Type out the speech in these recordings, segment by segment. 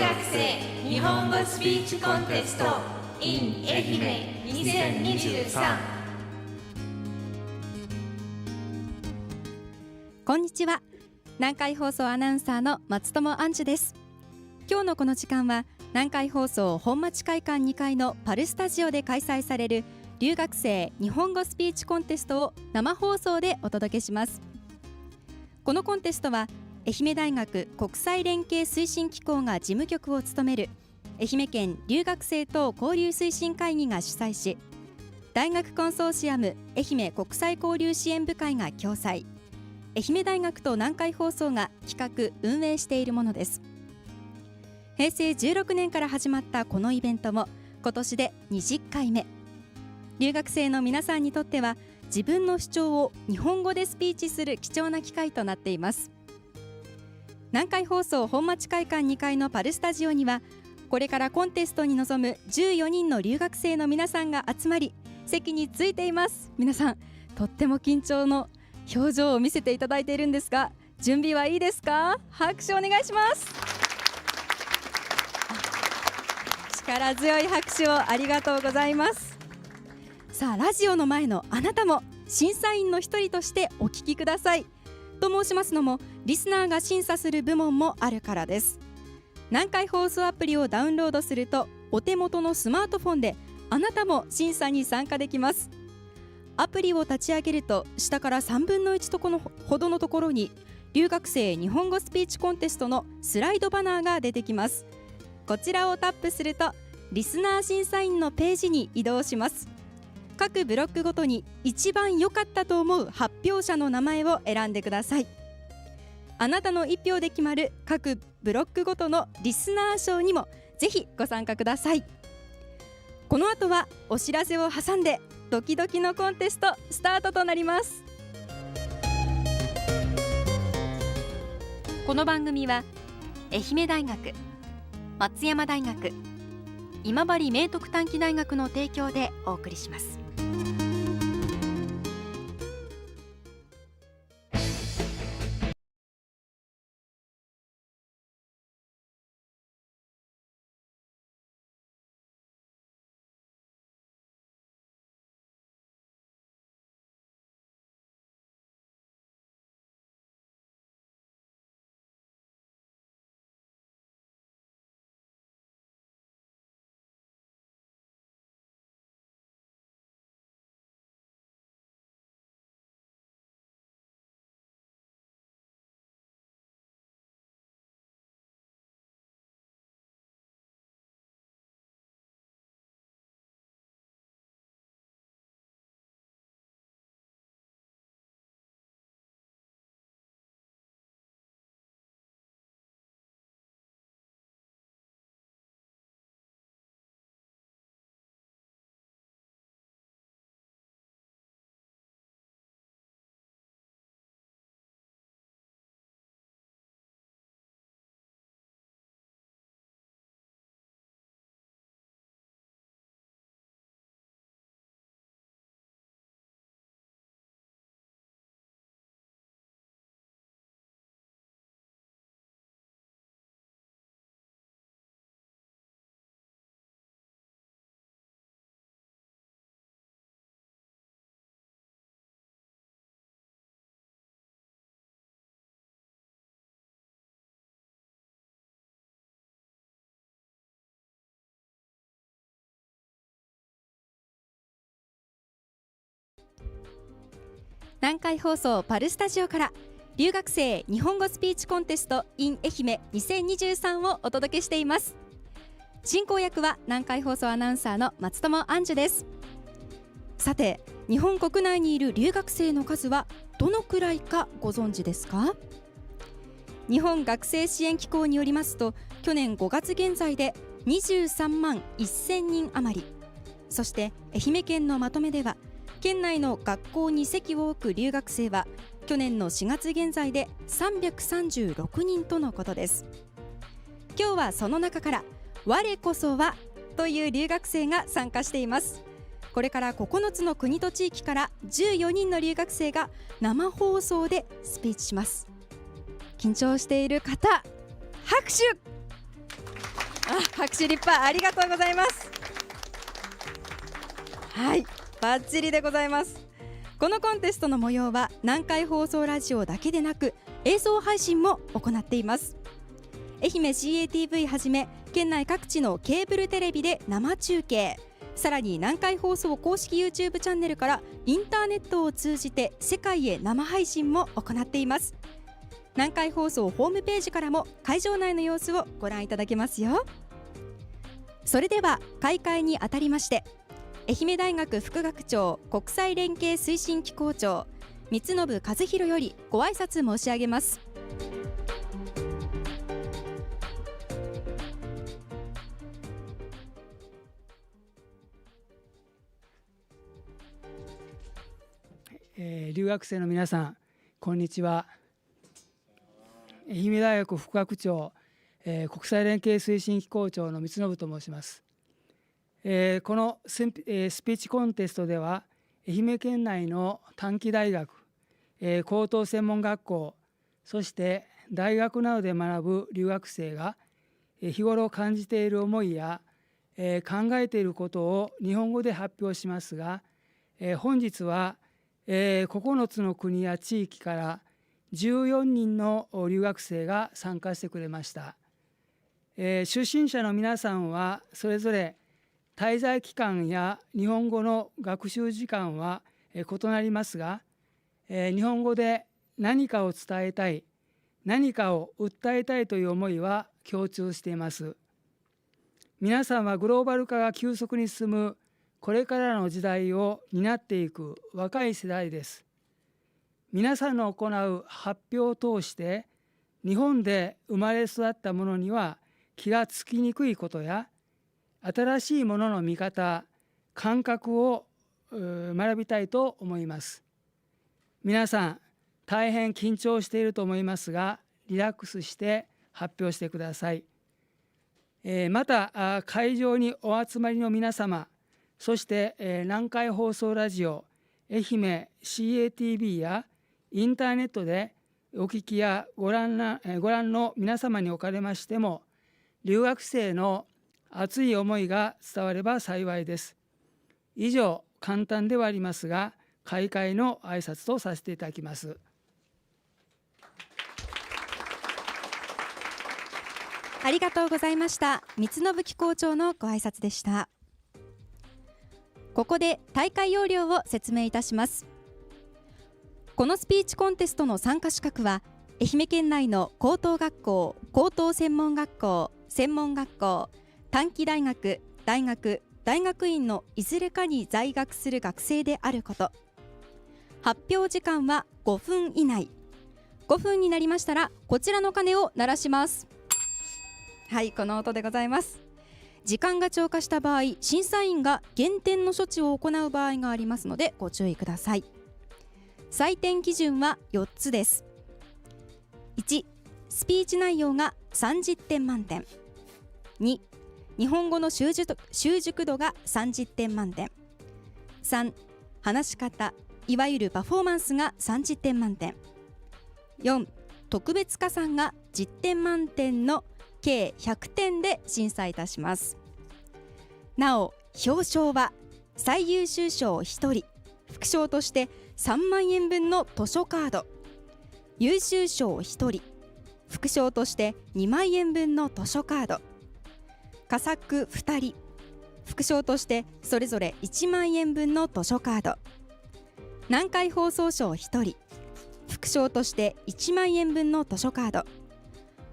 学生日本語スピーチコンテスト in 愛媛2023。こんにちは。南海放送アナウンサーの松友杏樹です。今日のこの時間は南海放送本町会館2階のパルスタジオで開催される留学生日本語スピーチコンテストを生放送でお届けします。このコンテストは愛媛大学国際連携推進機構が事務局を務める愛媛県留学生等交流推進会議が主催し、大学コンソーシアム愛媛国際交流支援部会が共催、愛媛大学と南海放送が企画運営しているものです。平成16年から始まったこのイベントも今年で20回目。留学生の皆さんにとっては自分の主張を日本語でスピーチする貴重な機会となっています。南海放送本町会館2階のパルスタジオには、これからコンテストに臨む14人の留学生の皆さんが集まり、席についています。皆さんとっても緊張の表情を見せていただいているんですが、準備はいいですか？拍手お願いします。力強い拍手をありがとうございます。さあ、ラジオの前のあなたも審査員の一人としてお聞きください。と申しますのも、リスナーが審査する部門もあるからです。南海放送アプリをダウンロードすると、お手元のスマートフォンであなたも審査に参加できます。アプリを立ち上げると、下から3分の1ほどのところに留学生日本語スピーチコンテストのスライドバナーが出てきます。こちらをタップするとリスナー審査員のページに移動します。各ブロックごとに一番良かったと思う発表者の名前を選んでください。あなたの1票で決まる各ブロックごとのリスナー賞にもぜひご参加ください。この後はお知らせを挟んでドキドキのコンテストスタートとなります。この番組は愛媛大学、松山大学、今治明徳短期大学の提供でお送りします。南海放送パルスタジオから留学生日本語スピーチコンテスト in 愛媛2023をお届けしています。進行役は南海放送アナウンサーの松友杏樹です。さて、日本国内にいる留学生の数はどのくらいかご存知ですか？日本学生支援機構によりますと、去年5月現在で23万1000人余り。そして愛媛県のまとめでは、県内の学校に籍を置く留学生は去年の4月現在で336人とのことです。今日はその中から我こそはという留学生が参加しています。これから9つの国と地域から14人の留学生が生放送でスピーチします。緊張している方、拍手。拍手立派、ありがとうございます。はい、バッチリでございます。このコンテストの模様は南海放送ラジオだけでなく映像配信も行っています。愛媛 CATV はじめ県内各地のケーブルテレビで生中継、さらに南海放送公式 YouTube チャンネルからインターネットを通じて世界へ生配信も行っています。南海放送ホームページからも会場内の様子をご覧いただけますよ。それでは開会にあたりまして愛媛大学副学長国際連携推進機構長三信和弘よりご挨拶申し上げます。留学生の皆さん、こんにちは。愛媛大学副学長、国際連携推進機構長の三信と申します。このスピーチコンテストでは愛媛県内の短期大学、高等専門学校、そして大学などで学ぶ留学生が日頃感じている思いや考えていることを日本語で発表しますが、本日は9つの国や地域から14人の留学生が参加してくれました。出身者の皆さんはそれぞれ滞在期間や日本語の学習時間は異なりますが、日本語で何かを伝えたい、何かを訴えたいという思いは共通しています。皆さんはグローバル化が急速に進むこれからの時代を担っていく若い世代です。皆さんの行う発表を通して日本で生まれ育った者には気がつきにくいことや新しいものの見方、感覚を学びたいと思います。皆さん大変緊張していると思いますが、リラックスして発表してください。また会場にお集まりの皆様、そして南海放送ラジオ、愛媛 CATV やインターネットでお聞きやご覧の皆様におかれましても、留学生の熱い思いが伝われば幸いです。以上、簡単ではありますが、開会の挨拶とさせていただきます。ありがとうございました。三信機構長のご挨拶でした。ここで大会要領を説明いたします。このスピーチコンテストの参加資格は愛媛県内の高等学校、高等専門学校、専門学校、短期大学、大学、大学院のいずれかに在学する学生であること。発表時間は5分以内。5分になりましたらこちらの鐘を鳴らします。はい、この音でございます。時間が超過した場合、審査員が減点の処置を行う場合がありますのでご注意ください。採点基準は4つです。1、スピーチ内容が30点満点。2、日本語の習熟度が30点満点。3、話し方、いわゆるパフォーマンスが30点満点。4、特別加算が10点満点の計100点で審査いたします。なお、表彰は最優秀賞1人、副賞として3万円分の図書カード、優秀賞1人、副賞として2万円分の図書カード、佳作2人、副賞としてそれぞれ1万円分の図書カード、南海放送賞1人、副賞として1万円分の図書カード、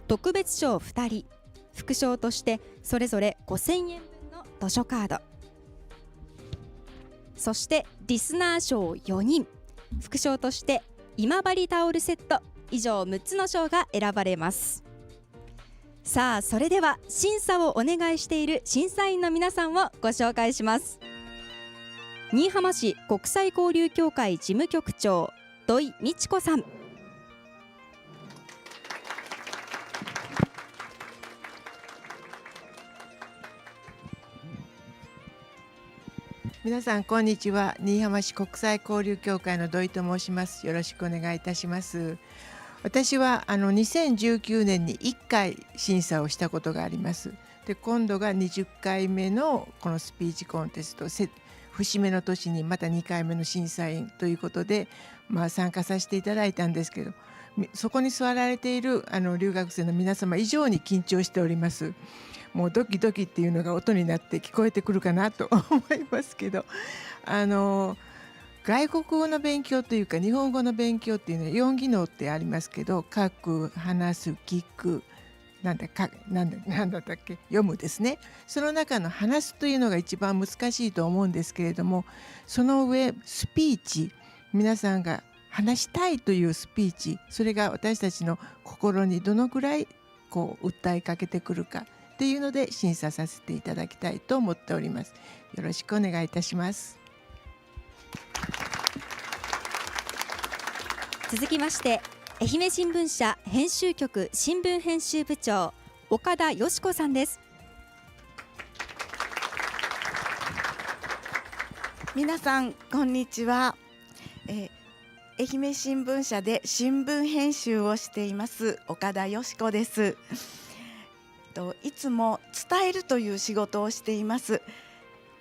特別賞2人、副賞としてそれぞれ5000円分の図書カード、そしてリスナー賞4人、副賞として今治タオルセット、以上6つの賞が選ばれます。さあ、それでは審査をお願いしている審査員の皆さんをご紹介します。新居浜市国際交流協会事務局長、土井美智子さん。皆さんこんにちは。新居浜市国際交流協会の土井と申します。よろしくお願いいたします。私は2019年に1回審査をしたことがあります。で今度が20回目のこのスピーチコンテスト、節目の年にまた2回目の審査員ということで、参加させていただいたんですけど、そこに座られている留学生の皆様以上に緊張しております。もうドキドキっていうのが音になって聞こえてくるかなと思いますけど、外国語の勉強というか日本語の勉強っていうのは4技能ってありますけど、書く、話す、聞く、なんだったっけ、読むですね。その中の話すというのが一番難しいと思うんですけれども、その上スピーチ、皆さんが話したいというスピーチ、それが私たちの心にどのくらい訴えかけてくるかっていうので審査させていただきたいと思っております。よろしくお願いいたします。続きまして愛媛新聞社編集局新聞編集部長岡田よし子さんです。皆さんこんにちは。愛媛新聞社で新聞編集をしています岡田よし子です。いつも伝えるという仕事をしています。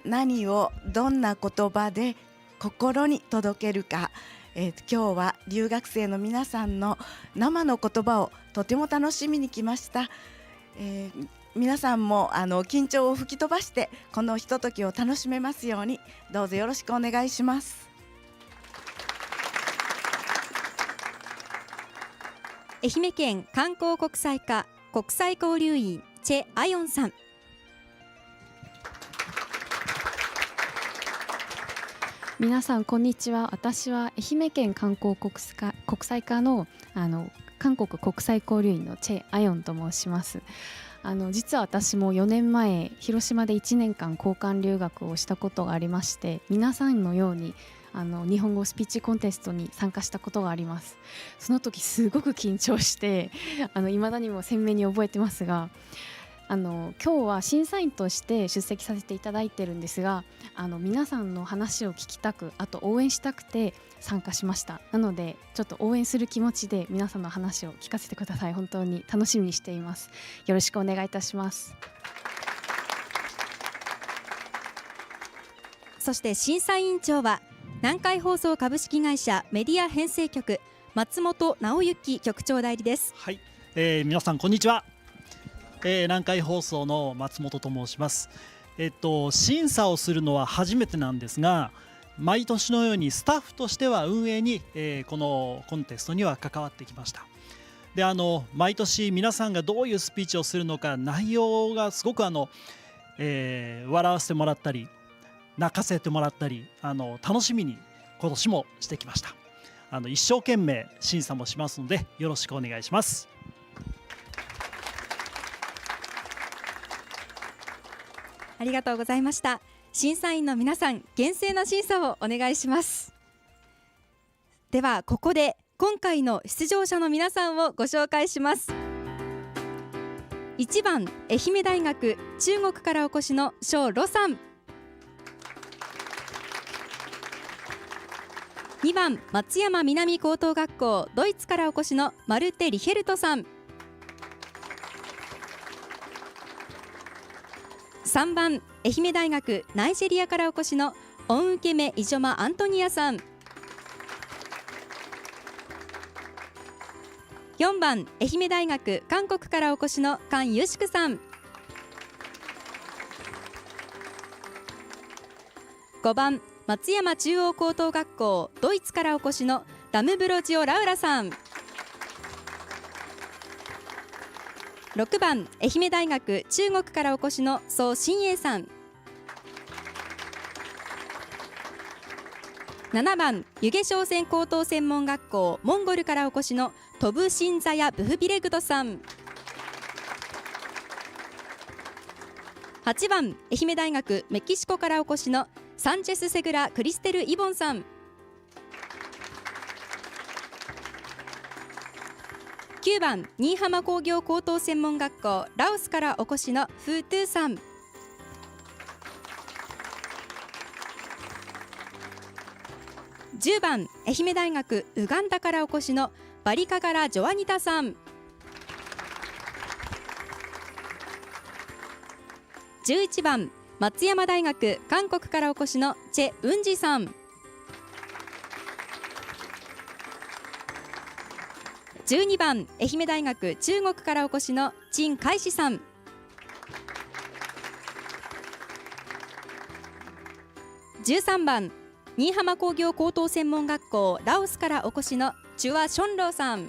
何をどんな言葉で心に届けるか、今日は留学生の皆さんの生の言葉をとても楽しみに来ました。皆さんも緊張を吹き飛ばしてこのひとときを楽しめますように、どうぞよろしくお願いします。愛媛県観光国際課国際交流員チェ・アヨンさん。皆さんこんにちは。私は愛媛県観光国際課の韓国国際交流員のチェ・アヨンと申します。実は私も4年前広島で1年間交換留学をしたことがありまして、皆さんのように日本語スピーチコンテストに参加したことがあります。その時すごく緊張して未だにも鮮明に覚えてますが、今日は審査員として出席させていただいてるんですが、皆さんの話を聞きたく、あと応援したくて参加しました。なのでちょっと応援する気持ちで皆さんの話を聞かせてください。本当に楽しみにしています。よろしくお願いいたします。そして審査委員長は南海放送株式会社メディア編成局松本直之局長代理です。はい、皆さんこんにちは。南海放送の松本と申します。審査をするのは初めてなんですが、毎年のようにスタッフとしては運営に、このコンテストには関わってきました。で毎年皆さんがどういうスピーチをするのか、内容がすごく笑わせてもらったり泣かせてもらったり楽しみに今年もしてきました。一生懸命審査もしますのでよろしくお願いします。ありがとうございました。審査員の皆さん、厳正な審査をお願いします。ではここで今回の出場者の皆さんをご紹介します。1番愛媛大学中国からお越しの肖ロさん。2番松山南高等学校ドイツからお越しのマルテ・リヘルトさん。3番愛媛大学ナイジェリアからお越しのオンウケメ・イジョマ・アントニアさん。4番愛媛大学韓国からお越しのカン・ユシクさん。5番松山中央高等学校ドイツからお越しのダムブロジオ・ラウラさん。6番愛媛大学中国からお越しのソウ・シンエイさん。7番ユゲ商船高等専門学校モンゴルからお越しのトブ・シンザヤ・ブフビレグドさん。8番愛媛大学メキシコからお越しのサンチェス・セグラ・クリステル・イボンさん。9番新居浜工業高等専門学校ラオスからお越しのフー・トゥーさん。10番愛媛大学ウガンダからお越しのバリカガラ・ジョアニタさん。11番松山大学韓国からお越しのチェ・ウンジさん、12番愛媛大学中国からお越しの陳海志さん、13番新居浜工業高等専門学校ラオスからお越しのチュア・ションローさん、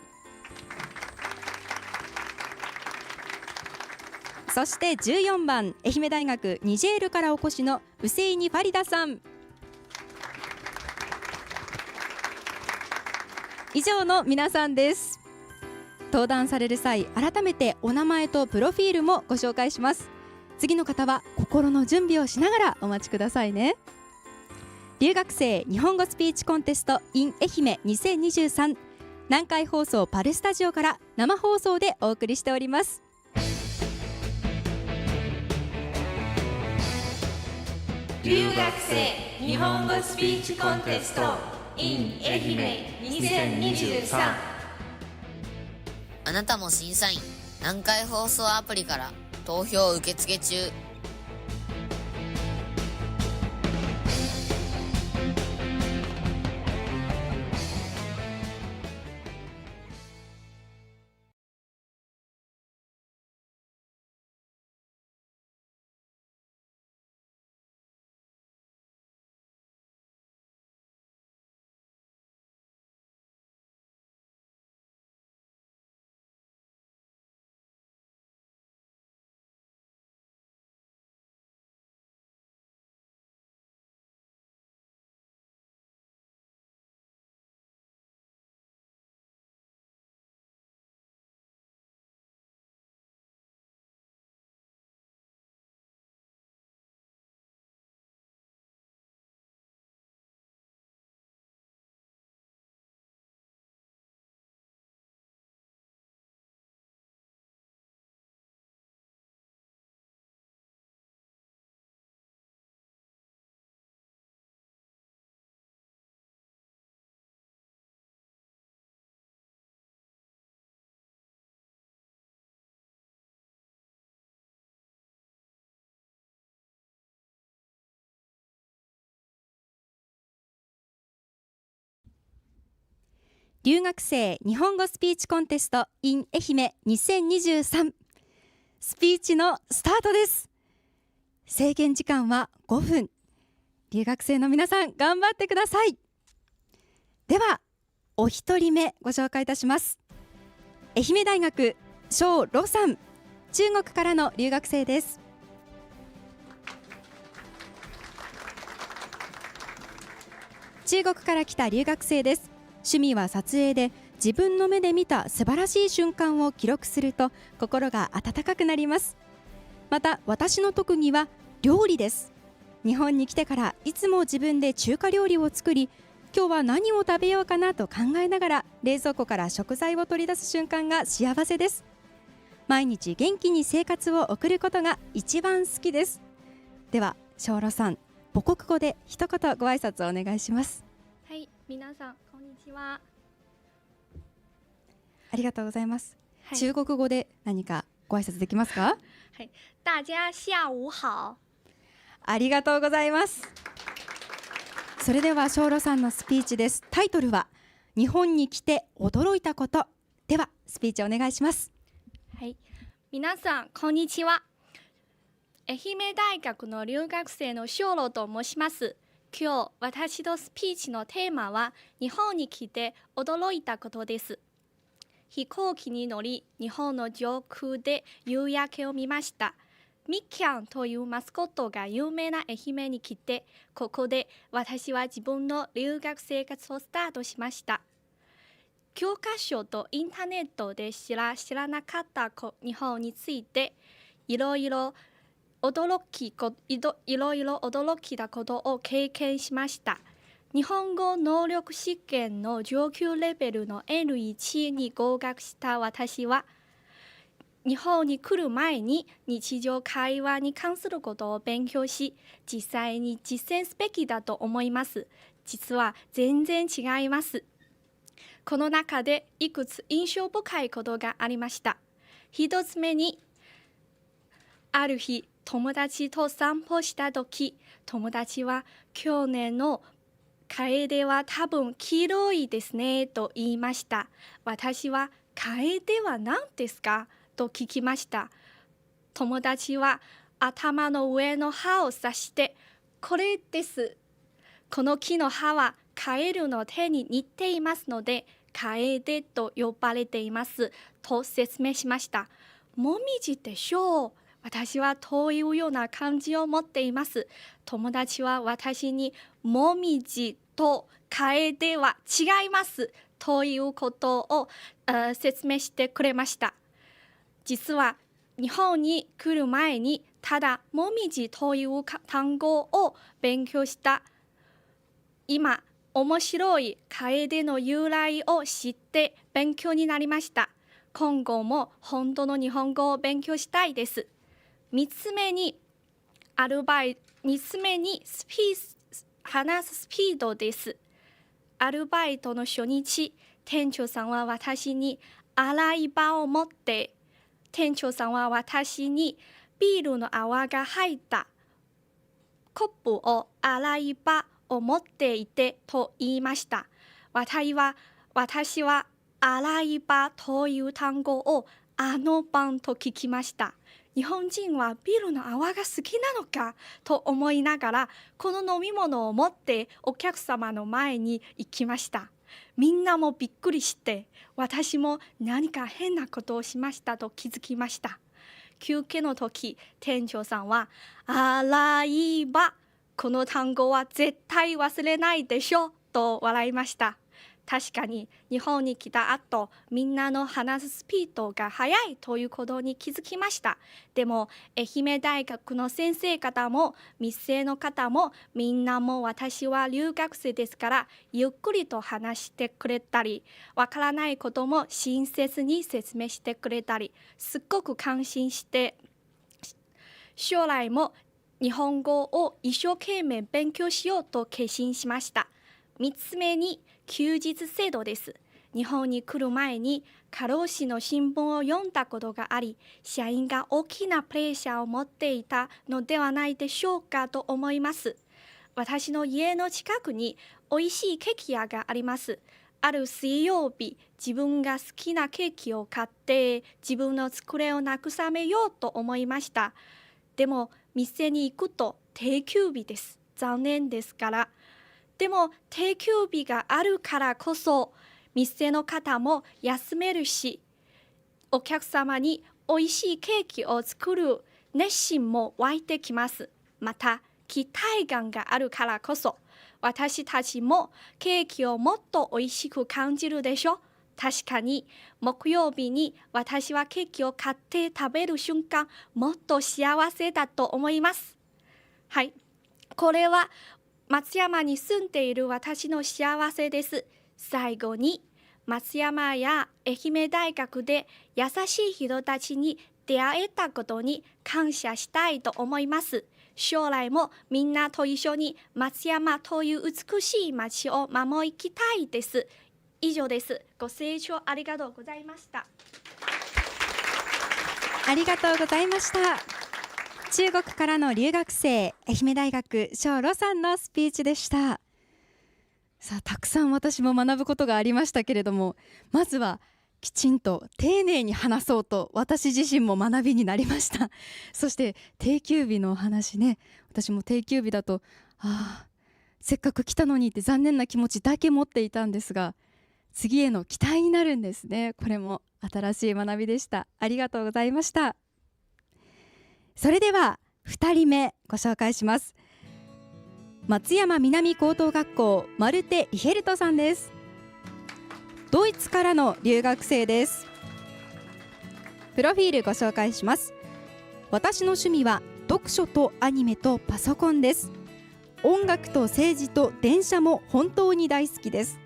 そして14番愛媛大学ニジェールからお越しのウセイニ・ファリダさん。以上の皆さんです。登壇される際、改めてお名前とプロフィールもご紹介します。次の方は心の準備をしながらお待ちくださいね。留学生日本語スピーチコンテスト in 愛媛2023、南海放送パルスタジオから生放送でお送りしております。留学生日本語スピーチコンテスト in 愛媛2023。あなたも審査員、南海放送アプリから投票受付中。留学生日本語スピーチコンテスト in 愛媛2023、スピーチのスタートです。制限時間は5分。留学生の皆さん頑張ってください。ではお一人目ご紹介いたします。愛媛大学肖ロさん、中国からの留学生です。中国から来た留学生です。趣味は撮影で、自分の目で見た素晴らしい瞬間を記録すると心が温かくなります。また私の特技は料理です。日本に来てからいつも自分で中華料理を作り、今日は何を食べようかなと考えながら冷蔵庫から食材を取り出す瞬間が幸せです。毎日元気に生活を送ることが一番好きです。では肖ロさん、母国語で一言ご挨拶をお願いします。はい、皆さんこんにちは。ありがとうございます、はい、中国語で何かご挨拶できますか？はい、大家下午好。ありがとうございます。それでは肖ロさんのスピーチです。タイトルは日本に来て驚いたこと。ではスピーチお願いします。はい、皆さんこんにちは。愛媛大学の留学生の肖ロと申します。今日私のスピーチのテーマは日本に来て驚いたことです。飛行機に乗り、日本の上空で夕焼けを見ました。ミッキャンというマスコットが有名な愛媛に来て、ここで私は自分の留学生活をスタートしました。教科書とインターネットで知らなかった日本について、いろいろ驚きたことを経験しました。日本語能力試験の上級レベルの N1 に合格した私は、日本に来る前に日常会話に関することを勉強し、実際に実践すべきだと思います。実は全然違います。この中でいくつ印象深いことがありました。一つ目に、ある日、友達と散歩した時、友達は去年の楓は多分黄色いですねと言いました。私は楓は何ですかと聞きました。友達は頭の上の葉を指して、これです。この木の葉はカエルの手に似ていますので、楓と呼ばれていますと説明しました。もみじでしょう。私はというような感じを持っています。友達は私にもみじと楓は違いますということを説明してくれました。実は日本に来る前にただもみじという単語を勉強した今、面白い楓の由来を知って勉強になりました。今後も本当の日本語を勉強したいです。3つ目に話すスピードです。アルバイトの初日、店長さんは私に洗い場を持って、店長さんは私にビールの泡が入ったコップを洗い場を持っていてと言いました。私は洗い場という単語をあの晩と聞きました。日本人はビールの泡が好きなのかと思いながら、この飲み物を持ってお客様の前に行きました。みんなもびっくりして、私も何か変なことをしましたと気づきました。休憩の時、店長さんは、洗い場、この単語は絶対忘れないでしょと笑いました。確かに日本に来た後、みんなの話すスピードが速いということに気づきました。でも愛媛大学の先生方も店の方もみんなも私は留学生ですからゆっくりと話してくれたり、わからないことも親切に説明してくれたり、すっごく感心して将来も日本語を一生懸命勉強しようと決心しました。3つ目に休日制度です。日本に来る前に過労死の新聞を読んだことがあり、社員が大きなプレッシャーを持っていたのではないでしょうかと思います。私の家の近くにおいしいケーキ屋があります。ある水曜日、自分が好きなケーキを買って自分の机を慰めようと思いました。でも店に行くと定休日です。残念ですから。でも定休日があるからこそ店の方も休めるし、お客様においしいケーキを作る熱心も湧いてきます。また期待感があるからこそ私たちもケーキをもっとおいしく感じるでしょ。確かに木曜日に私はケーキを買って食べる瞬間、もっと幸せだと思います。はい、これは松山に住んでいる私の幸せです。最後に松山や愛媛大学で優しい人たちに出会えたことに感謝したいと思います。将来もみんなと一緒に松山という美しい町を守りきたいです。以上です。ご清聴ありがとうございました。ありがとうございました。中国からの留学生、愛媛大学庄路さんのスピーチでした。さあ、たくさん私も学ぶことがありましたけれども、まずはきちんと丁寧に話そうと私自身も学びになりました。そして定休日のお話ね、私も定休日だとせっかく来たのにって残念な気持ちだけ持っていたんですが、次への期待になるんですね。これも新しい学びでした。ありがとうございました。それでは2人目ご紹介します。松山南高等学校マルテ・リヘルトさんです。ドイツからの留学生です。プロフィールご紹介します。私の趣味は読書とアニメとパソコンです。音楽と政治と電車も本当に大好きです。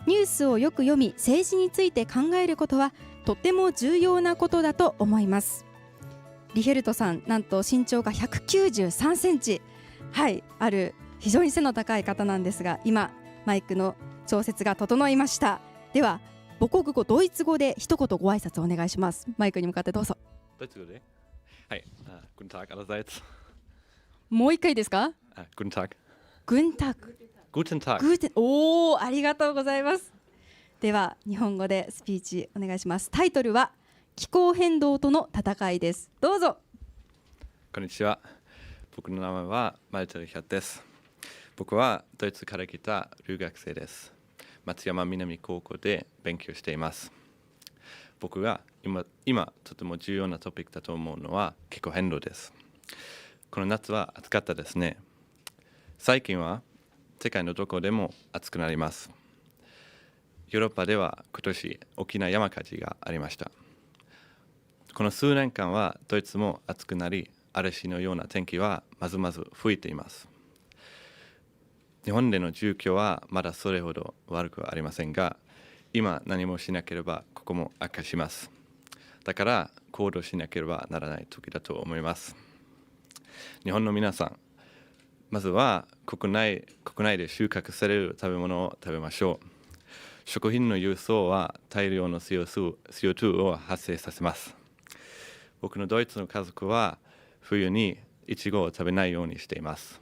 ニュースをよく読み、政治について考えることはとっても重要なことだと思います。リヘルトさん、なんと身長が193センチ、ある非常に背の高い方なんですが、今マイクの調節が整いました。では母国語ドイツ語で一言ご挨拶お願いします。マイクに向かってどうぞ。ドイツ語で Hi, guten Tag allerseits. もう一回ですか？ Guten Tag. グンタク。 Guten Tag. おー、ありがとうございます。では日本語でスピーチお願いします。タイトルは気候変動との戦いです。どうぞ。こんにちは。僕の名前はマルテルヒャです。僕はドイツから来た留学生です。松山南高校で勉強しています。僕が今とても重要なトピックだと思うのは気候変動です。この夏は暑かったですね。最近は世界のどこでも暑くなります。ヨーロッパでは今年大きな山火事がありました。この数年間はドイツも暑くなり、嵐のような天気はまずまず吹いています。日本での状況はまだそれほど悪くはありませんが、今何もしなければここも悪化します。だから行動しなければならない時だと思います。日本の皆さん、まずは国内で収穫される食べ物を食べましょう。食品の輸送は大量の CO2 を発生させます。僕のドイツの家族は冬にイチゴを食べないようにしています。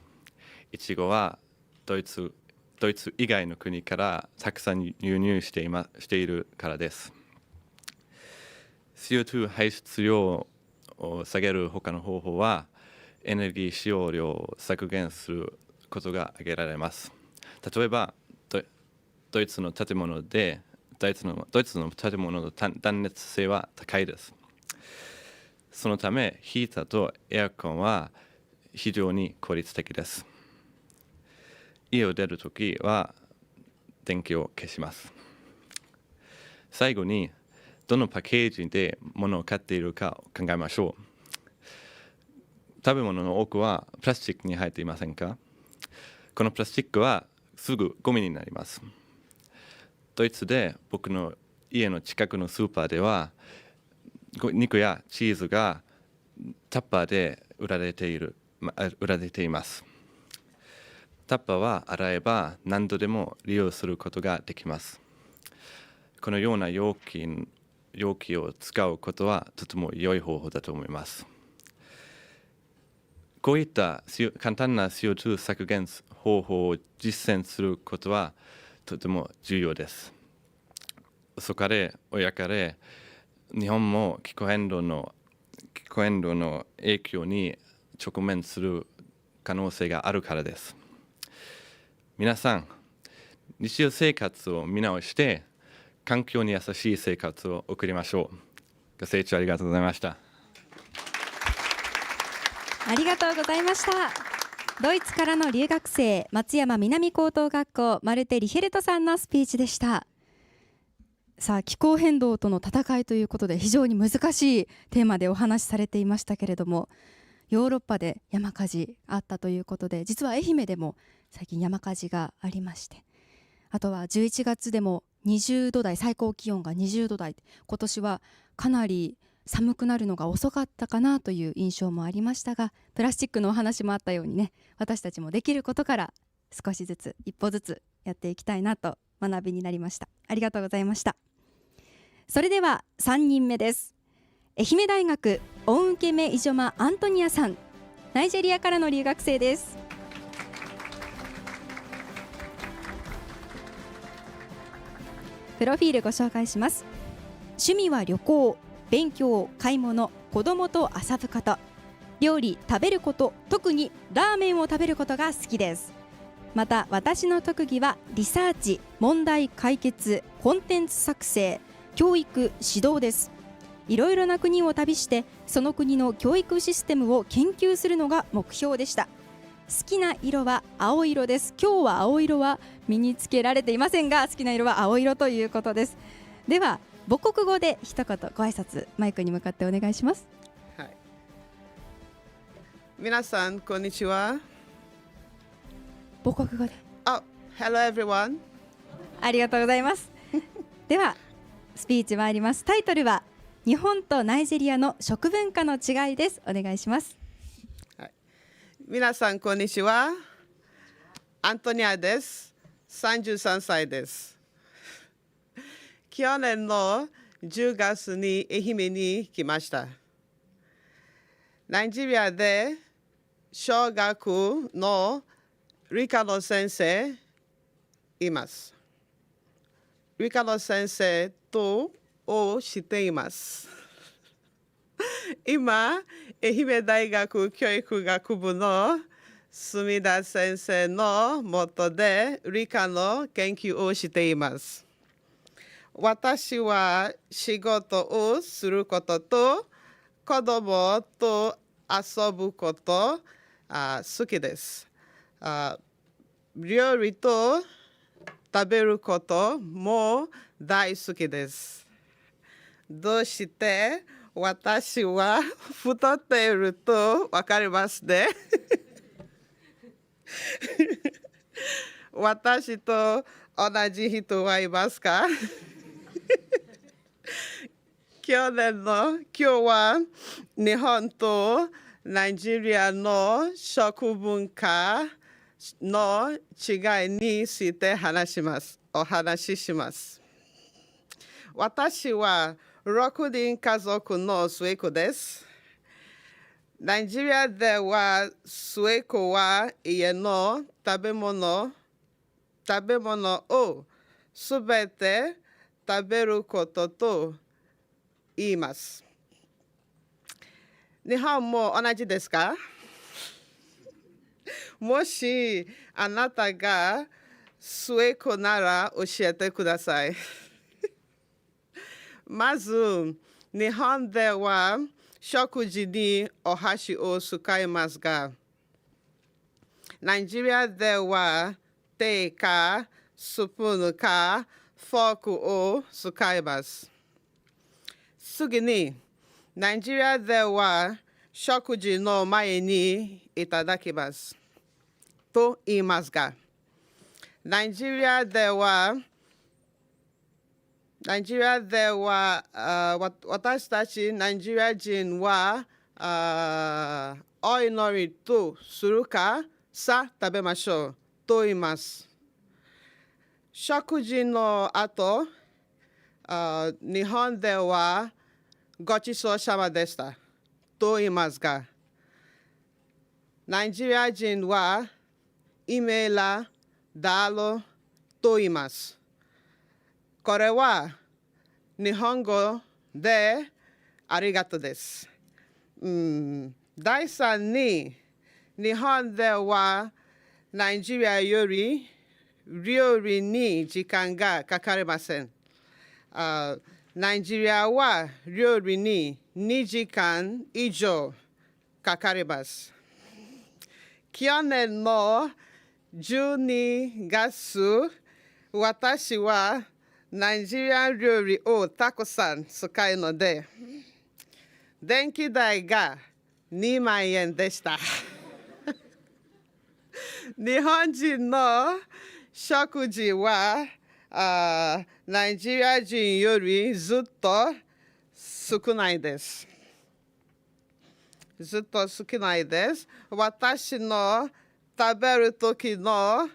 イチゴはドイツ以外の国からたくさん輸入しているからです。CO2 排出量を下げる他の方法はエネルギー使用量を削減することが挙げられます。例えばドイツの建物の断熱性は高いです。そのためヒーターとエアコンは非常に効率的です。家を出るときは電気を消します。最後にどのパッケージで物を買っているかを考えましょう。食べ物の多くはプラスチックに入っていませんか？このプラスチックはすぐゴミになります。ドイツで僕の家の近くのスーパーでは肉やチーズがタッパーで売られています。タッパーは洗えば何度でも利用することができます。このような容器を使うことはとても良い方法だと思います。こういった簡単な CO2 削減方法を実践することはとても重要です。遅かれ早かれ日本も気候変動の影響に直面する可能性があるからです。皆さん、日常生活を見直して環境に優しい生活を送りましょう。ご清聴ありがとうございました。ありがとうございました。ドイツからの留学生、松山南高等学校マルテ・リヘルトさんのスピーチでした。さあ、気候変動との戦いということで非常に難しいテーマでお話しされていましたけれども、ヨーロッパで山火事あったということで、実は愛媛でも最近山火事がありまして、あとは11月でも20度台、最高気温が20度台、今年はかなり寒くなるのが遅かったかなという印象もありましたが、プラスチックのお話もあったようにね、私たちもできることから少しずつ一歩ずつやっていきたいなと学びになりました。ありがとうございました。それでは3人目です。愛媛大学オンウケメイジョマアントニアさん、ナイジェリアからの留学生です。プロフィールご紹介します。趣味は旅行、勉強、買い物、子供と遊ぶこと、料理、食べること、特にラーメンを食べることが好きです。また私の特技はリサーチ、問題解決、コンテンツ作成、教育、指導です。いろいろな国を旅してその国の教育システムを研究するのが目標でした。好きな色は青色です。今日は青色は身につけられていませんが、好きな色は青色ということです。では母国語で一言ご挨拶マイクに向かってお願いします。はい、皆さんこんにちは。母国語で。Hello everyone。ありがとうございます。ではスピーチ参ります。タイトルは日本とナイジェリアの食文化の違いです。お願いします。はい、皆さんこんにちは。アントニアです。33歳です。去年の10月に愛媛に来ました。ナイジェリアで小学の理科の先生います。理科の先生とをしています。今、愛媛大学教育学部の住田先生の下で理科の研究をしています。私は仕事をすることと子供と遊ぶこと好きです。料理と食べることも大好きです。どうして私は太っていると分かりますね。私と同じ人はいますか？今日は日本とナイジェリアの食文化の違いについてお話しします。私は6人家族の末っ子です。ナイジェリアでは末っ子は家の食べ物をすべて食べることと言います。日本も同じですか？もしあなたが末っ子なら教えてください。まず、日本では食事にお箸を使いますが、ナイジェリアでは手かスプーンかフォークを使います。次に、ナイジェリアでは食事の前にいただきますと言いますが、ナイジェリアでは私たちナイジェリア人はお祈りとするかさあ食べましょうと言います。食事の後、日本ではごちそうさまでしたと言いますが、ナイジェリア人はイメーラダロと言います。これは日本語でありがとうです。第三に、日本ではナイジェリアより料理に時間がかかりません。ナイジェリアは料理に2時間以上かかります。去年の12月、私はナイジェリア料理をたくさん使うので、電気代が2万円でした。日本人の食事はナイジェリア人よりずっと少ないです。ずっと少ないです。私の食べる時の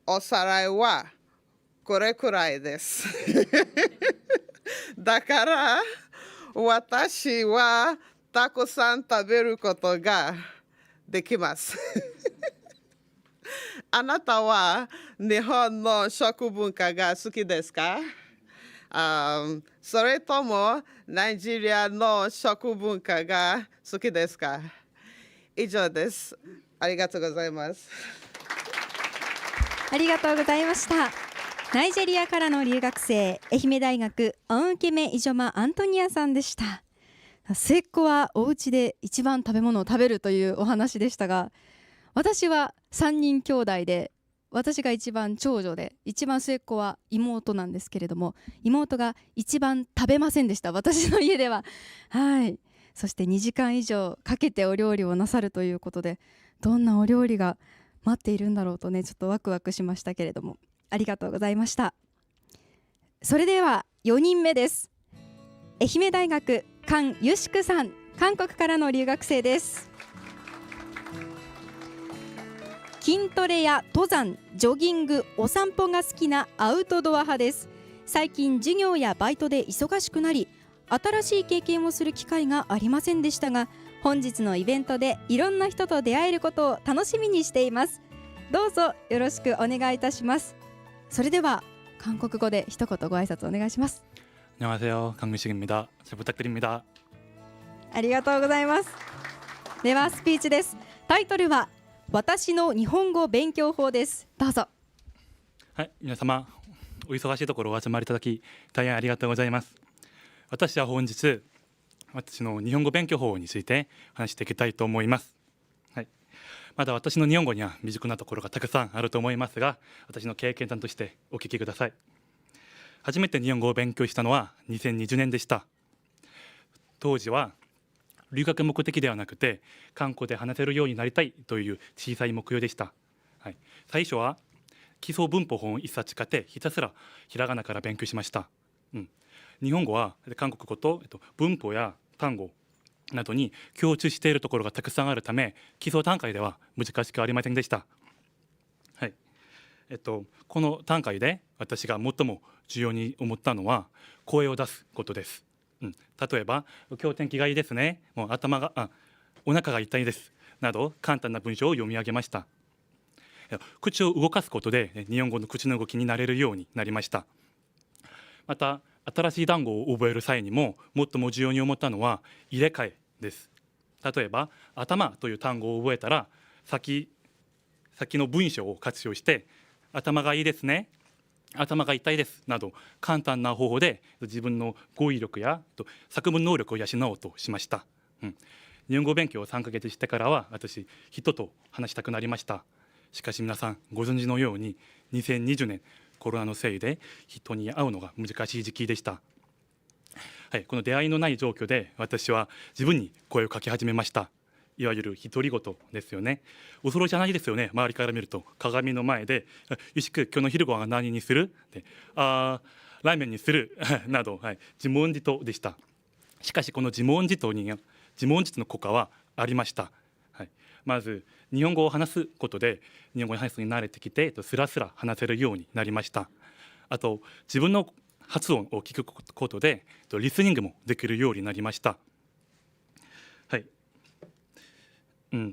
お皿はこれくらいです。だから私はたくさん食べることができます。あなたは日本の食文化が好きですか？それともナイジェリアの食文化が好きですか？以上です。ありがとうございます。ありがとうございました。ナイジェリアからの留学生、愛媛大学オンウケメイジョマアントニアさんでした。末っ子はお家で一番食べ物を食べるというお話でしたが、私は3人兄弟で、私が一番長女で、一番末っ子は妹なんですけれども、妹が一番食べませんでした、私の家では。はい。そして2時間以上かけてお料理をなさるということで、どんなお料理が待っているんだろうとね、ちょっとワクワクしましたけれども、ありがとうございました。それでは4人目です。愛媛大学カン・ユシクさん、韓国からの留学生です。筋トレや登山、ジョギング、お散歩が好きなアウトドア派です。最近授業やバイトで忙しくなり、新しい経験をする機会がありませんでしたが、本日のイベントでいろんな人と出会えることを楽しみにしています。どうぞよろしくお願いいたします。それでは韓国語で一言ご挨拶お願いします。 안녕하세요. 강민식입니다. 잘 부탁드립니다. ありがとうございます。ではスピーチです。タイトルは私の日本語勉強法です。どうぞ。はい、皆様お忙しいところお集まりいただき大変ありがとうございます。私は本日私の日本語勉強法について話していきたいと思います。はい、まだ私の日本語には未熟なところがたくさんあると思いますが、私の経験談としてお聞きください。初めて日本語を勉強したのは2020年でした。当時は留学目的ではなくて韓国で話せるようになりたいという小さい目標でした。はい、最初は基礎文法本を一冊買ってひたすらひらがなから勉強しました。日本語は韓国語と文法や単語などに共通しているところがたくさんあるため、基礎段階では難しくありませんでした。はい、この段階で私が最も重要に思ったのは声を出すことです。例えば今日天気がいいですね、もうお腹が痛いですなど簡単な文章を読み上げました。口を動かすことで日本語の口の動きになれるようになりました。また新しい単語を覚える際にも最も重要に思ったのは入れ替えです。例えば頭という単語を覚えたら先の文章を活用して頭がいいですね、頭が痛いですなど簡単な方法で自分の語彙力や作文能力を養おうとしました。日本語勉強を3ヶ月してからは私人と話したくなりました。しかし皆さんご存知のように2020年コロナのせいで人に会うのが難しい時期でした。はい、この出会いのない状況で私は自分に声をかけ始めました。いわゆる独り言ですよね。恐ろしじゃないですよね。周りから見ると鏡の前でよしく今日の昼ご飯何にするで、ラーメンにするなど、自問自答でした。しかしこの自問自答の効果はありました。まず日本語を話すことで日本語に話すに慣れてきてスラスラ話せるようになりました。あと自分の発音を聞くことでリスニングもできるようになりました。はい、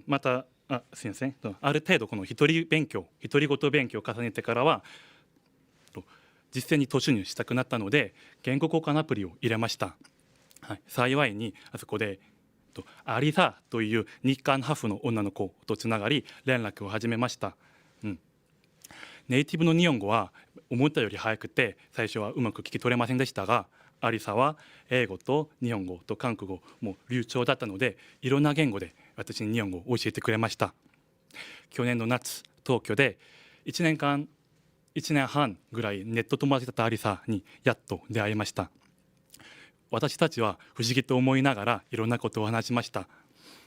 またすみません、ある程度この一人言勉強を重ねてからは実践に突入したくなったので言語交換アプリを入れました。幸いにあそこでアリサという日韓ハーフの女の子とつながり連絡を始めました。ネイティブの日本語は思ったより早くて最初はうまく聞き取れませんでしたが、アリサは英語と日本語と韓国語も流暢だったのでいろんな言語で私に日本語を教えてくれました。去年の夏東京で1年半ぐらいネット友達だったアリサにやっと出会いました。私たちは不思議と思いながらいろんなことを話しました。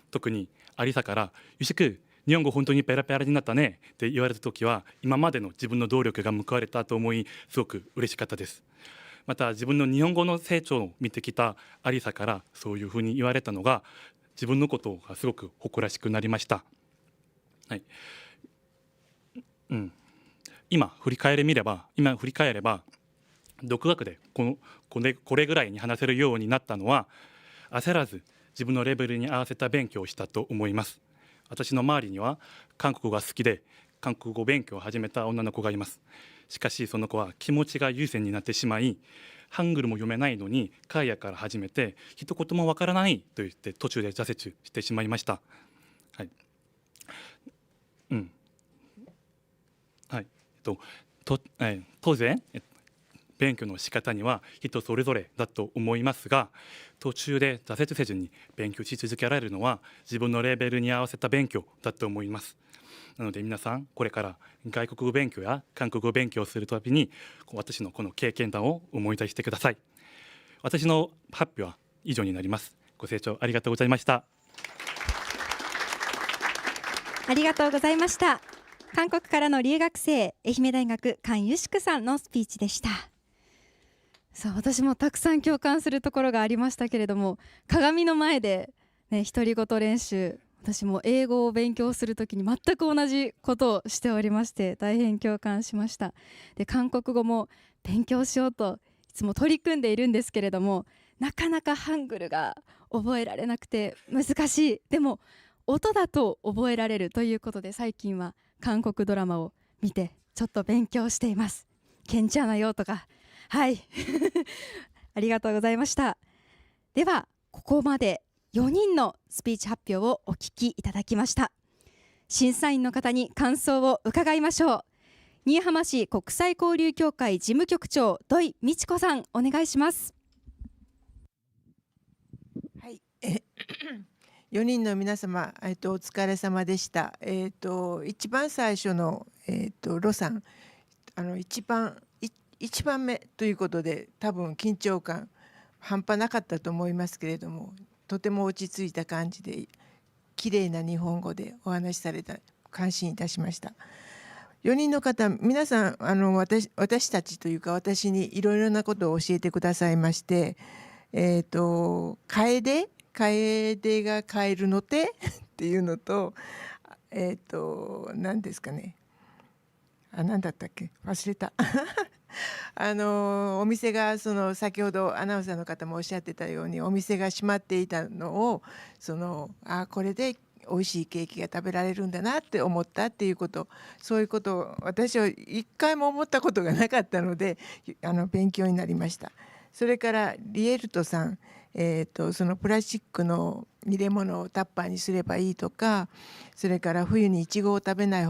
特にアリサからゆしく日本語本当にペラペラになったねって言われた時は今までの自分の努力が報われたと思いすごく嬉しかったです。また自分の日本語の成長を見てきたアリサからそういうふうに言われたのが自分のことがすごく誇らしくなりました。はい、今振り返れば独学でこれぐらいに話せるようになったのは焦らず自分のレベルに合わせた勉強をしたと思います。私の周りには韓国語が好きで韓国語勉強を始めた女の子がいます。しかしその子は気持ちが優先になってしまいハングルも読めないのにカイヤから始めて一言もわからないと言って途中で挫折してしまいました。当然勉強の仕方には人それぞれだと思いますが、途中で挫折せずに勉強し続けられるのは自分のレベルに合わせた勉強だと思います。なので皆さんこれから外国語勉強や韓国語勉強をするたびに私のこの経験談を思い出してください。私の発表は以上になります。ご清聴ありがとうございました。ありがとうございました。韓国からの留学生、愛媛大学カン・ユシクさんのスピーチでした。さあ私もたくさん共感するところがありましたけれども、鏡の前で、独り言練習、私も英語を勉強するときに全く同じことをしておりまして大変共感しました。で韓国語も勉強しようといつも取り組んでいるんですけれども、なかなかハングルが覚えられなくて難しい。でも音だと覚えられるということで、最近は韓国ドラマを見てちょっと勉強しています。ケンチャナよとか、はいありがとうございました。ではここまで4人のスピーチ発表をお聞きいただきました。審査員の方に感想を伺いましょう。新居浜市国際交流協会事務局長土井美智子さん、お願いします。はい、4人の皆様、お疲れ様でした。一番最初の、ロさん、一番目ということで、多分緊張感半端なかったと思いますけれども、とても落ち着いた感じで綺麗な日本語でお話しされた、感心いたしました。4人の方、皆さん私たちというか私にいろいろなことを教えてくださいまして、楓がカエルの手っていうのと、何ですかね、何だったっけ、忘れたお店が先ほどアナウンサーの方もおっしゃってたように、お店が閉まっていたのをこれで美味しいケーキが食べられるんだなって思ったっていうこと、そういうことを私は一回も思ったことがなかったので勉強になりました。それからリエルトさん、そのプラスチックの入れ物をタッパーにすればいいとか、それから冬にイチゴを食べな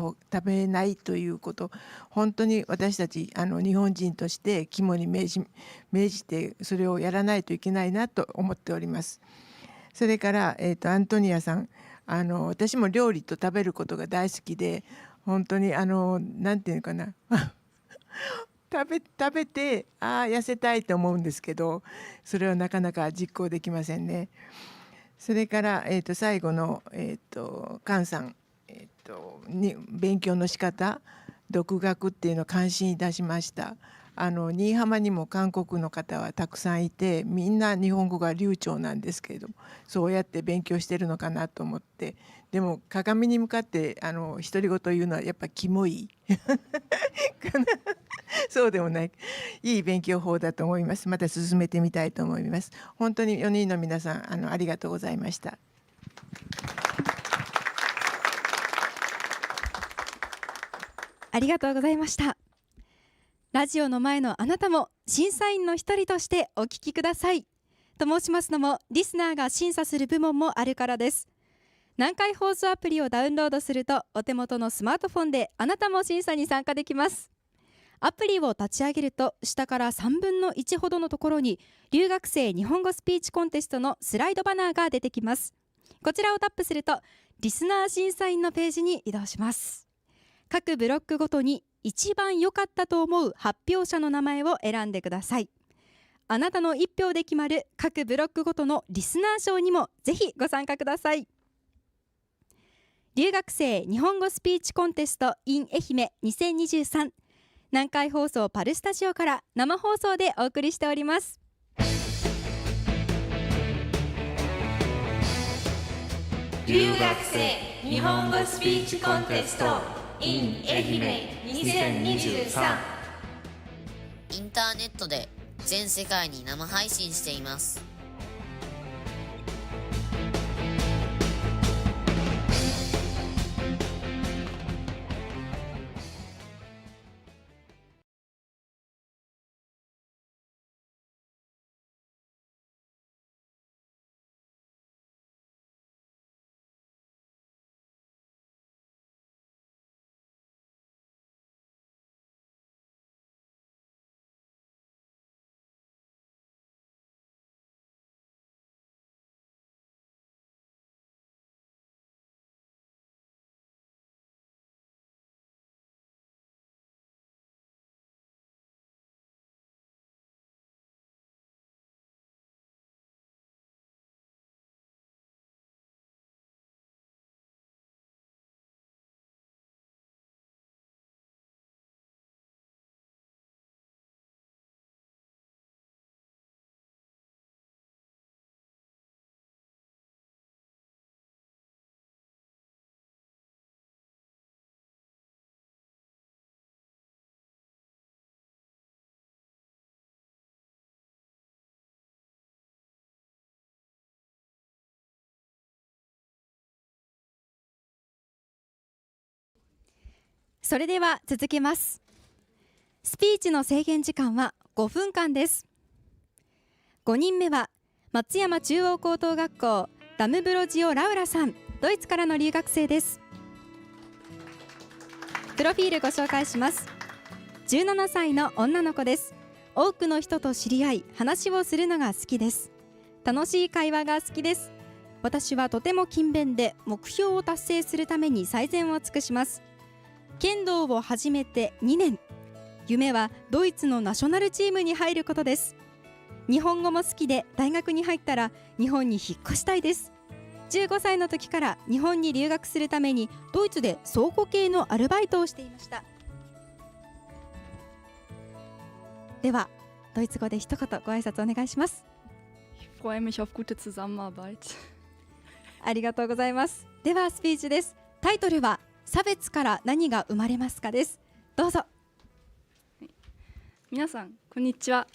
いということ、本当に私たち日本人として肝に銘じてそれをやらないといけないなと思っております。それから、アントニアさん、私も料理と食べることが大好きで、本当になんていうのかな食べて痩せたいと思うんですけど、それはなかなか実行できませんね。それから、最後の、カンさん、勉強の仕方、独学っていうのを感心いたしました。新居浜にも韓国の方はたくさんいて、みんな日本語が流暢なんですけれども、そうやって勉強してるのかなと思って、でも鏡に向かって独り言言うのはやっぱキモいそうでもない、いい勉強法だと思います。また進めてみたいと思います。本当に4人の皆さんありがとうございました。ありがとうございました。ラジオの前のあなたも審査員の一人としてお聞きください。と申しますのも、リスナーが審査する部門もあるからです。南海放送アプリをダウンロードすると、お手元のスマートフォンであなたも審査に参加できます。アプリを立ち上げると、下から3分の1ほどのところに留学生日本語スピーチコンテストのスライドバナーが出てきます。こちらをタップすると、リスナー審査員のページに移動します。各ブロックごとに一番良かったと思う発表者の名前を選んでください。あなたの1票で決まる各ブロックごとのリスナー賞にもぜひご参加ください。留学生日本語スピーチコンテスト in 愛媛2023、南海放送パルスタジオから生放送でお送りしております。留学生日本語スピーチコンテスト in 愛媛2023、インターネットで全世界に生配信しています。それでは続けます。スピーチの制限時間は5分間です。5人目は松山中央高等学校ダムブロジオ・ラウラさん、ドイツからの留学生です。プロフィールご紹介します。17歳の女の子です。多くの人と知り合い、話をするのが好きです。楽しい会話が好きです。私はとても勤勉で、目標を達成するために最善を尽くします。剣道を始めて2年。夢はドイツのナショナルチームに入ることです。日本語も好きで、大学に入ったら日本に引っ越したいです。15歳の時から日本に留学するためにドイツで倉庫系のアルバイトをしていました。ではドイツ語で一言ご挨拶お願いします。Ich freue mich auf gute Zusammenarbeit。ありがとうございます。ではスピーチです。タイトルは差別から何が生まれますかです。どうぞ。皆さんこんにちは。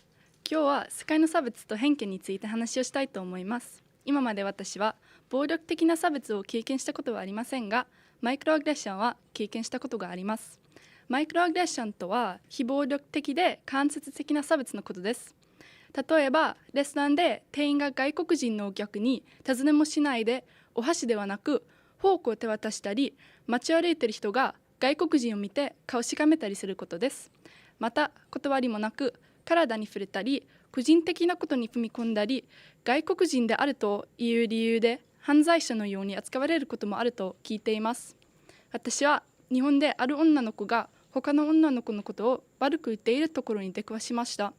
今日は世界の差別と偏見について話をしたいと思います。今まで私は暴力的な差別を経験したことはありませんが、マイクロアグレッションは経験したことがあります。マイクロアグレッションとは非暴力的で間接的な差別のことです。例えばレストランで店員が外国人のお客に尋ねもしないでお箸ではなくフォークを手渡したり、街を歩いている人が外国人を見て顔をしかめたりすることです。また断りもなく体に触れたり、個人的なことに踏み込んだり、外国人であるという理由で犯罪者のように扱われることもあると聞いています。私は日本である女の子が他の女の子のことを悪く言っているところに出くわしました。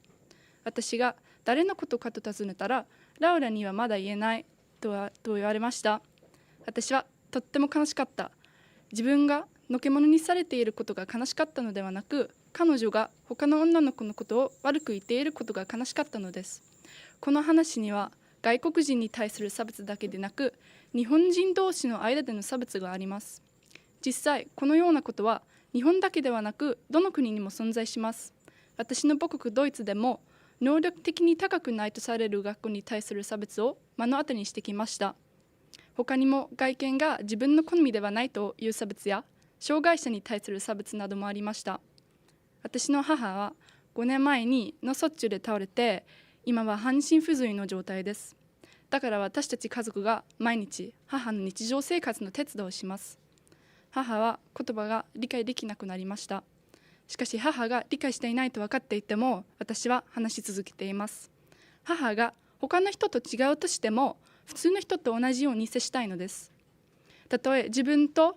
私が誰のことかと尋ねたら、ラウラにはまだ言えないと言われました。私はとっても悲しかった。自分がのけ者にされていることが悲しかったのではなく、彼女が他の女の子のことを悪く言っていることが悲しかったのです。この話には外国人に対する差別だけでなく、日本人同士の間での差別があります。実際このようなことは日本だけではなくどの国にも存在します。私の母国ドイツでも能力的に高くないとされる学校に対する差別を目の当たりにしてきました。他にも外見が自分の好みではないという差別や障害者に対する差別などもありました。私の母は5年前に脳卒中で倒れて、今は半身不随の状態です。だから私たち家族が毎日母の日常生活の手伝いをします。母は言葉が理解できなくなりました。しかし母が理解していないと分かっていても、私は話し続けています。母が他の人と違うとしても普通の人と同じように接したいのです。たとえ自分と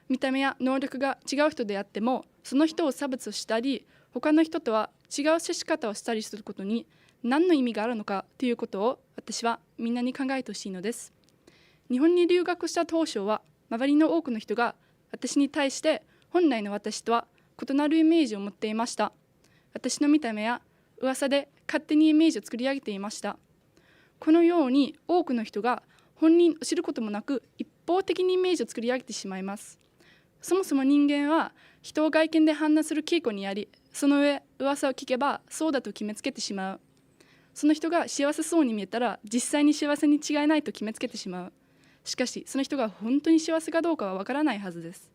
見た目や能力が違う人であっても、その人を差別したり他の人とは違う接し方をしたりすることに何の意味があるのかということを私はみんなに考えてほしいのです。日本に留学した当初は周りの多くの人が私に対して本来の私とは異なるイメージを持っていました。私の見た目や噂で勝手にイメージを作り上げていました。このように多くの人が本人を知ることもなく一方的にイメージを作り上げてしまいます。そもそも人間は人を外見で判断する傾向にあり、その上噂を聞けばそうだと決めつけてしまう。その人が幸せそうに見えたら実際に幸せに違いないと決めつけてしまう。しかしその人が本当に幸せかどうかはわからないはずです。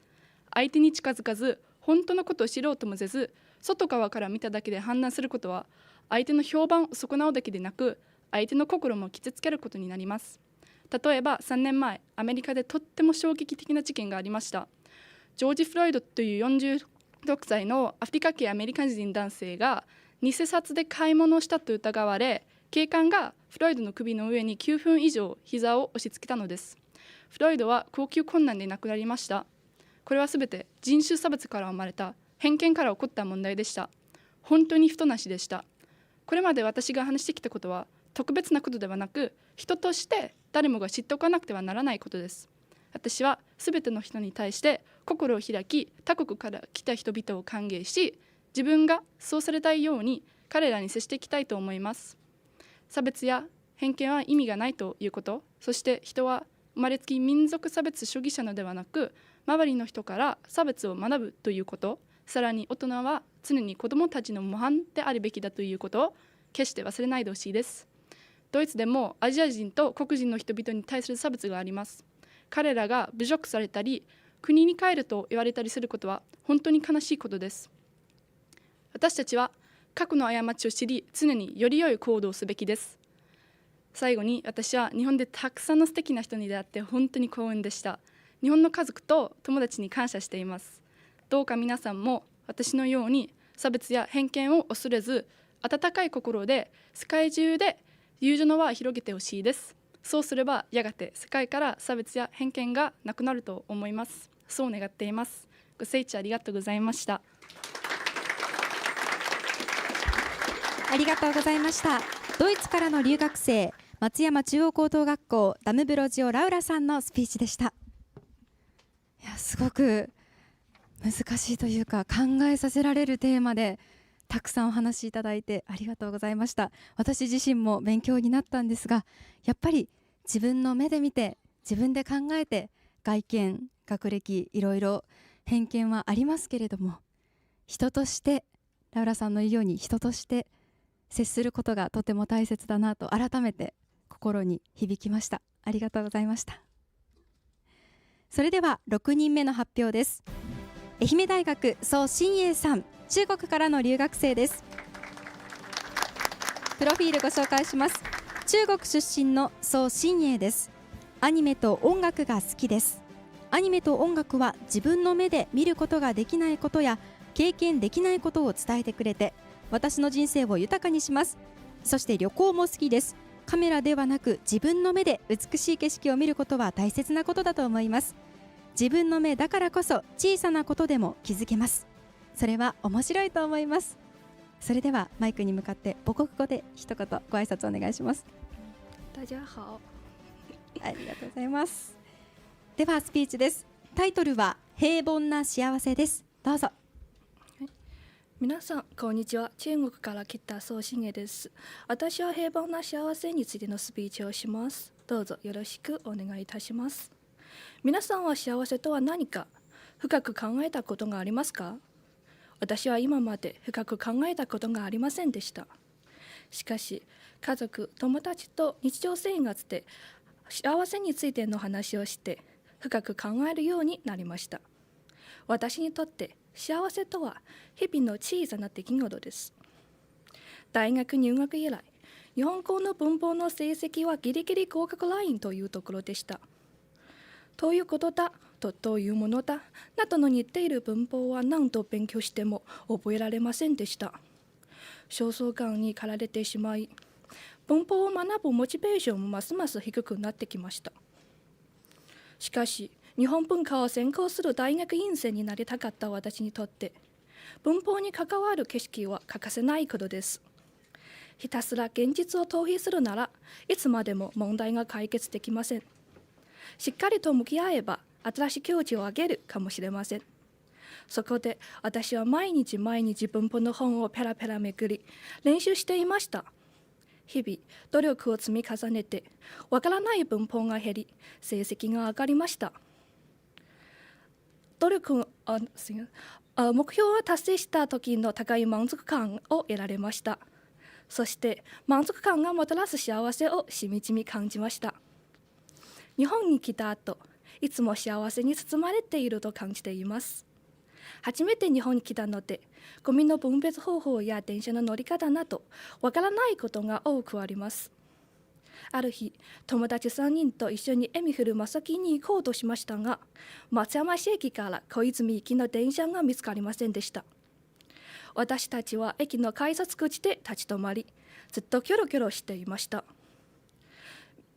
相手に近づかず本当のことを知ろうともせず、外側から見ただけで判断することは相手の評判を損なうだけでなく、相手の心も傷つけることになります。例えば3年前、アメリカでとっても衝撃的な事件がありました。ジョージ・フロイドという46歳のアフリカ系アメリカ人男性が偽札で買い物をしたと疑われ、警官がフロイドの首の上に9分以上膝を押し付けたのです。フロイドは呼吸困難で亡くなりました。これはすべて人種差別から生まれた偏見から起こった問題でした。本当に不となしでした。これまで私が話してきたことは特別なことではなく、人として誰もが知っておかなくてはならないことです。私はすべての人に対して心を開き、他国から来た人々を歓迎し、自分がそうされたいように彼らに接していきたいと思います。差別や偏見は意味がないということ、そして人は生まれつき民族差別主義者のではなく、周りの人から差別を学ぶということ、さらに大人は常に子どもたちの模範であるべきだということを決して忘れないでほしいです。ドイツでもアジア人と黒人の人々に対する差別があります。彼らが侮辱されたり、国に帰ると言われたりすることは本当に悲しいことです。私たちは過去の過ちを知り、常により良い行動をすべきです。最後に、私は日本でたくさんの素敵な人に出会って本当に幸運でした。日本の家族と友達に感謝しています。どうか皆さんも私のように差別や偏見を恐れず、温かい心で世界中で友情の輪を広げてほしいです。そうすればやがて世界から差別や偏見がなくなると思います。そう願っています。ご清聴ありがとうございました。ありがとうございました。ドイツからの留学生、松山中央高等学校ダムブロジオラウラさんのスピーチでした。いや、すごく難しいというか考えさせられるテーマでたくさんお話しいただいてありがとうございました。私自身も勉強になったんですが、やっぱり自分の目で見て自分で考えて、外見、学歴、いろいろ偏見はありますけれども、人としてラウラさんの言うように人として接することがとても大切だなと改めて心に響きました。ありがとうございました。それでは6人目の発表です。愛媛大学蘇新栄さん、中国からの留学生です。プロフィールご紹介します。中国出身の蘇新栄です。アニメと音楽が好きです。アニメと音楽は自分の目で見ることができないことや経験できないことを伝えてくれて、私の人生を豊かにします。そして旅行も好きです。カメラではなく自分の目で美しい景色を見ることは大切なことだと思います。自分の目だからこそ小さなことでも気づけます。それは面白いと思います。それではマイクに向かって母国語で一言ご挨拶お願いします。大家好。ありがとうございます。ではスピーチです。タイトルは平凡な幸せです。どうぞ。皆さんこんにちは。中国から来た蘇新栄です。私は平凡な幸せについてのスピーチをします。どうぞよろしくお願いいたします。皆さんは幸せとは何か深く考えたことがありますか？私は今まで深く考えたことがありませんでした。しかし家族、友達と日常生活で幸せについての話をして深く考えるようになりました。私にとって幸せとは日々の小さな出来事です。大学入学以来、日本語の文法の成績はギリギリ合格ラインというところでした。どういうことだとどういうものだなどの似ている文法は何度勉強しても覚えられませんでした。焦燥感に駆られてしまい、文法を学ぶモチベーションもますます低くなってきました。しかし、日本文化を専攻する大学院生になりたかった私にとって、文法に関わる景色は欠かせないことです。ひたすら現実を逃避するならいつまでも問題が解決できません。しっかりと向き合えば新しい境地を上げるかもしれません。そこで私は毎日文法の本をペラペラめくり練習していました。日々努力を積み重ねてわからない文法が減り成績が上がりました。目標を達成した時の高い満足感を得られました。そして満足感がもたらす幸せをしみじみ感じました。日本に来た後、いつも幸せに包まれていると感じています。初めて日本に来たので、ゴミの分別方法や電車の乗り方などわからないことが多くあります。ある日、友達3人と一緒に海古正木に行こうとしましたが、松山市駅から小泉行きの電車が見つかりませんでした。私たちは駅の改札口で立ち止まり、ずっとキョロキョロしていました。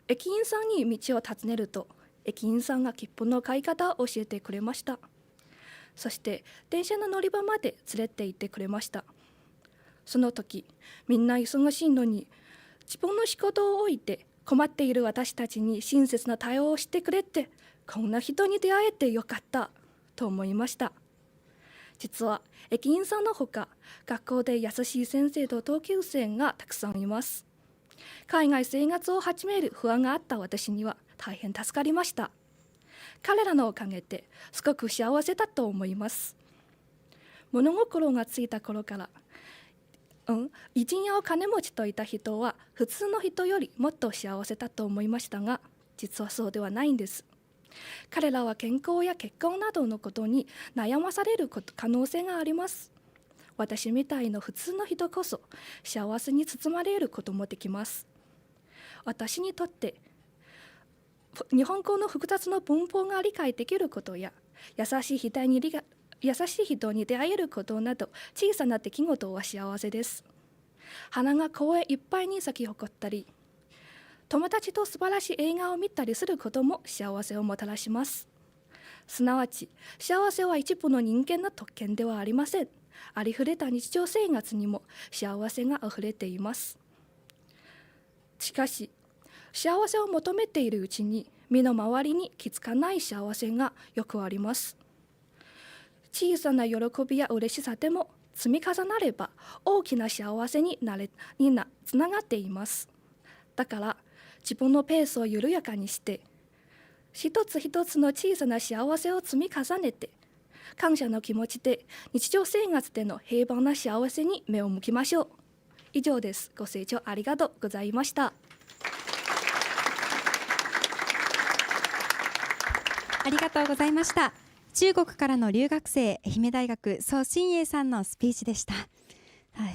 駅員さんに道を尋ねると、駅員さんが切符の買い方を教えてくれました。そして電車の乗り場まで連れて行ってくれました。その時、みんな忙しいのに自分の仕事を置いて困っている私たちに親切な対応をしてくれて、こんな人に出会えてよかったと思いました。実は駅員さんのほか、学校で優しい先生と同級生がたくさんいます。海外生活を始める不安があった私には大変助かりました。彼らのおかげですごく幸せだと思います。物心がついた頃から、偉人やお金持ちといた人は普通の人よりもっと幸せだと思いましたが、実はそうではないんです。彼らは健康や結婚などのことに悩まされる可能性があります。私みたいな普通の人こそ幸せに包まれることもできます。私にとって日本語の複雑な文法が理解できることや優しい人に出会えることなど小さな出来事は幸せです。花が公園いっぱいに咲き誇ったり、友達と素晴らしい映画を見たりすることも幸せをもたらします。すなわち幸せは一部の人間の特権ではありません。ありふれた日常生活にも幸せがあふれています。しかし幸せを求めているうちに身の回りに気づかない幸せがよくあります。小さな喜びや嬉しさでも積み重なれば大きな幸せにつながっています。だから自分のペースを緩やかにして一つ一つの小さな幸せを積み重ねて感謝の気持ちで日常生活での平凡な幸せに目を向きましょう。以上です。ご清聴ありがとうございました。ありがとうございました。中国からの留学生、愛媛大学蘇新栄さんのスピーチでした。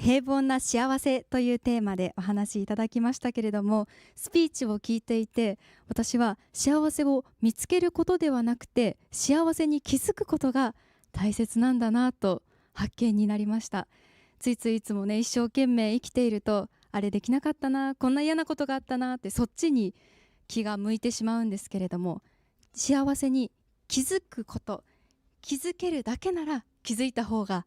平凡な幸せというテーマでお話しいただきましたけれども、スピーチを聞いていて私は幸せを見つけることではなくて幸せに気づくことが大切なんだなと発見になりました。ついついいつもね、一生懸命生きているとあれできなかったな、こんな嫌なことがあったなってそっちに気が向いてしまうんですけれども、幸せに気づくこと、気づけるだけなら気づいた方が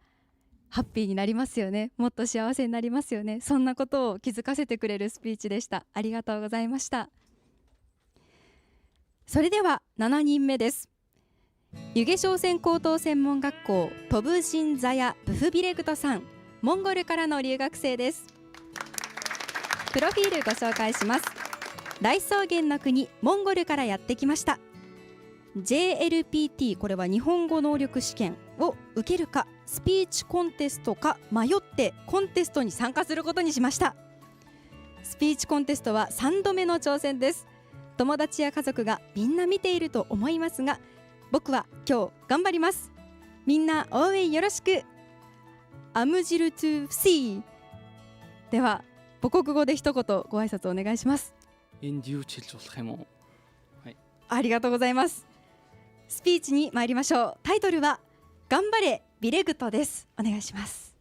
ハッピーになりますよね。もっと幸せになりますよね。そんなことを気づかせてくれるスピーチでした。ありがとうございました。それでは7人目です。ユゲ商船高等専門学校トブシンザヤブフビレグトさん、モンゴルからの留学生です。プロフィールご紹介します。大草原の国モンゴルからやってきました。 JLPT、 これは日本語能力試験を受けるかスピーチコンテストか迷ってコンテストに参加することにしました。スピーチコンテストは3度目の挑戦です。友達や家族がみんな見ていると思いますが、僕は今日頑張ります。みんな応援よろしく。アムジルトゥフシー。では母国語で一言ご挨拶お願いします。ありがとうございます。スピーチに参りましょう。タイトルは頑張れビレグトです。お願いします。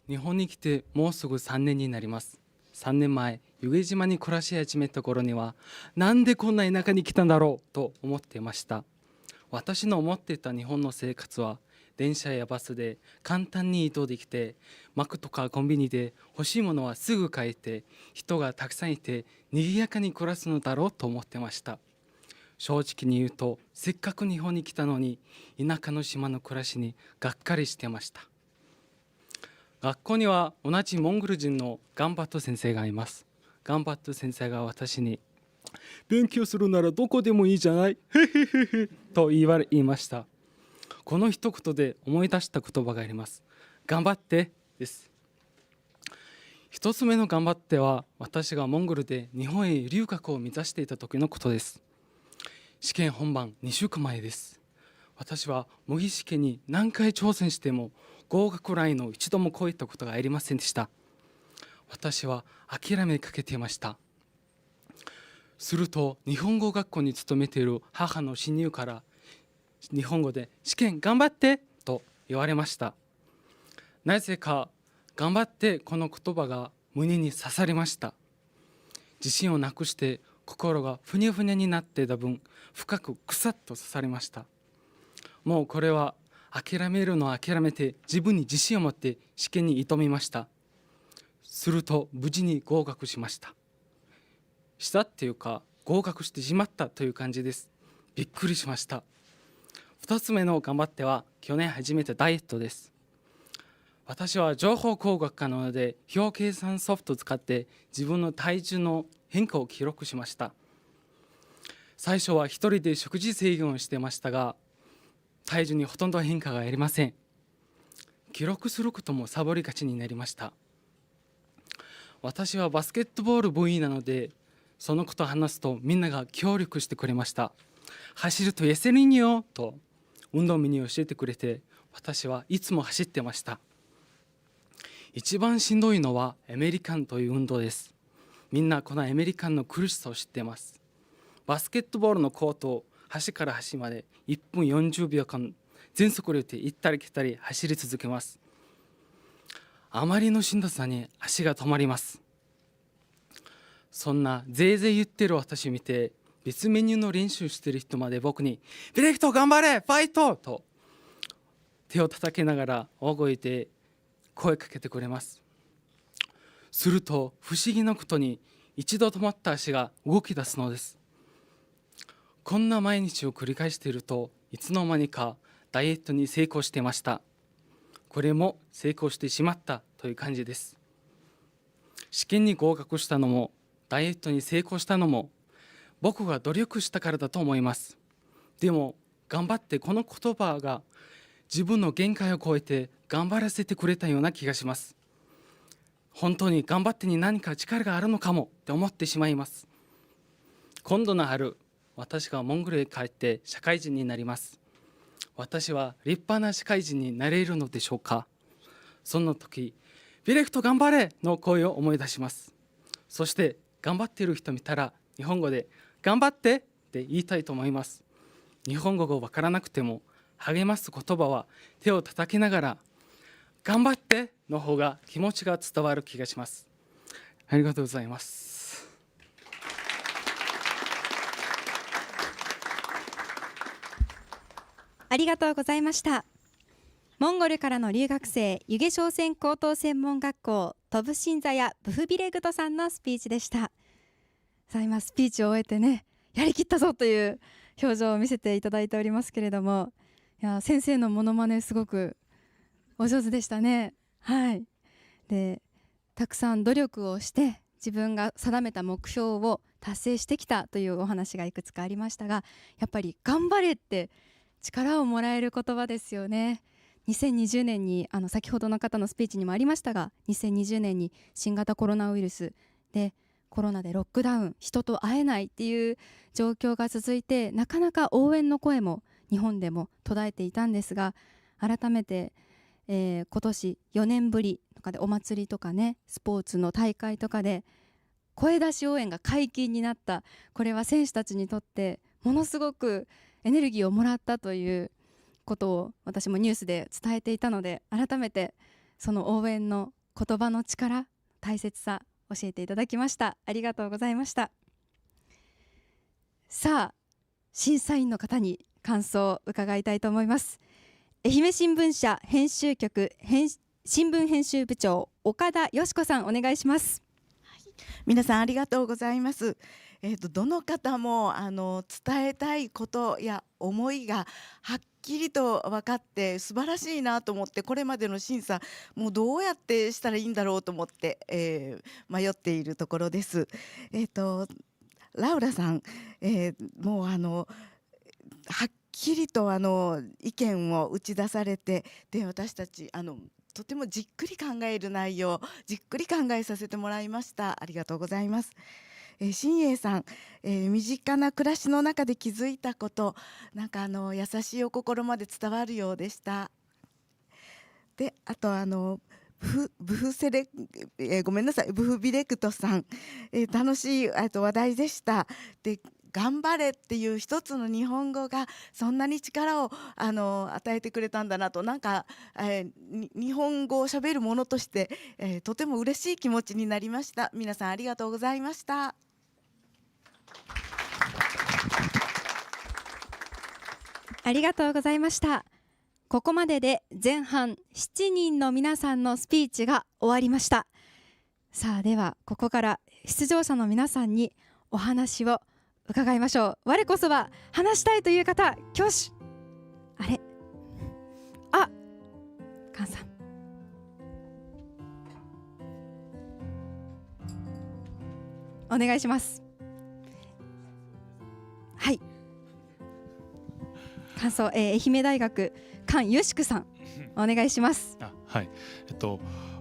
日本に来てもうすぐ3年になります。3年前湯気島に暮らし始めた頃にはなんでこんな田舎に来たんだろうと思っていました。私の思っていた日本の生活は電車やバスで簡単に移動できて、マックとかコンビニで欲しいものはすぐ買えて、人がたくさんいて賑やかに暮らすのだろうと思ってました。正直に言うと、せっかく日本に来たのに田舎の島の暮らしにがっかりしてました。学校には同じモンゴル人のガンバット先生がいます。ガンバット先生が私に勉強するならどこでもいいじゃないと言いました。この一言で思い出した言葉があります。頑張ってです。一つ目の頑張っては、私がモンゴルで日本へ留学を目指していた時のことです。試験本番2週間前です。私は模擬試験に何回挑戦しても合格ラインを一度も超えたことがありませんでした。私は諦めかけていました。すると日本語学校に勤めている母の親友から日本語で試験頑張ってと言われました。なぜか頑張ってこの言葉が胸に刺さりました。自信をなくして心がふにゃふにゃになっていた分、深くくさっと刺さりました。もうこれは諦めるのを諦めて自分に自信を持って試験に挑みました。すると無事に合格しました。したっていうか合格してしまったという感じです。びっくりしました。2つ目の頑張っては去年始めたダイエットです。私は情報工学科なので表計算ソフトを使って自分の体重の変化を記録しました。最初は一人で食事制限をしてましたが、体重にほとんど変化がありません。記録することもサボりがちになりました。私はバスケットボール部員なので、そのことを話すとみんなが協力してくれました。走ると痩せるんよと運動メニューを教えてくれて、私はいつも走ってました。一番しんどいのはアメリカンという運動です。みんなこのアメリカンの苦しさを知っています。バスケットボールのコートを端から端まで1分40秒間全速力で行ったり来たり走り続けます。あまりのしんどさに足が止まります。そんなぜいぜい言ってる私を見て、別メニューの練習してる人まで僕にディレクト頑張れファイトと手を叩きながら大声で声かけてくれます。すると不思議なことに一度止まった足が動き出すのです。こんな毎日を繰り返していると、いつの間にかダイエットに成功していました。これも成功してしまったという感じです。試験に合格したのもダイエットに成功したのも僕が努力したからだと思います。でも頑張ってこの言葉が自分の限界を超えて頑張らせてくれたような気がします。本当に頑張ってに何か力があるのかもって思ってしまいます。今度の春、私がモンゴルへ帰って社会人になります。私は立派な社会人になれるのでしょうか。その時、ディレクト頑張れの声を思い出します。そして頑張っている人見たら日本語で頑張ってって言いたいと思います。日本語がわからなくても励ます言葉は手を叩きながら頑張っての方が気持ちが伝わる気がします。ありがとうございます。ありがとうございました。モンゴルからの留学生、ユゲ商船高等専門学校トブシンザヤブフビレグトさんのスピーチでした。さあ今スピーチを終えてね、やりきったぞという表情を見せていただいておりますけれども、いや先生のモノマネすごくお上手でしたね。はい。で、たくさん努力をして自分が定めた目標を達成してきたというお話がいくつかありましたが、やっぱり頑張れって力をもらえる言葉ですよね。2020年に先ほどの方のスピーチにもありましたが、2020年に新型コロナウイルスでコロナでロックダウン、人と会えないっていう状況が続いて、なかなか応援の声も日本でも途絶えていたんですが、改めて、今年4年ぶりとかでお祭りとかね、スポーツの大会とかで声出し応援が解禁になった。これは選手たちにとってものすごくエネルギーをもらったということを私もニュースで伝えていたので、改めてその応援の言葉の力、大切さ教えていただきました。ありがとうございました。さあ、審査員の方に感想を伺いたいと思います。愛媛新聞社編集局新聞編集部長岡田よし子さん、お願いします。皆さんありがとうございます。どの方も伝えたいことや思いがはっきりと分かって素晴らしいなと思って、これまでの審査もうどうやってしたらいいんだろうと思って、迷っているところです。ラウラさん、もうはっきりと意見を打ち出されて、で私たちとてもじっくり考える内容、じっくり考えさせてもらいました。ありがとうございます。新栄さん、身近な暮らしの中で気づいたこと、なんか優しいお心まで伝わるようでした。で、あとごめんなさい、ブフビレクトさん、楽しい話題でした。で、頑張れっていう一つの日本語がそんなに力を与えてくれたんだなと、なんか、日本語をしゃべるものとして、とても嬉しい気持ちになりました。皆さんありがとうございました。ありがとうございました。ここまでで前半7人の皆さんのスピーチが終わりました。さあ、ではここから出場者の皆さんにお話を伺いましょう。我こそは話したいという方、挙手。あれ、あ、菅さん。お願いします。はい。感想、愛媛大学菅よしくさん、お願いします。はい。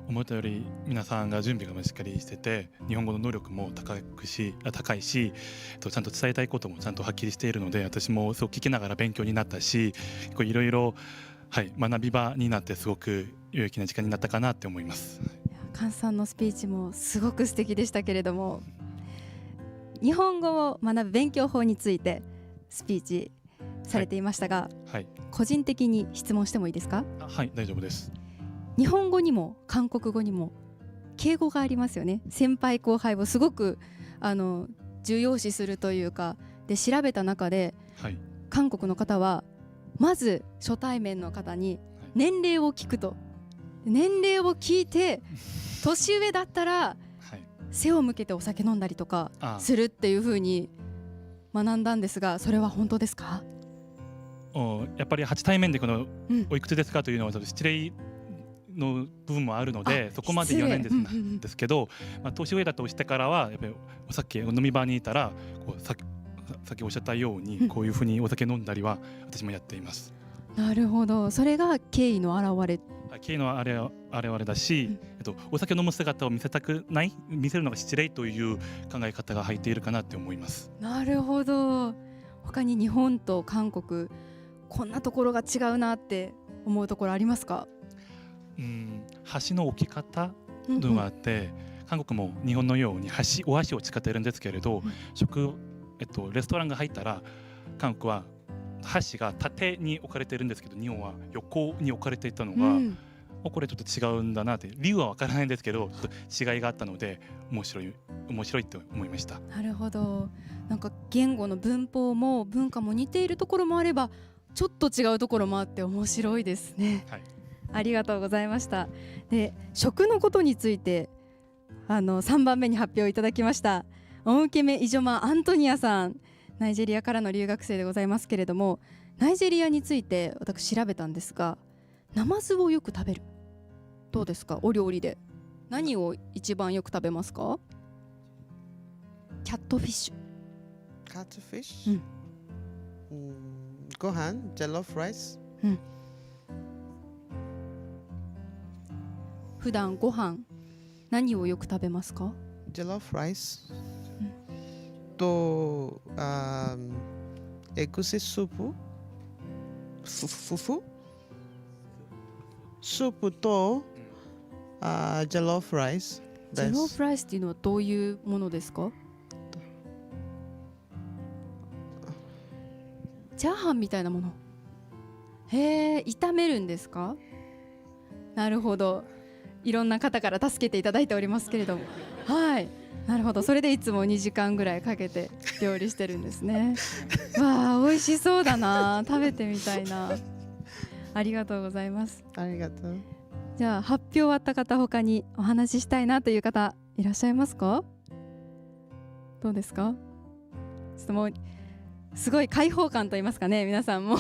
思ったより皆さんが準備がしっかりしてて、日本語の能力も高いし、ちゃんと伝えたいこともちゃんとはっきりしているので、私もすごく聞きながら勉強になったし、いろいろ学び場になってすごく有益な時間になったかなって思います。菅さんのスピーチもすごく素敵でしたけれども、日本語を学ぶ勉強法についてスピーチされていましたが、個人的に質問してもいいですか？はい、大丈夫です。日本語にも韓国語にも敬語がありますよね。先輩後輩をすごく重要視するというかで、調べた中で、韓国の方はまず初対面の方に年齢を聞くと、年齢を聞いて年上だったら背を向けてお酒飲んだりとかするっていう風に学んだんですが、それは本当ですか？やっぱり初対面でおいくつですかというのは失礼の部分もあるので、そこまで言わないんですけど、年上だとしてからはやっぱりお酒飲み場にいたらさっきおっしゃったようにこういうふうにお酒飲んだりは私もやっています。なるほど、それが敬意の表れ。敬意の表れだし、お酒飲む姿を見せるのが失礼という考え方が入っているかなって思います。なるほど。他に日本と韓国こんなところが違うなって思うところありますか？箸の置き方のがあって、韓国も日本のようにお箸を使っているんですけれど、レストランが入ったら韓国は箸が縦に置かれているんですけど、日本は横に置かれていたのが、これちょっと違うんだなって、理由は分からないんですけどちょっと違いがあったので面白いと思いました。なるほど。なんか言語の文法も文化も似ているところもあればちょっと違うところもあって面白いですね。ありがとうございました。で、食のことについて3番目に発表いただきましたオンウケメイジョマアントニアさん、ナイジェリアからの留学生でございますけれども、ナイジェリアについて私調べたんですが、ナマズをよく食べる。どうですか？お料理で何を一番よく食べますか？キャットフィッシュ。キャットフィッシュ、ご飯、ジェロフライス。普段ご飯何をよく食べますか？ジェロフライスとエグシスープ、スープとジェロフライスです。ジェロフライスっていうのはどういうものですか？チャーハンみたいなもの。へえ、炒めるんですか？なるほど。いろんな方から助けていただいておりますけれども、はい、なるほど。それでいつも2時間ぐらいかけて料理してるんですね。わあ、美味しそうだな。食べてみたいな。ありがとうございます。ありがとう。じゃあ発表終わった方、他にお話ししたいなという方いらっしゃいますか？どうですか？ちょっともうすごい開放感と言いますかね、皆さんも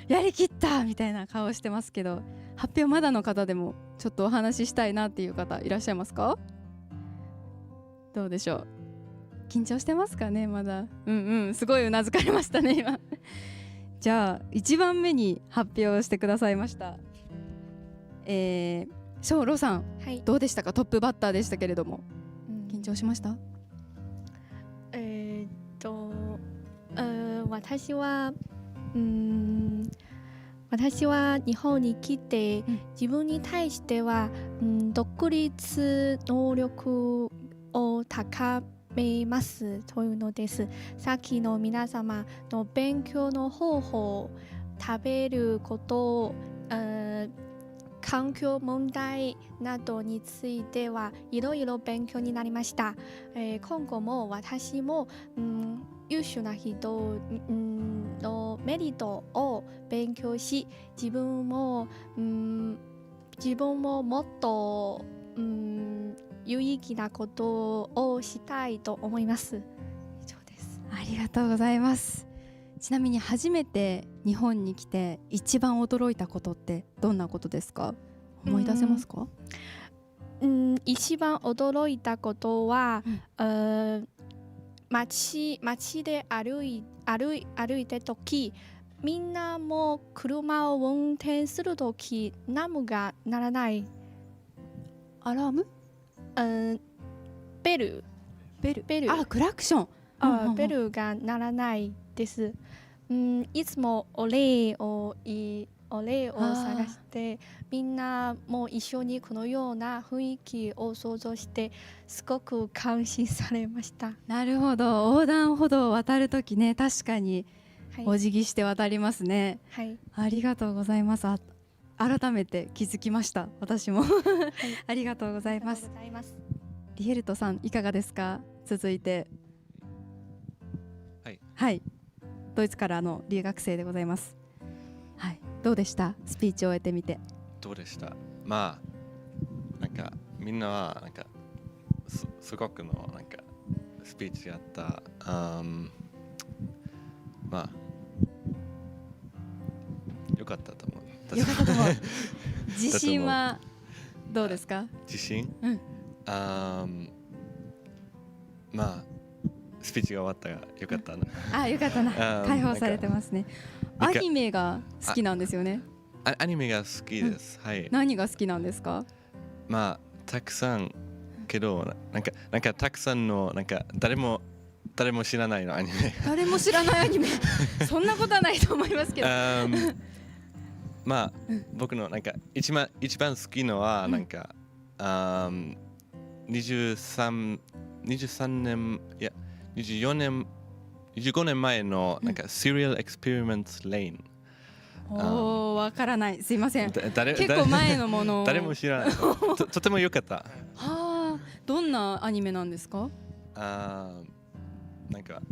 やりきったみたいな顔してますけど、発表まだの方でもちょっとお話ししたいなっていう方いらっしゃいますか？どうでしょう？緊張してますかね？まだすごいうなずかれましたね今じゃあ1番目に発表してくださいましたショウロさん、どうでしたか？トップバッターでしたけれども、緊張しました？私は日本に来て、自分に対しては、独立能力を高めますというのです。さっきの皆様の勉強の方法、食べること、環境問題などについてはいろいろ勉強になりました。今後も私も、優秀な人のメリットを勉強し、自分ももっと、有意義なことをしたいと思います。以上です。ありがとうございます。ちなみに初めて日本に来て一番驚いたことってどんなことですか？思い出せますか？一番驚いたことは、街で歩いてとき、みんなも車を運転するとき、ナムがならない。アラーム？ベルあ、クラクション。ベルが鳴らないです。いつもお礼を探してみんなも一緒にこのような雰囲気を想像してすごく感心されました。なるほど。横断歩道を渡るときね、確かにはいお辞儀して渡りますね。はいありがとうございます。改めて気づきました。私もありがとうございます。リヘルトさんいかがですか？続いてはい、ドイツからの留学生でございます。はい、どうでした？スピーチを終えてみて。どうでした？まあなんかみんなはなんかすごくのなんかスピーチやった。まあ良かったと思う。良かったと思う。自信はどうですか？自信？まあスピーチが終わったが良かったな。あ、良かったな。解放されてますね。アニメが好きなんですよね。アニメが好きです。はい。何が好きなんですか？まあたくさんけどなんかたくさんのなんか誰も知らないのアニメ。誰も知らないアニメ。そんなことはないと思いますけど。まあ僕のなんか一番好きのはなんか23年いや25年前のなんか Serial Experiments Lane。おー、わからない。すいません。結構構前のもの。誰も知らない。とても良かった。はあ、どんなアニメなんですか？なんか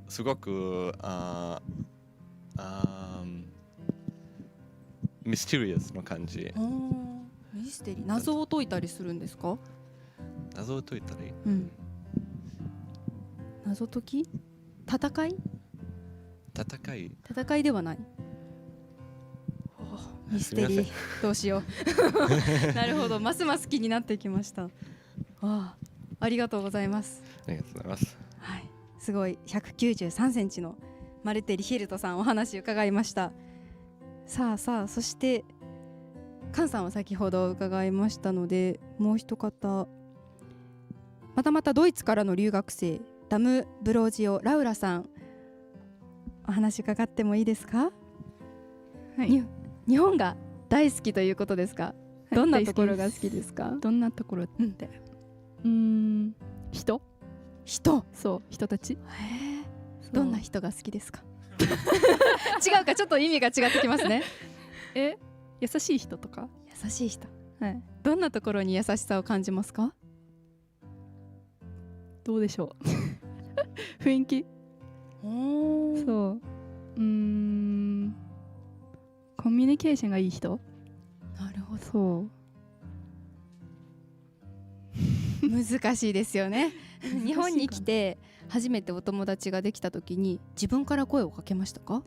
すごくミステリアスな感じ。ミステリー、謎を解いたりするんですか？謎を解いたり？謎解き？戦いではない。ミステリー、どうしよう。なるほど、ますます気になってきました。ありがとうございます。ありがとうございます。はい、すごい193センチのマルテ・リヒルトさんお話伺いました。さあそしてカンさんは先ほど伺いましたので、もう一方またドイツからの留学生ダム・ブロージオ・ラウラさん、お話伺ってもいいですか？はい、日本が大好きということですか？どんなところが好きですか？どんなところって、人そう、人たち。どんな人が好きですか？違うか、ちょっと意味が違ってきますね。優しい人とか。優しい人、はい、どんなところに優しさを感じますか？どうでしょう。雰囲気。そう、コミュニケーションがいい人。なるほど。そう難しいですよね。日本に来て初めてお友達ができた時に自分から声をかけましたか？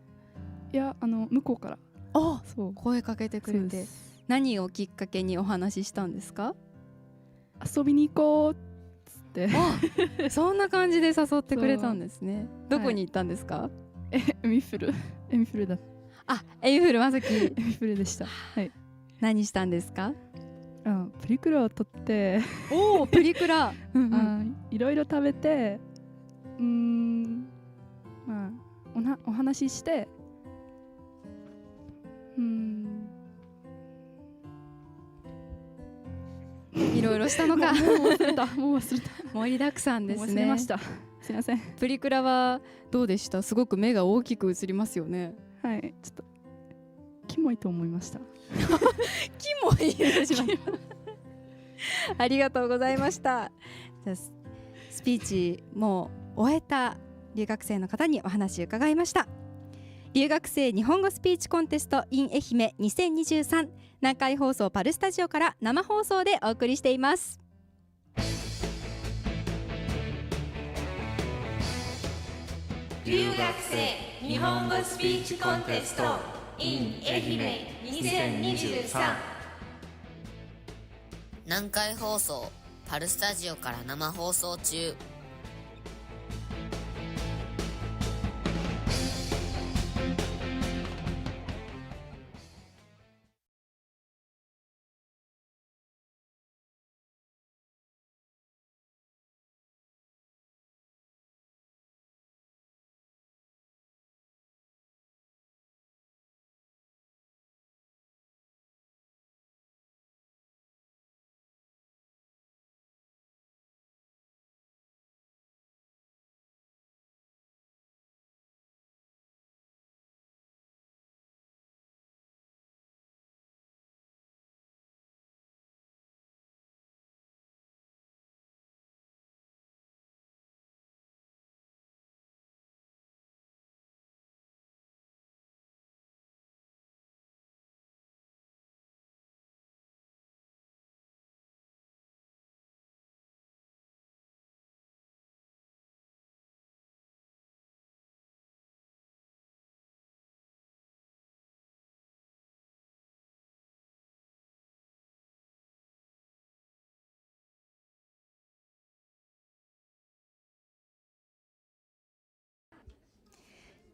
いや、向こうから。そう声かけてくれて。何をきっかけにお話ししたんですか？遊びに行こうっつって。そんな感じで誘ってくれたんですね。どこに行ったんですか？エミフルだ。エミフルまさき。エミフルでした。はい。何したんですか？プリクラを撮って。プリクラ。いろいろ食べて、まあお話しして、いろいろしたのか。もう忘れた。盛りだくさんですね。忘れました。すいません。プリクラはどうでした？すごく目が大きく映りますよね。はい、ちょっとキモいと思いました。キモいありがとうございました。じゃあスピーチもう終えた留学生の方にお話を伺いました。留学生日本語スピーチコンテスト in 愛媛2023、南海放送パルスタジオから生放送でお送りしています。留学生日本語スピーチコンテスト in 愛媛2023、南海放送パルスタジオから生放送中。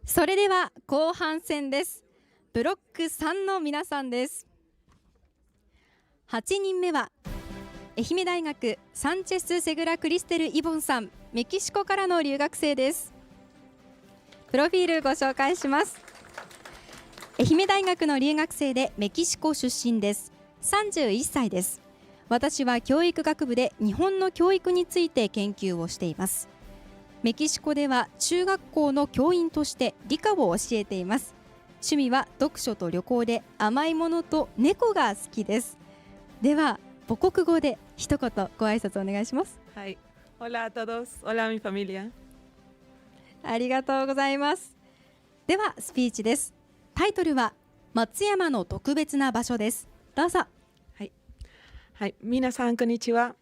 それでは後半戦です。ブロック3の皆さんです。8人目は愛媛大学サンチェス・セグラ・クリステル・イボンさん、メキシコからの留学生です。プロフィールご紹介します。愛媛大学の留学生でメキシコ出身です。31歳です。私は教育学部で日本の教育について研究をしています。メキシコでは中学校の教員として理科を教えています。趣味は読書と旅行で甘いものと猫が好きです。では母国語で一言ご挨拶お願いします。はい。Hola a todos. Hola mi familia. ありがとうございます。ではスピーチです。タイトルは松山の特別な場所です。どうぞ。はい。皆さんこんにちは。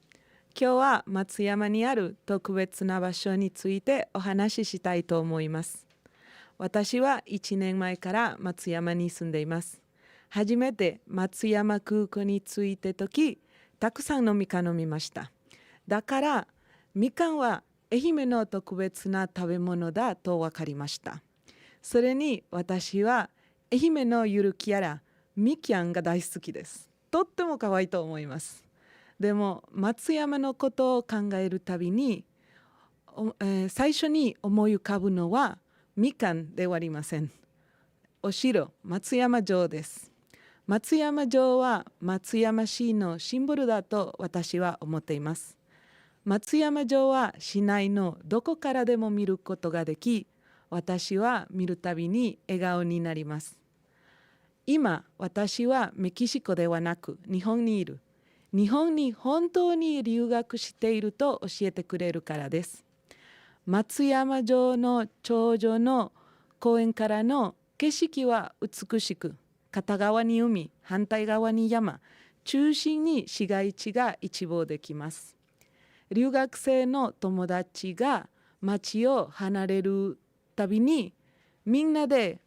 今日は松山にある特別な場所についてお話ししたいと思います。私は1年前から松山に住んでいます。初めて松山空港に着いた時、たくさんのみかんを見ました。だからみかんは愛媛の特別な食べ物だと分かりました。それに私は愛媛のゆるキャラみきゃんが大好きです。とっても可愛いと思います。でも松山のことを考えるたびに、最初に思い浮かぶのはみかんではありません。お城、松山城です。松山城は松山市のシンボルだと私は思っています。松山城は市内のどこからでも見ることができ、私は見るたびに笑顔になります。今、私はメキシコではなく日本にいる。日本に本当に留学していると教えてくれるからです。松山城の頂上の公園からの景色は美しく、片側に海、反対側に山、中心に市街地が一望できます。留学生の友達が町を離れるたびに、みんなで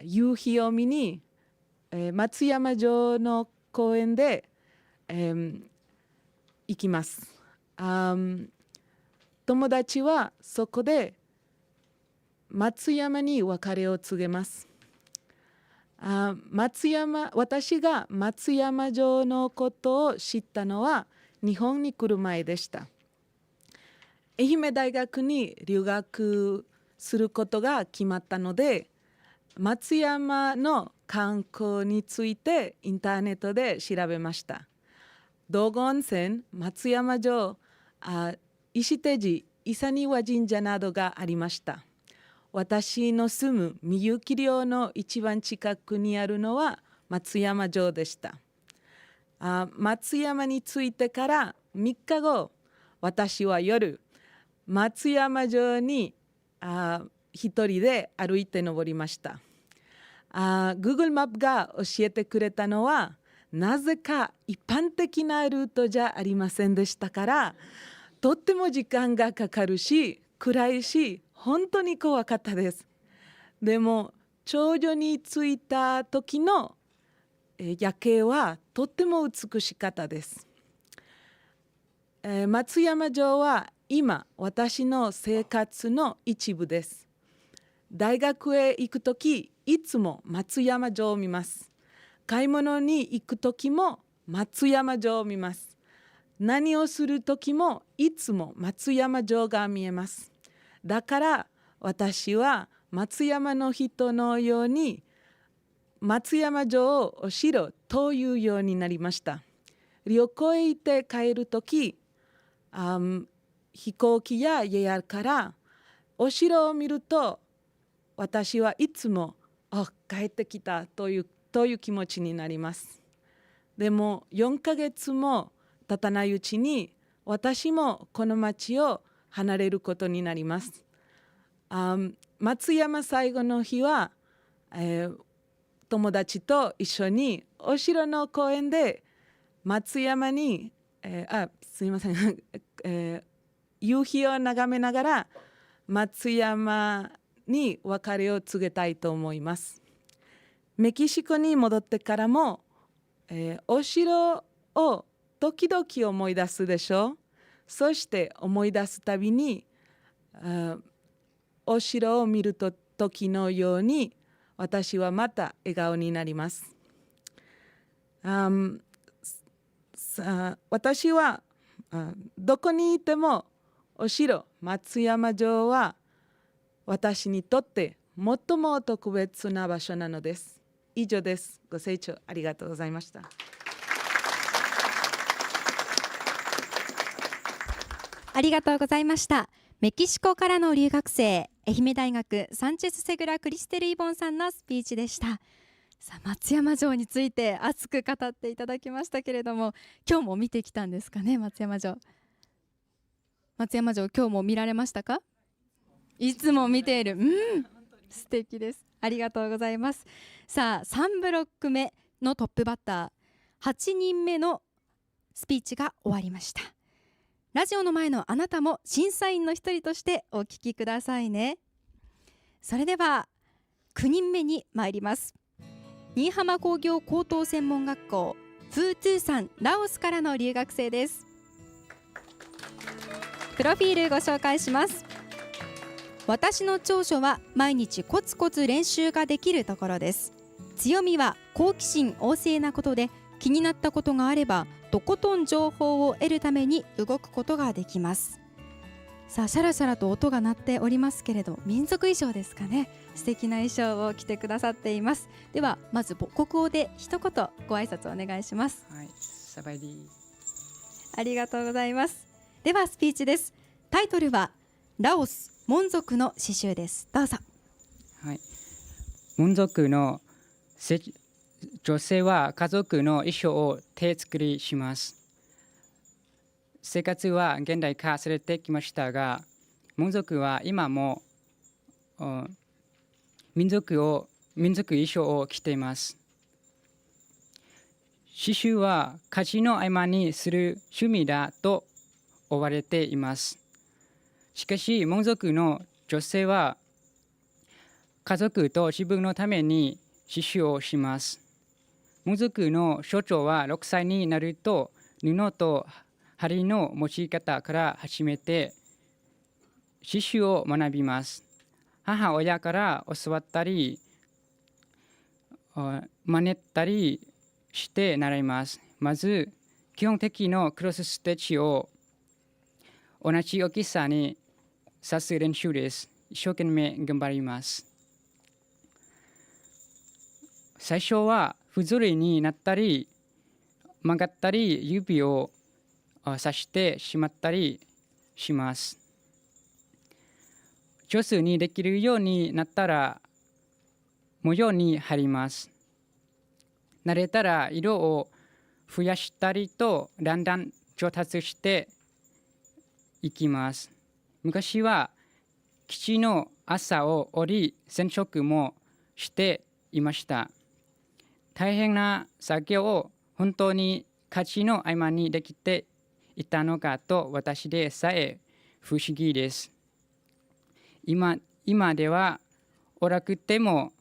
夕日を見に、松山城の公園で、行きます。友達はそこで松山に別れを告げます。私が松山城のことを知ったのは日本に来る前でした。愛媛大学に留学することが決まったので、松山の観光についてインターネットで調べました。道後温泉、松山城、石手寺、伊佐庭神社などがありました。私の住むみゆき寮の一番近くにあるのは松山城でした。松山に着いてから3日後、私は夜、松山城に一人で歩いて登りました。Google マップが教えてくれたのは、なぜか一般的なルートじゃありませんでしたから、とっても時間がかかるし、暗いし、本当に怖かったです。でも、頂上に着いた時の夜景はとっても美しかったです。松山城は今、私の生活の一部です。大学へ行くとき、いつも松山城を見ます。買い物に行くときも松山城を見ます。何をするときもいつも松山城が見えます。だから私は松山の人のように松山城をお城というようになりました。旅行へ行って帰るとき、飛行機やJRからお城を見ると、私はいつも帰ってきたという気持ちになります。でも4ヶ月も経たないうちに私もこの町を離れることになります。松山最後の日は、友達と一緒にお城の公園で松山に、すみません、夕日を眺めながら松山に別れを告げたいと思います。メキシコに戻ってからも、お城を時々思い出すでしょう。そして思い出すたびに、お城を見ると時のように私はまた笑顔になります。私はどこにいてもお城松山城は私にとって最も特別な場所なのです。以上です。ご清聴ありがとうございました。ありがとうございました。メキシコからの留学生、愛媛大学サンチェス・セグラ・クリステル・イボンさんのスピーチでした。さあ、松山城について熱く語っていただきましたけれども、今日も見てきたんですかね。松山城今日も見られましたか？いつも見ている。素敵です。ありがとうございます。さあ、3ブロック目のトップバッター8人目のスピーチが終わりました。ラジオの前のあなたも審査員の一人としてお聞きくださいね。それでは9人目に参ります。新居浜工業高等専門学校フートゥーさん、ラオスからの留学生です。プロフィールご紹介します。私の長所は毎日コツコツ練習ができるところです。強みは好奇心旺盛なことで、気になったことがあればとことん情報を得るために動くことができます。さあ、シャラシャラと音が鳴っておりますけれど、民族衣装ですかね。素敵な衣装を着てくださっています。ではまず母国語で一言ご挨拶お願いします。はい、サバイディ。ありがとうございます。ではスピーチです。タイトルはラオスモン族の刺繍です。どうぞ。はい、モン族の女性は家族の衣装を手作りします。生活は現代化されてきましたが、モン族は今も民族衣装を着ています。刺繍は家事の合間にする趣味だと追われています。しかし、モン族の女性は家族と自分のために刺繍をします。モン族の少女は6歳になると布と針の持ち方から始めて刺繍を学びます。母親から教わったり真似たりして習います。まず基本的なクロスステッチを同じ大きさに刺す練習です。一生懸命頑張ります。最初は不ぞりになったり曲がったり指を刺してしまったりします。上手にできるようになったら模様に貼ります。慣れたら色を増やしたりとだんだん上達していきます。昔は基地の朝を折り染色もしていました。大変な作業を本当に家事の合間にできていたのかと私でさえ不思議です。今ではおらくても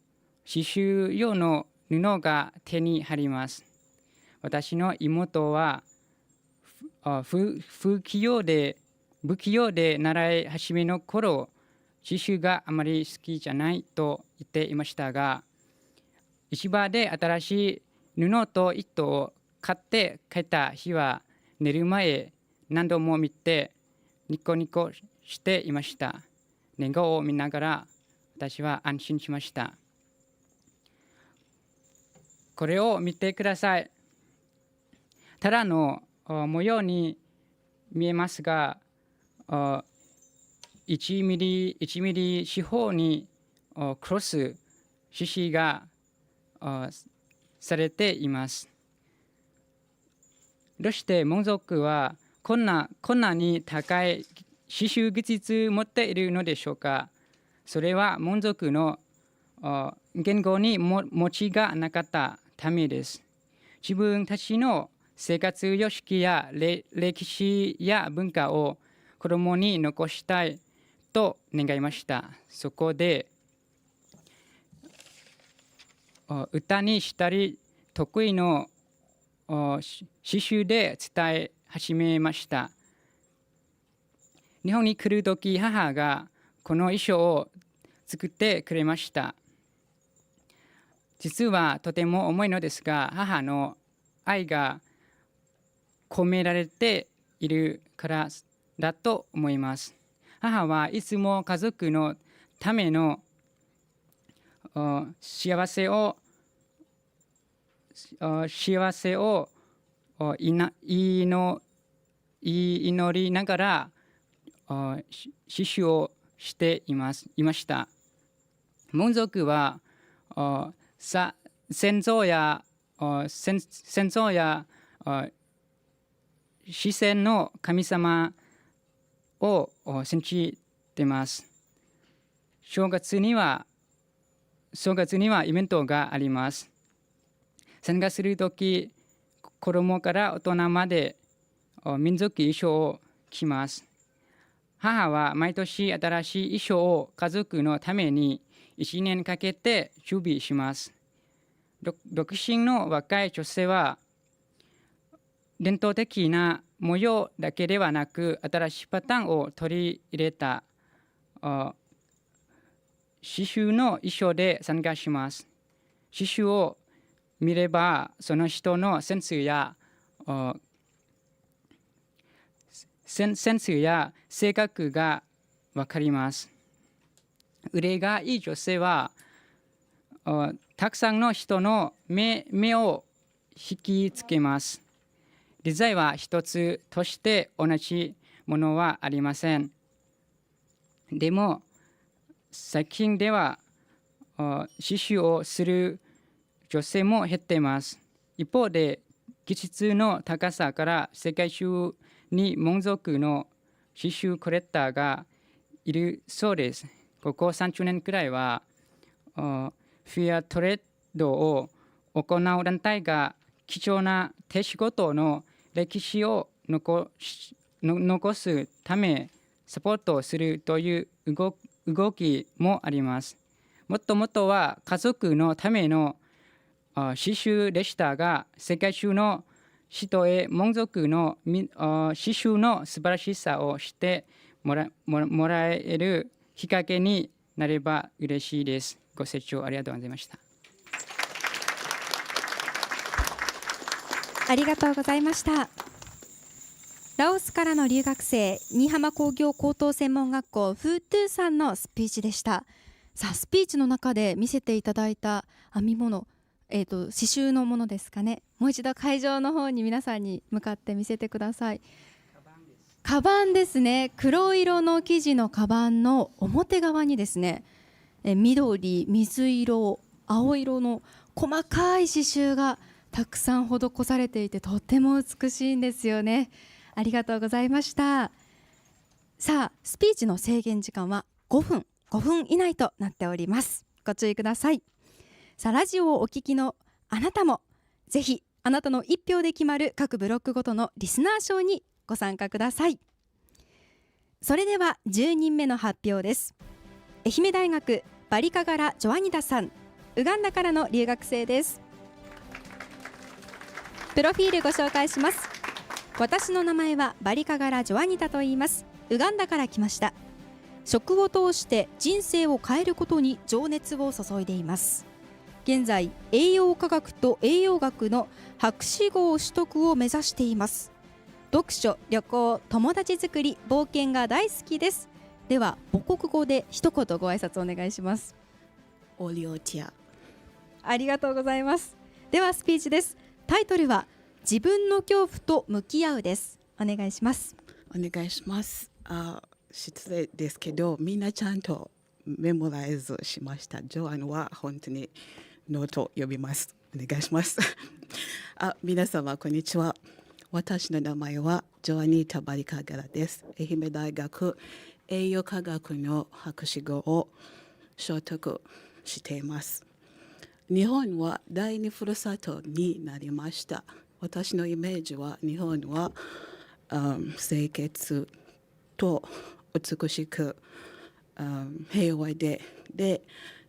刺繍用の布が手に入ります。私の妹は不器用で習い始めの頃、刺繍があまり好きじゃないと言っていましたが、市場で新しい布と糸を買って帰った日は寝る前何度も見てニコニコしていました。年号を見ながら私は安心しました。これを見てください。ただの模様に見えますが、1ミリ四方にクロス刺繍がされています。どうしてモン族はこんなに高い刺繍技術を持っているのでしょうか。それはモン族の言語に持ちがなかったためです。自分たちの生活様式や歴史や文化を子供に残したいと願いました。そこで歌にしたり得意の刺繍で伝え始めました。日本に来るとき母がこの衣装を作ってくれました。実はとても重いのですが、母の愛が込められているからだと思います。母はいつも家族のための幸せを祈りながら刺繍をしていました。民族は先祖や自然の神様を信じています。正月にはイベントがあります。参加するとき、子供から大人まで民族衣装を着ます。母は毎年新しい衣装を家族のために1年かけて準備します。独身の若い女性は伝統的な模様だけではなく、新しいパターンを取り入れた刺繍の衣装で参加します。刺繍を見れば、その人のセンスや性格がわかります。腕がいい女性はたくさんの人の目を引きつけます。デザインは一つとして同じものはありません。でも最近では刺繍をする女性も減っています。一方で技術の高さから世界中に民族の刺繍コレクターがいるそうです。ここ30年くらいはフェアトレードを行う団体が貴重な手仕事の歴史を残すためサポートするという動きもあります。もともとは家族のための刺繍でしたが、世界中の人へ民族の刺繍の素晴らしさを知ってもらえるきっかけになれば嬉しいです。ご清聴ありがとうございました。ありがとうございました。ラオスからの留学生、新居浜工業高等専門学校フートゥーさんのスピーチでした。さあ、スピーチの中で見せていただいた編み物、刺繍のものですかね。もう一度会場の方に皆さんに向かって見せてください。カバンですね。黒色の生地のカバンの表側にですね、緑、水色、青色の細かい刺繍がたくさん施されていて、とっても美しいんですよね。ありがとうございました。さあ、スピーチの制限時間は5分以内となっております。ご注意ください。さあ、ラジオをお聞きのあなたもぜひあなたの1票で決まる各ブロックごとのリスナー賞にご参加ください。それでは10人目の発表です。愛媛大学バリカガラ・ジョアニダさん、ウガンダからの留学生です。プロフィールご紹介します。私の名前はバリカガラ・ジョアニダと言います。ウガンダから来ました。食を通して人生を変えることに情熱を注いでいます。現在、栄養科学と栄養学の博士号取得を目指しています。読書、旅行、友達作り、冒険が大好きです。では母国語で一言ご挨拶お願いします。オリオティア。ありがとうございます。ではスピーチです。タイトルは自分の恐怖と向き合うです。お願いします。お願いします。失礼ですけど、みんなちゃんとメモライズしました。ジョアンは本当にノート読みます。お願いします。皆様こんにちは。私の名前はジョアニータ・バリカガラです。愛媛大学栄養科学の博士号を取得しています。日本は第二ふるさとになりました。私のイメージは日本は、清潔と美しく、平和で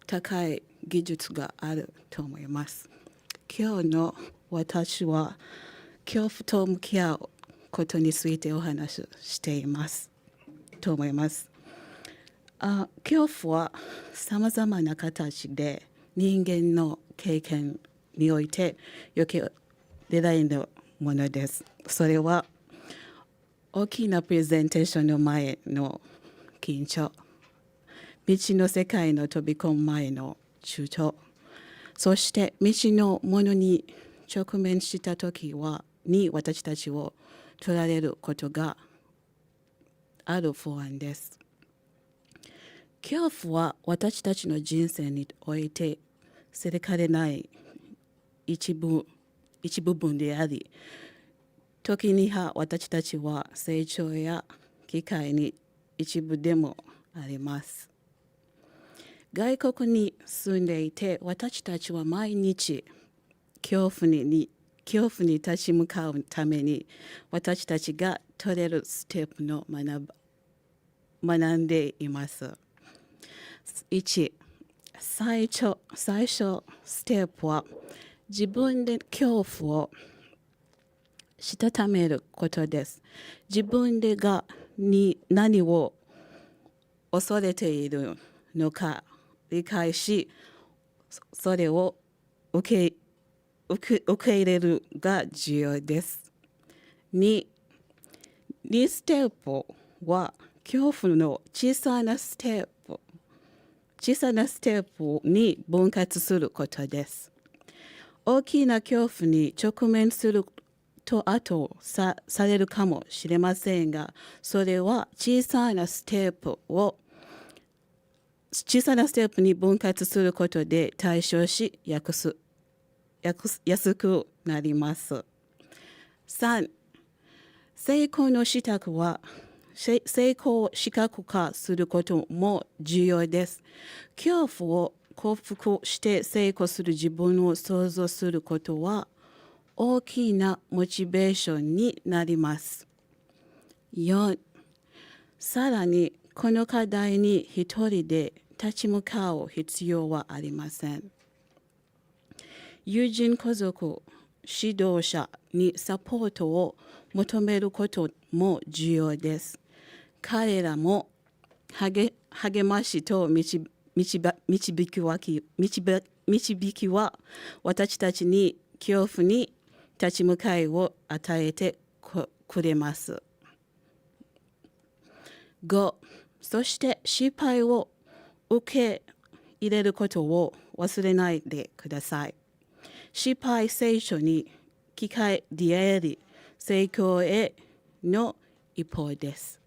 高い技術があると思います。今日の私は恐怖と向き合うことについてお話ししていますと思います。恐怖はさまざまな形で人間の経験においてよく出られるものです。それは大きなプレゼンテーションの前の緊張、未知の世界の飛び込む前の躊躇、そして未知のものに直面した時に私たちを取られることがある不安です。恐怖は私たちの人生において捨てかれない一部分であり、時には私たちは成長や機会に一部でもあります。外国に住んでいて私たちは毎日恐怖に立ち向かうために私たちが取れるステップの学んでいます。1、最初ステップは自分で恐怖をしたためることです。自分で何を恐れているのか理解し、それを受け入れるが重要です。2ステップは恐怖の小さなステップに分割することです。大きな恐怖に直面すると後されるかもしれませんが、それは小さなステップに分割することで対処しやすくなります。3、成功の資格は成功を視覚化することも重要です。恐怖を克服して成功する自分を想像することは大きなモチベーションになります。4、さらにこの課題に一人で立ち向かう必要はありません。友人、家族、指導者にサポートを求めることも重要です。彼らも励ましと導きは私たちに恐怖に立ち向かいを与えてくれます。5、そして失敗を受け入れることを忘れないでください。失敗聖書に機会であり、成功への一歩です。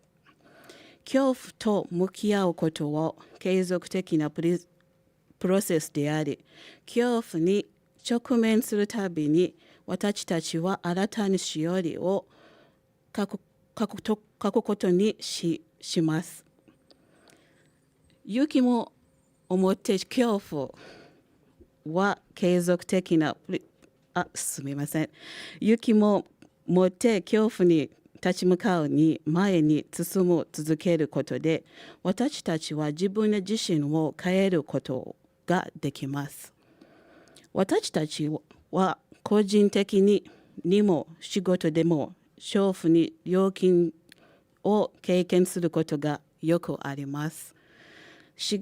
恐怖と向き合うことを継続的なプロセスであり、恐怖に直面するたびに私たちは新たにしおりを書くことにします。勇気も持って恐怖は継続的な勇気も持って恐怖に立ち向かうに前に進む続けることで私たちは自分自身を変えることができます。私たちは個人的にも仕事でも娼婦に料金を経験することがよくあります。し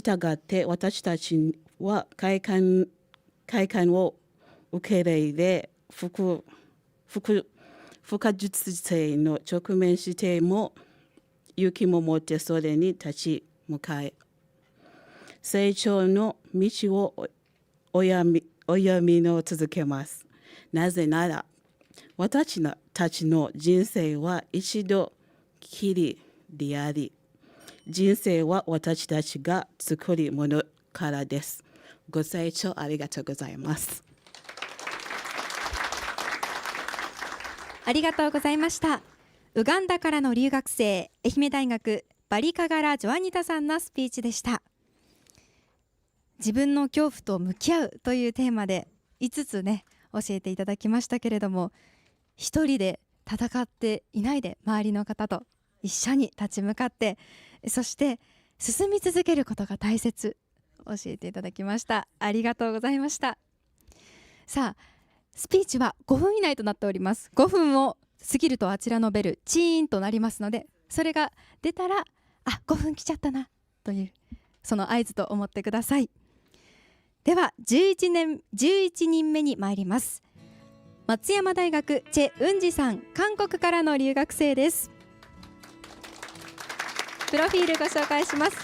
たがって私たちは快感を受け入れ不可術性の直面しても勇気も持ってそれに立ち向かい成長の道を歩みの続けます。なぜなら私たちの人生は一度きりであり人生は私たちが作るものからです。ご清聴ありがとうございます。ありがとうございました。ウガンダからの留学生、愛媛大学バリカガラ・ジョアニタさんのスピーチでした。自分の恐怖と向き合うというテーマで5つね教えていただきましたけれども、一人で戦っていないで周りの方と一緒に立ち向かって、そして進み続けることが大切、教えていただきました。ありがとうございました。さあスピーチは5分以内となっております。5分を過ぎるとあちらのベルチーンとなりますので、それが出たら5分来ちゃったなというその合図と思ってください。では11人目に参ります。松山大学チェ・ウンジさん、韓国からの留学生です。プロフィールご紹介します。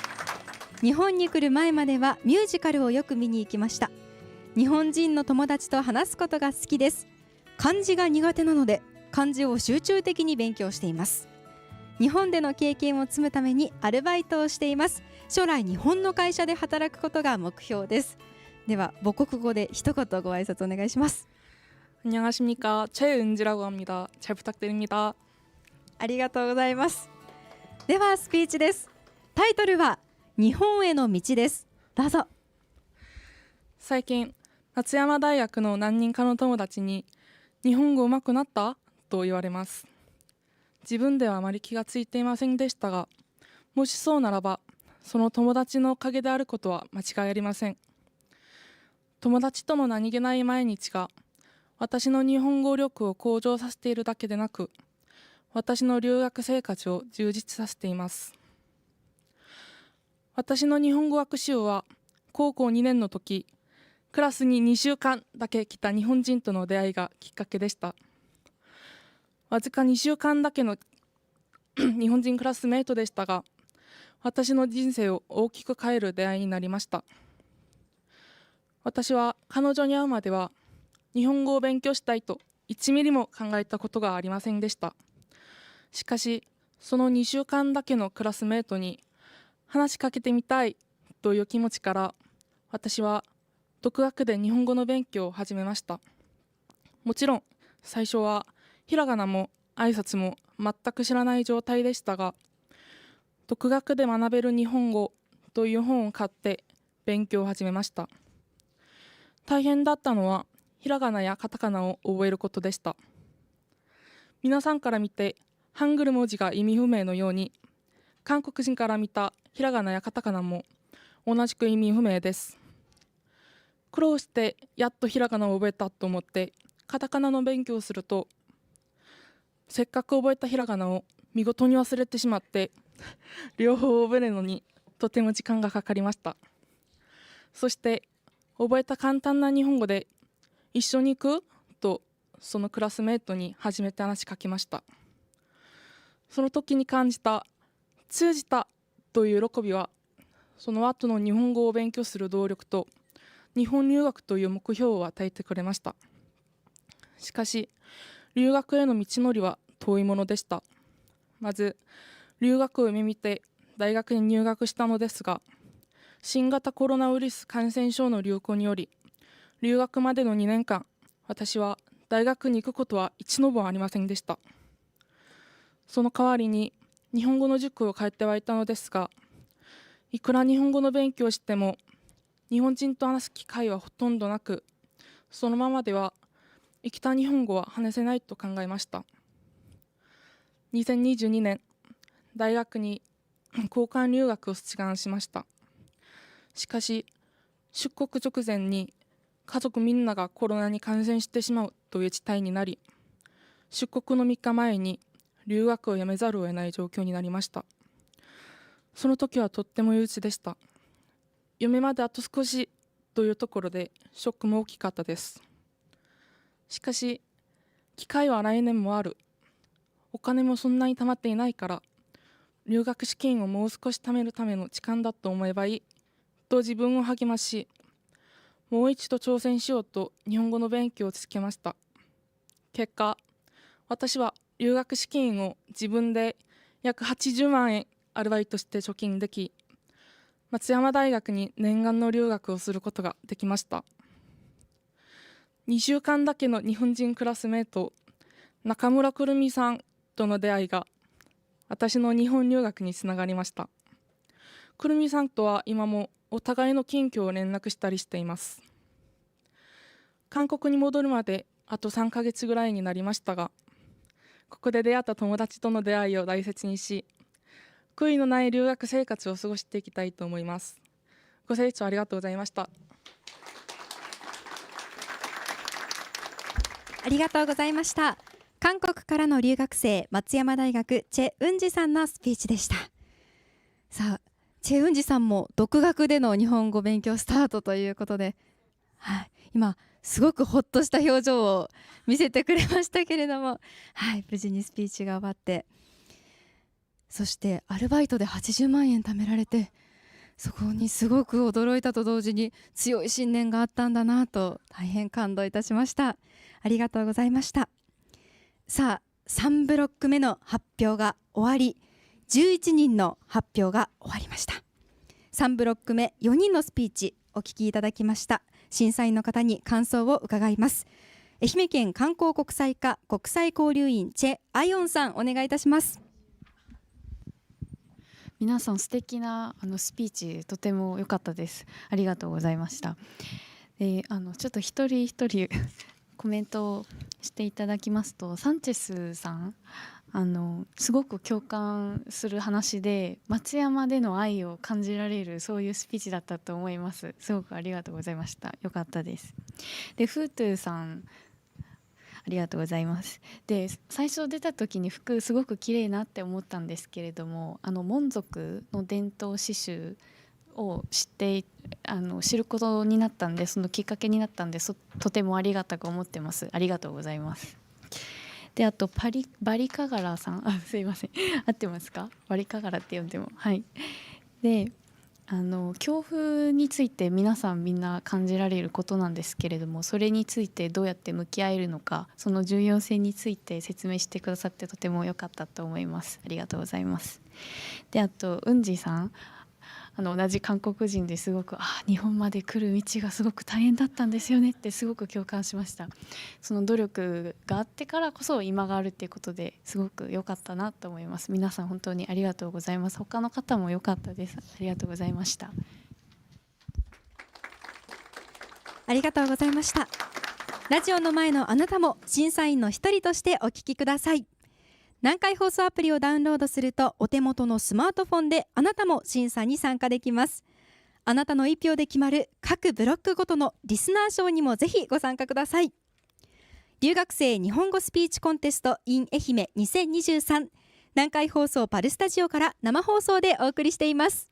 日本に来る前まではミュージカルをよく見に行きました。日本人の友達と話すことが好きです。漢字が苦手なので漢字を集中的に勉強しています。日本での経験を積むためにアルバイトをしています。将来日本の会社で働くことが目標です。では母国語で一言ご挨拶お願いします。 안녕하십니까. 최은지라고 합니다. 잘 부탁드립니다. ありがとうございます。ではスピーチです。タイトルは日本への道です。どうぞ。最近松山大学の何人かの友達に日本語上手くなったと言われます。自分ではあまり気がついていませんでしたが、もしそうならばその友達のおかげであることは間違いありません。友達との何気ない毎日が私の日本語力を向上させているだけでなく、私の留学生活を充実させています。私の日本語学習は高校2年の時、クラスに2週間だけ来た日本人との出会いがきっかけでした。わずか2週間だけの日本人クラスメートでしたが、私の人生を大きく変える出会いになりました。私は彼女に会うまでは日本語を勉強したいと1ミリも考えたことがありませんでした。しかしその2週間だけのクラスメートに話しかけてみたいという気持ちから、私は独学で日本語の勉強を始めました。もちろん最初はひらがなも挨拶も全く知らない状態でしたが、独学で学べる日本語という本を買って勉強を始めました。大変だったのはひらがなやカタカナを覚えることでした。皆さんから見てハングル文字が意味不明のように、韓国人から見たひらがなやカタカナも同じく意味不明です。苦労してやっとひらがなを覚えたと思ってカタカナの勉強をすると、せっかく覚えたひらがなを見事に忘れてしまって両方覚えるのにとても時間がかかりました。そして覚えた簡単な日本語で一緒に行くとそのクラスメートに初めて話しかけました。その時に感じた通じたという喜びは、その後の日本語を勉強する動力と日本留学という目標を与えてくれました。しかし留学への道のりは遠いものでした。まず留学を夢見て大学に入学したのですが、新型コロナウイルス感染症の流行により留学までの2年間、私は大学に行くことは一度もありませんでした。その代わりに日本語の塾を通ってはいたのですが、いくら日本語の勉強をしても日本人と話す機会はほとんどなく、そのままでは生きた日本語は話せないと考えました。2022年、大学に交換留学を志願しました。しかし出国直前に家族みんながコロナに感染してしまうという事態になり、出国の3日前に留学をやめざるを得ない状況になりました。その時はとっても憂鬱でした。夢まであと少しというところでショックも大きかったです。しかし機会は来年もある、お金もそんなに貯まっていないから留学資金をもう少し貯めるための時間だと思えばいいと自分を励まし、もう一度挑戦しようと日本語の勉強を続けました。結果、私は留学資金を自分で約80万円アルバイトして貯金でき、松山大学に念願の留学をすることができました。2週間だけの日本人クラスメート、中村くるみさんとの出会いが私の日本留学につながりました。くるみさんとは今もお互いの近況を連絡したりしています。韓国に戻るまであと3ヶ月ぐらいになりましたが、ここで出会った友達との出会いを大切にし、悔いのない留学生活を過ごしていきたいと思います。ご清聴ありがとうございました。ありがとうございました。韓国からの留学生、松山大学チェ・ウンジさんのスピーチでした。さあチェ・ウンジさんも独学での日本語勉強スタートということで、はい、今すごくほっとした表情を見せてくれましたけれども、はい、無事にスピーチが終わって、そしてアルバイトで80万円貯められて、そこにすごく驚いたと同時に強い信念があったんだなと大変感動いたしました。ありがとうございました。さあ3ブロック目の発表が終わり、11人の発表が終わりました。3ブロック目4人のスピーチお聞きいただきました。審査員の方に感想を伺います。愛媛県観光国際課国際交流員チェ・アヨンさん、お願いいたします。皆さん素敵なスピーチとても良かったです。ありがとうございました。ちょっと一人一人コメントをしていただきますと、サンチェスさんすごく共感する話で、松山での愛を感じられるそういうスピーチだったと思います。すごくありがとうございました。よかったです。でフートゥーさんありがとうございます。で最初出た時に服すごく綺麗なって思ったんですけれども、モン族の伝統刺繍を知ることになったんで、そのきっかけになったんで、とてもありがたく思ってます。ありがとうございます。であとバリカガラさん、すいません合ってますか？バリカガラって呼んでも、はい。で恐怖について皆さんみんな感じられることなんですけれども、それについてどうやって向き合えるのか、その重要性について説明してくださってとても良かったと思います。ありがとうございます。であとウンジさん、同じ韓国人ですごく日本まで来る道がすごく大変だったんですよねってすごく共感しました。その努力があってからこそ今があるっていうことですごく良かったなと思います。皆さん本当にありがとうございます。他の方も良かったです。ありがとうございました。ありがとうございました。ラジオの前のあなたも審査員の一人としてお聞きください。南海放送アプリをダウンロードすると、お手元のスマートフォンであなたも審査に参加できます。あなたの1票で決まる各ブロックごとのリスナー賞にもぜひご参加ください。留学生日本語スピーチコンテスト in 愛媛2023、南海放送パルスタジオから生放送でお送りしています。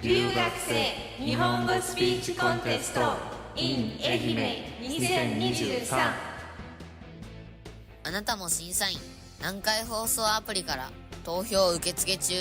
留学生日本語スピーチコンテスト in 愛媛2023。あなたも審査員、南海放送アプリから投票受付中。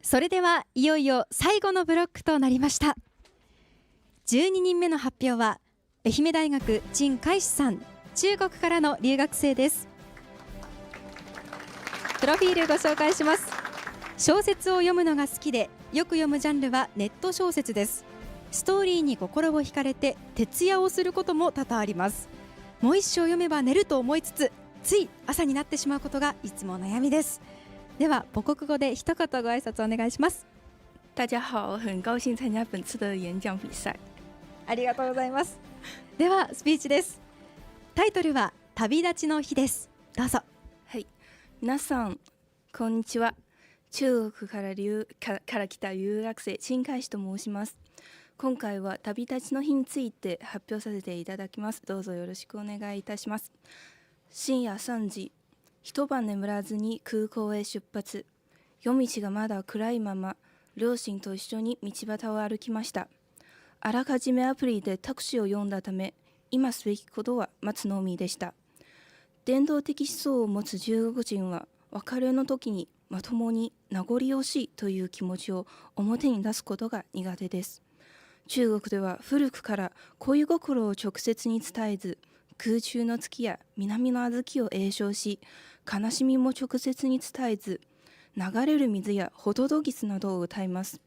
それではいよいよ最後のブロックとなりました。12人目の発表は愛媛大学陳海志さん、中国からの留学生です。プロフィールご紹介します。小説を読むのが好きで、よく読むジャンルはネット小説です。ストーリーに心を惹かれて徹夜をすることも多々あります。もう一章読めば寝ると思いつつ、つい朝になってしまうことがいつも悩みです。では母国語で一言ご挨拶お願いします。大家好，很高興參加本次的演講比賽。ありがとうございます。ではスピーチです。タイトルは旅立ちの日です。どうぞ。はい、皆さんこんにちは。中国から来た留学生陳海志と申します。今回は旅立ちの日について発表させていただきます。どうぞよろしくお願いいたします。深夜3時、一晩眠らずに空港へ出発。夜道がまだ暗いまま、両親と一緒に道端を歩きました。あらかじめアプリでタクシーを呼んだため、今すべきことは待つのみでした。伝統的思想を持つ中国人は、別れの時にまともに名残惜しいという気持ちを表に出すことが苦手です。中国では古くから恋心を直接に伝えず、空中の月や南の小豆を詠唱し、悲しみも直接に伝えず、流れる水やホトトギスなどを歌います。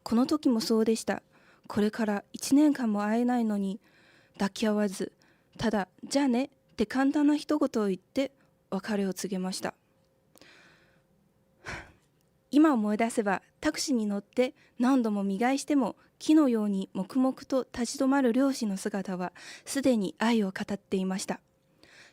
この時もそうでした。これから1年間も会えないのに、抱き合わず、ただ、じゃあねって簡単な一言を言って別れを告げました。今思い出せば、タクシーに乗って何度も見返しても、木のように黙々と立ち止まる漁師の姿は、すでに愛を語っていました。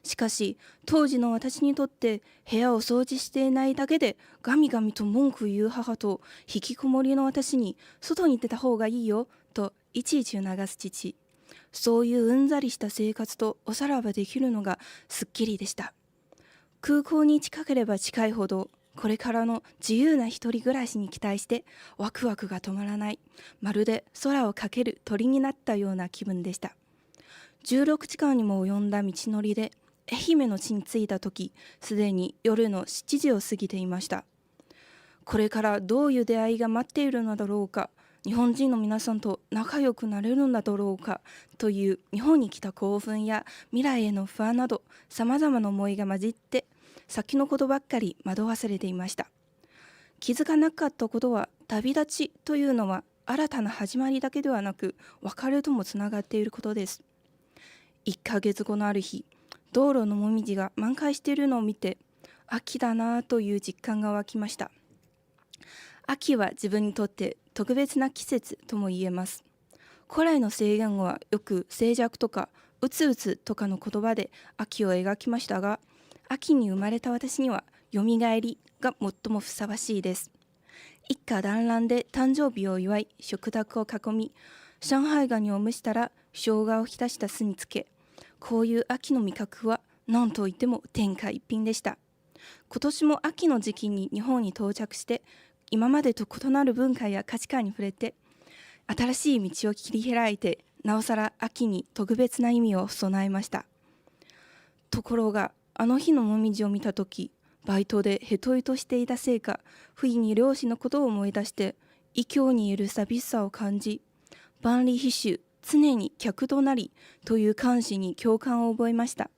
しかし、当時の私にとって、部屋を掃除していないだけで、ガミガミと文句言う母と、引きこもりの私に、外に出た方がいいよ、といちいち促す父。そういううんざりした生活とおさらばできるのがすっきりでした。空港に近ければ近いほど、これからの自由な一人暮らしに期待してワクワクが止まらない、まるで空をかける鳥になったような気分でした。16時間にも及んだ道のりで愛媛の地に着いた時、すでに夜の7時を過ぎていました。これからどういう出会いが待っているのだろうか、日本人の皆さんと仲良くなれるのだろうかという日本に来た興奮や未来への不安など、さまざまな思いが混じって先のことばっかり惑わされていました。気づかなかったことは、旅立ちというのは新たな始まりだけではなく、別れともつながっていることです。1ヶ月後のある日、道路のもみじが満開しているのを見て、秋だなという実感が湧きました。秋は自分にとって特別な季節とも言えます。古来の西元はよく静寂とかうつうつとかの言葉で秋を描きましたが、秋に生まれた私にはよみがえりが最もふさわしいです。一家団らんで誕生日を祝い、食卓を囲み、上海ガニを蒸したら生姜を浸した酢につけ、こういう秋の味覚は何といっても天下一品でした。今年も秋の時期に日本に到着して、今までと異なる文化や価値観に触れて、新しい道を切り開いて、なおさら秋に特別な意味を備えました。ところが、あの日のもみじを見たとき、バイトでヘトヘトしていたせいか、不意に漁師のことを思い出して、異郷にいる寂しさを感じ、万里必修、常に客となりという漢詩に共感を覚えました。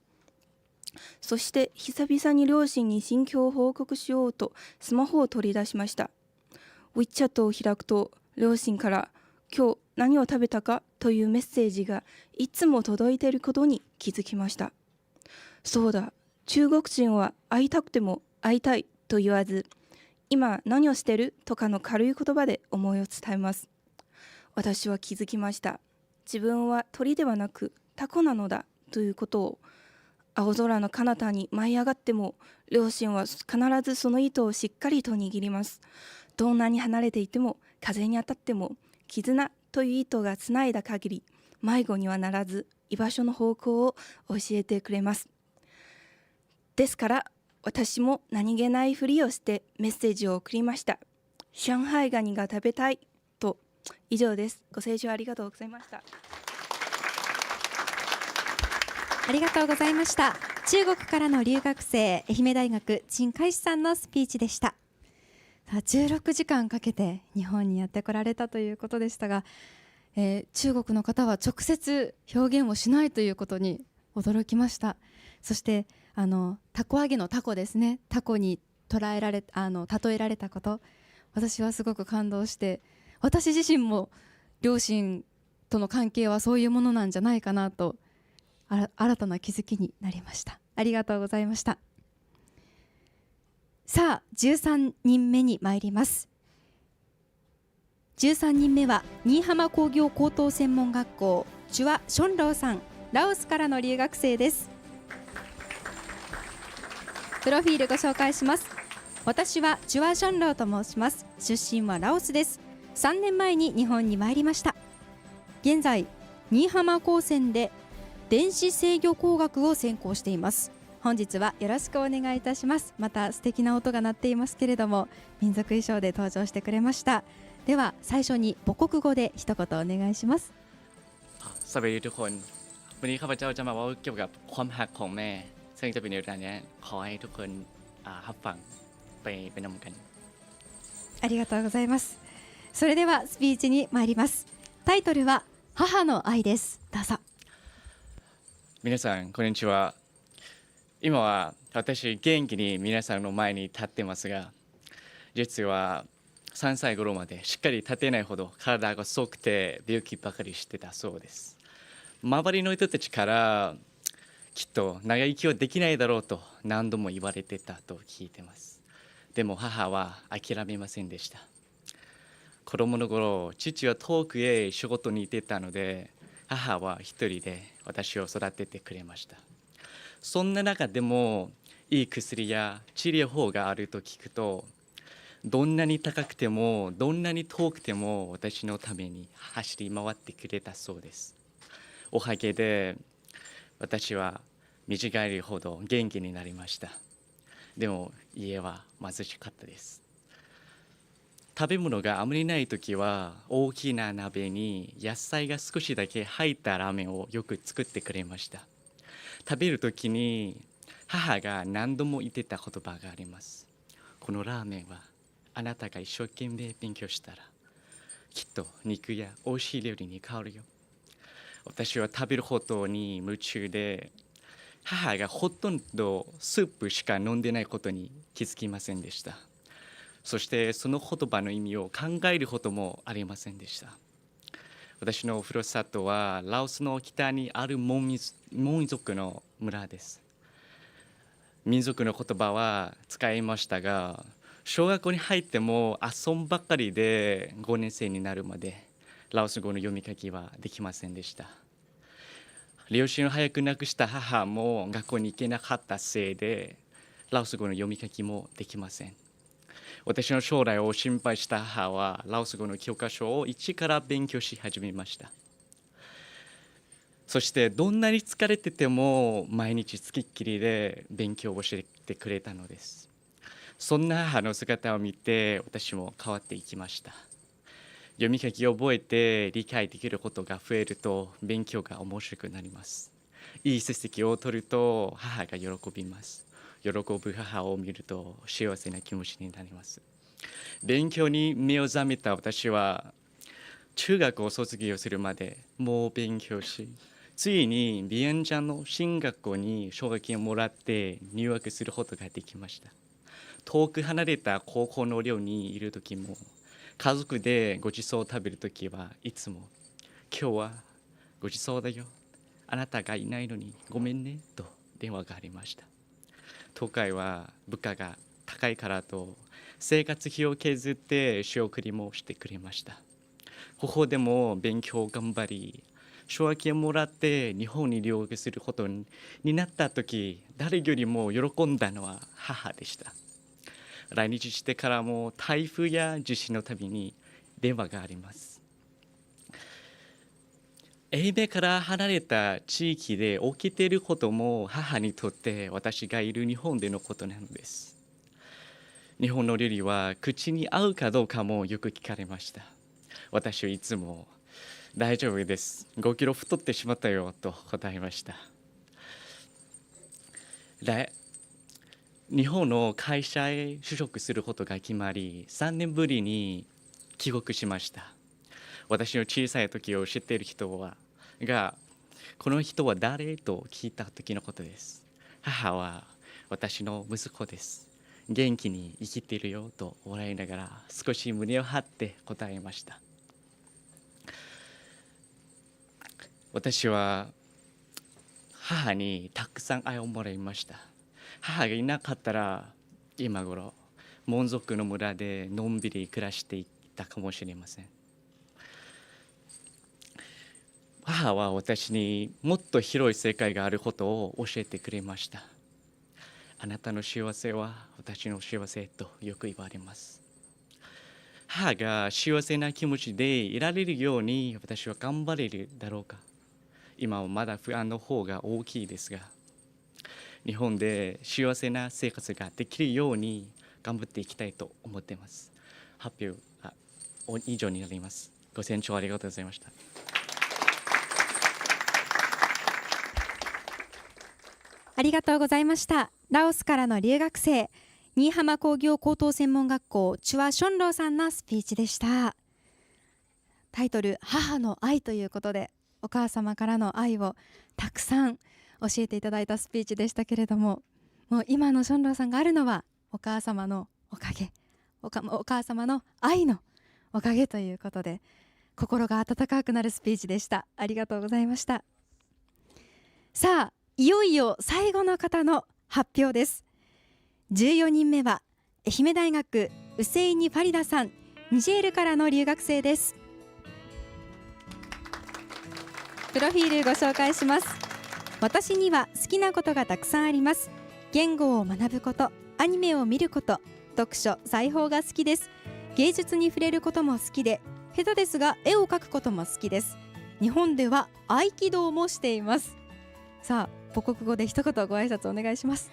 そして久々に両親に心境を報告しようとスマホを取り出しました。WeChat を開くと、両親から今日何を食べたかというメッセージがいつも届いていることに気づきました。そうだ、中国人は会いたくても会いたいと言わず、今何をしてるとかの軽い言葉で思いを伝えます。私は気づきました。自分は鳥ではなくタコなのだということを。青空の彼方に舞い上がっても、両親は必ずその糸をしっかりと握ります。どんなに離れていても、風に当たっても、絆という糸がつないだ限り、迷子にはならず、居場所の方向を教えてくれます。ですから、私も何気ないふりをしてメッセージを送りました。上海ガニが食べたいと。以上です。ご清聴ありがとうございました。ありがとうございました。中国からの留学生、愛媛大学陳海志さんのスピーチでした。16時間かけて日本にやってこられたということでしたが、中国の方は直接表現をしないということに驚きました。そしてたこ揚げのタコですね、タコに例えられたこと、私はすごく感動して、私自身も両親との関係はそういうものなんじゃないかなと新たな気づきになりました。ありがとうございました。さあ、13人目に参ります。13人目は新居浜工業高等専門学校チュア・ションローさん、ラオスからの留学生です。プロフィールご紹介します。私はチュア・ションローと申します。出身はラオスです。3年前に日本に参りました。現在新居浜高専で電子制御工学を専攻しています。本日はよろしくお願いいたします。また素敵な音が鳴っていますけれども、民族衣装で登場してくれました。では最初に母国語で一言お願いします。สวัสดีทุกคนวันนี้ข้าพเจ้าจะมาเล่าเกี่ยวกับความหักของแม่ซึ่งจะเป็นในการนี้ขอให้ทุกคนรับฟังไปนำกันありがとうございます。それではスピーチに参ります。タイトルは母の愛です。どうぞ。皆さんこんにちは。今は私元気に皆さんの前に立ってますが、実は3歳頃までしっかり立てないほど体が細くて病気ばかりしてたそうです。周りの人たちからきっと長生きはできないだろうと何度も言われてたと聞いてます。でも母は諦めませんでした。子供の頃、父は遠くへ仕事に行ってたので、母は一人で私を育ててくれました。そんな中でもいい薬や治療法があると聞くと、どんなに高くてもどんなに遠くても私のために走り回ってくれたそうです。おかげで私は短いほど元気になりました。でも家は貧しかったです。食べ物があまりないときは大きな鍋に野菜が少しだけ入ったラーメンをよく作ってくれました。食べるときに母が何度も言ってた言葉があります。このラーメンはあなたが一生懸命勉強したらきっと肉や美味しい料理に変わるよ。私は食べることに夢中で、母がほとんどスープしか飲んでないことに気づきませんでした。そしてその言葉の意味を考えることもありませんでした。私のふるさとはラオスの北にあるモン族の村です。民族の言葉は使いましたが、小学校に入っても遊んばっかりで5年生になるまでラオス語の読み書きはできませんでした。両親を早く亡くした母も学校に行けなかったせいでラオス語の読み書きもできません。私の将来を心配した母はラオス語の教科書を一から勉強し始めました。そしてどんなに疲れてても毎日つきっきりで勉強をしてくれたのです。そんな母の姿を見て私も変わっていきました。読み書きを覚えて理解できることが増えると勉強が面白くなります。いい成績を取ると母が喜びます。喜ぶ母を見ると幸せな気持ちになります。勉強に目を覚めた私は中学を卒業するまでもう勉強し、ついにビエンチャンの進学校に奨学金をもらって入学することができました。遠く離れた高校の寮にいる時も、家族でごちそうを食べる時はいつも今日はごちそうだよ、あなたがいないのにごめんねと電話がありました。東海は物価が高いからと生活費を削って仕送りもしてくれました。ここでも勉強を頑張り、奨学金をもらって日本に留学することになった時、誰よりも喜んだのは母でした。来日してからも台風や地震のたびに電話があります。英米から離れた地域で起きていることも母にとって私がいる日本でのことなのです。日本の料理は口に合うかどうかもよく聞かれました。私はいつも大丈夫です、5キロ太ってしまったよと答えました。日本の会社へ就職することが決まり、3年ぶりに帰国しました。私の小さい時を知っている人がこの人は誰と聞いた時のことです。母は私の息子です、元気に生きているよと笑いながら少し胸を張って答えました。私は母にたくさん愛をもらいました。母がいなかったら今頃モン族の村でのんびり暮らしていたかもしれません。母は私にもっと広い世界があることを教えてくれました。あなたの幸せは私の幸せとよく言われます。母が幸せな気持ちでいられるように私は頑張れるだろうか。今はまだ不安の方が大きいですが、日本で幸せな生活ができるように頑張っていきたいと思っています。発表は以上になります。ご清聴ありがとうございました。ありがとうございました。ラオスからの留学生、新居浜工業高等専門学校チュア・ションローさんのスピーチでした。タイトル、母の愛ということで、お母様からの愛をたくさん教えていただいたスピーチでしたけれども、もう今のションローさんがあるのはお母様のおかげ、お母様の愛のおかげということで、心が温かくなるスピーチでした。ありがとうございました。さあ、いよいよ最後の方の発表です。14人目は愛媛大学ウセイニ・ファリダさん、ニジェールからの留学生です。プロフィールご紹介します。私には好きなことがたくさんあります。言語を学ぶこと、アニメを見ること、読書、裁縫が好きです。芸術に触れることも好きで、下手ですが絵を描くことも好きです。日本では合気道もしています。さあ、母国語で一言ご挨拶お願いします。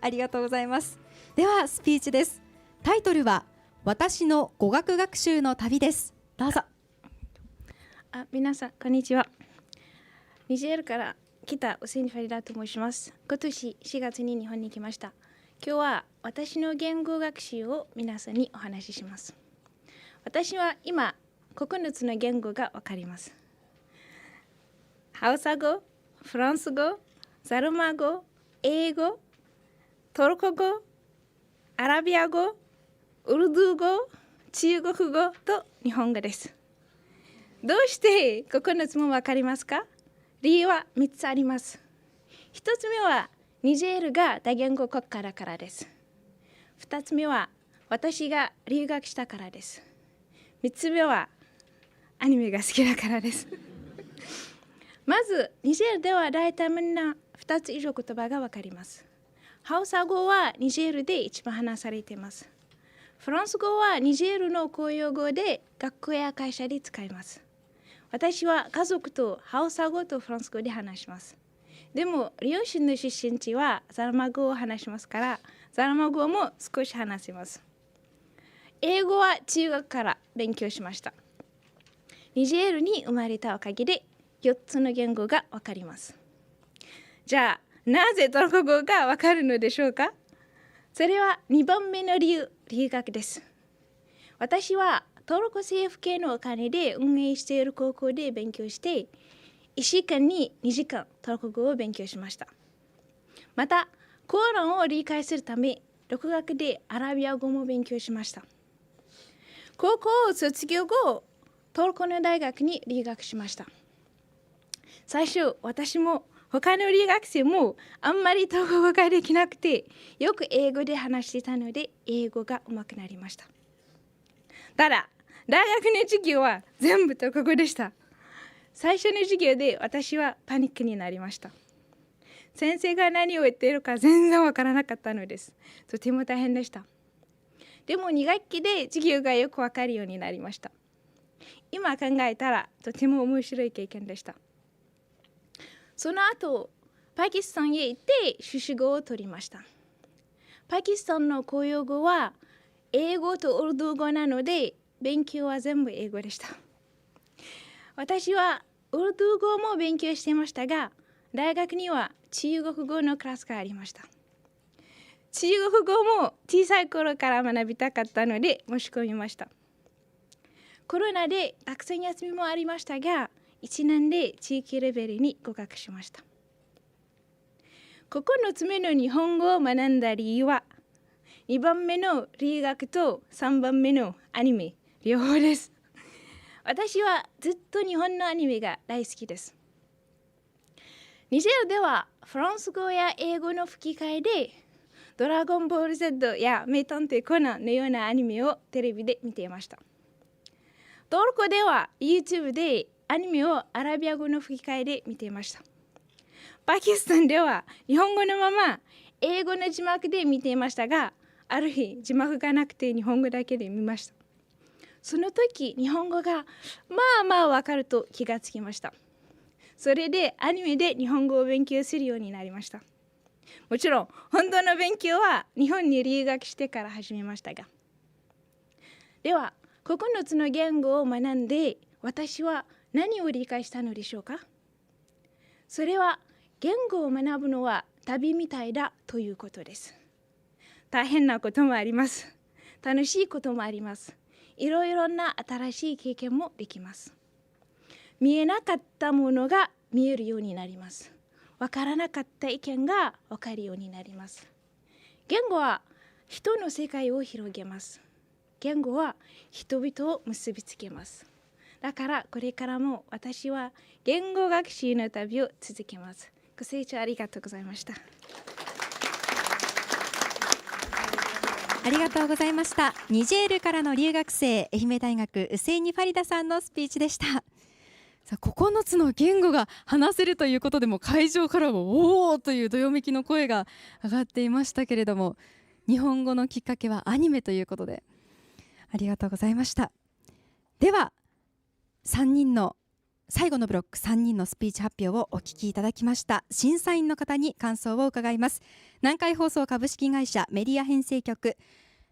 ありがとうございます。ではスピーチです。タイトルは私の語学学習の旅です。どうぞ。皆さんこんにちは。ニジェールから来たウセイニ・ファリダと申します。今年4月に日本に来ました。今日は私の言語学習を皆さんにお話しします。私は今9つの言語がわかります。ハウサ語、フランス語、ザルマ語、英語、トルコ語、アラビア語、ウルドゥー語、中国語と日本語です。どうして9つもわかりますか？理由は3つあります。1つ目はニジェールが多言語国家だからです。2つ目は私が留学したからです。3つ目はアニメが好きだからです。まずニジェールでは大体みんな2つ以上言葉がわかります。ハウサ語はニジェールで一番話されています。フランス語はニジェールの公用語で学校や会社で使います。私は家族とハウサ語とフランス語で話します。でも両親の出身地はザルマ語を話しますから、ザルマ語も少し話せます。英語は中学から勉強しました。ニジェールに生まれたおかげで4つの言語がわかります。じゃあなぜトルコ語がわかるのでしょうか？それは2番目の理由、留学です。私はトルコ政府系のお金で運営している高校で勉強して、1週間に2時間トルコ語を勉強しました。また、コーランを理解するため、独学でアラビア語も勉強しました。高校を卒業後、トルコの大学に留学しました。最初、私も他の留学生もあんまりトルコ語ができなくて、よく英語で話していたので、英語が上手くなりました。ただ、大学の授業は全部トルコ語でした。最初の授業で私はパニックになりました。先生が何を言っているか全然わからなかったのです。とても大変でした。でも2学期で授業がよくわかるようになりました。今考えたらとても面白い経験でした。その後、パキスタンへ行って修士号を取りました。パキスタンの公用語は英語とウルドゥー語なので、勉強は全部英語でした。私はウルドゥー語も勉強していましたが、大学には中国語のクラスがありました。中国語も小さい頃から学びたかったので申し込みました。コロナでたくさん休みもありましたが、1年で地域レベルに合格しました。9つ目の日本語を学んだ理由は、2番目の留学と3番目のアニメ、両方です。私はずっと日本のアニメが大好きです。ニジェールではフランス語や英語の吹き替えでドラゴンボール Z や名探偵コナンのようなアニメをテレビで見ていました。トルコでは YouTube でアニメをアラビア語の吹き替えで見ていました。パキスタンでは日本語のまま英語の字幕で見ていましたが、ある日字幕がなくて日本語だけで見ました。その時日本語がまあわかると気がつきました。それでアニメで日本語を勉強するようになりました。もちろん本当の勉強は日本に留学してから始めましたが、では9つの言語を学んで私は何を理解したのでしょうか。それは言語を学ぶのは旅みたいだということです。大変なこともあります。楽しいこともあります。いろいろな新しい経験もできます。見えなかったものが見えるようになります。わからなかった意見がわかるようになります。言語は人の世界を広げます。言語は人々を結びつけます。だからこれからも私は言語学習の旅を続けます。ご清聴ありがとうございました。ありがとうございました。ニジェールからの留学生、愛媛大学ウセイニ・ファリダさんのスピーチでした。さあ、9つの言語が話せるということでも会場からもおーというどよめきの声が上がっていましたけれども、日本語のきっかけはアニメということでありがとうございました。では最後のブロック3人のスピーチ発表をお聞きいただきました。審査員の方に感想を伺います。南海放送株式会社メディア編成局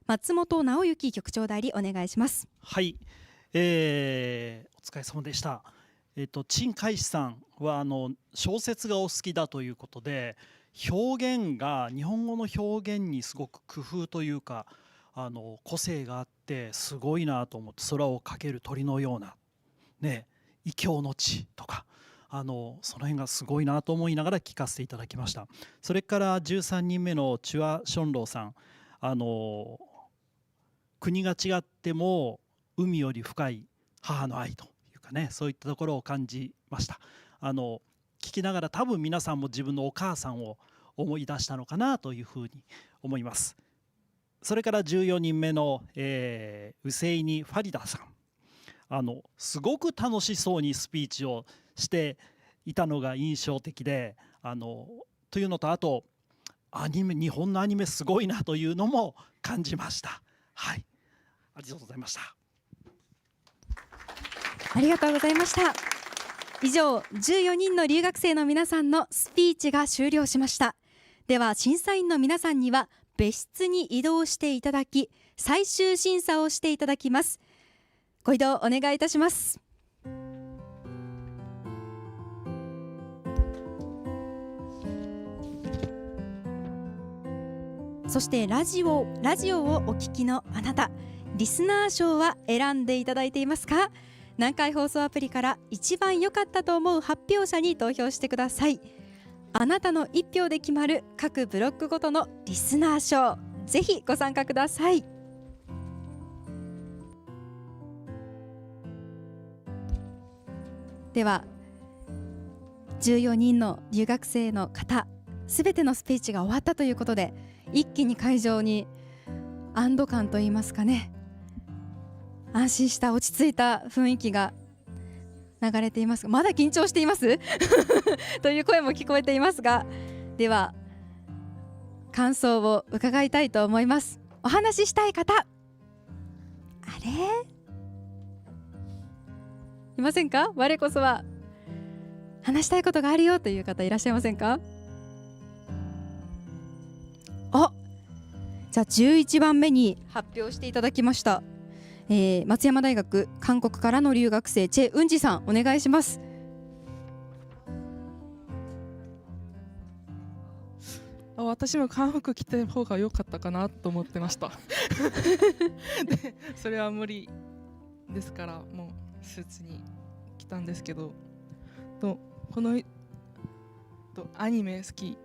松本直之局長代理、お願いします。はい、お疲れ様でした。陳海志さんは小説がお好きだということで、表現が日本語の表現にすごく工夫というか個性があってすごいなと思って、空をかける鳥のようなね、異教の地とかその辺がすごいなと思いながら聞かせていただきました。それから13人目のチュア・ションローさん、国が違っても海より深い母の愛というかね、そういったところを感じました。聞きながら多分皆さんも自分のお母さんを思い出したのかなというふうに思います。それから14人目の、ウセイニ・ファリダさん、すごく楽しそうにスピーチをしていたのが印象的で、というのと、あと日本のアニメすごいなというのも感じました。はい、ありがとうございました。ありがとうございました。以上、14人の留学生の皆さんのスピーチが終了しました。では審査員の皆さんには別室に移動していただき、最終審査をしていただきます。ご移動お願いいたします。そしてラジオをお聞きのあなた、リスナー賞は選んでいただいていますか？南海放送アプリから一番良かったと思う発表者に投票してください。あなたの一票で決まる各ブロックごとのリスナー賞、ぜひご参加ください。では14人の留学生の方、すべてのスピーチが終わったということで、一気に会場に安堵感といいますかね、安心した落ち着いた雰囲気が流れていますが、まだ緊張していますという声も聞こえていますが、では感想を伺いたいと思います。お話ししたい方、あれいませんか？我こそは話したいことがあるよという方いらっしゃいませんか？じゃあ11番目に発表していただきました、松山大学韓国からの留学生チェ・ウンジさん、お願いします。私も韓服着た方が良かったかなと思ってましたでそれは無理ですから、もうスーツに来たんですけど、このアニメ好き、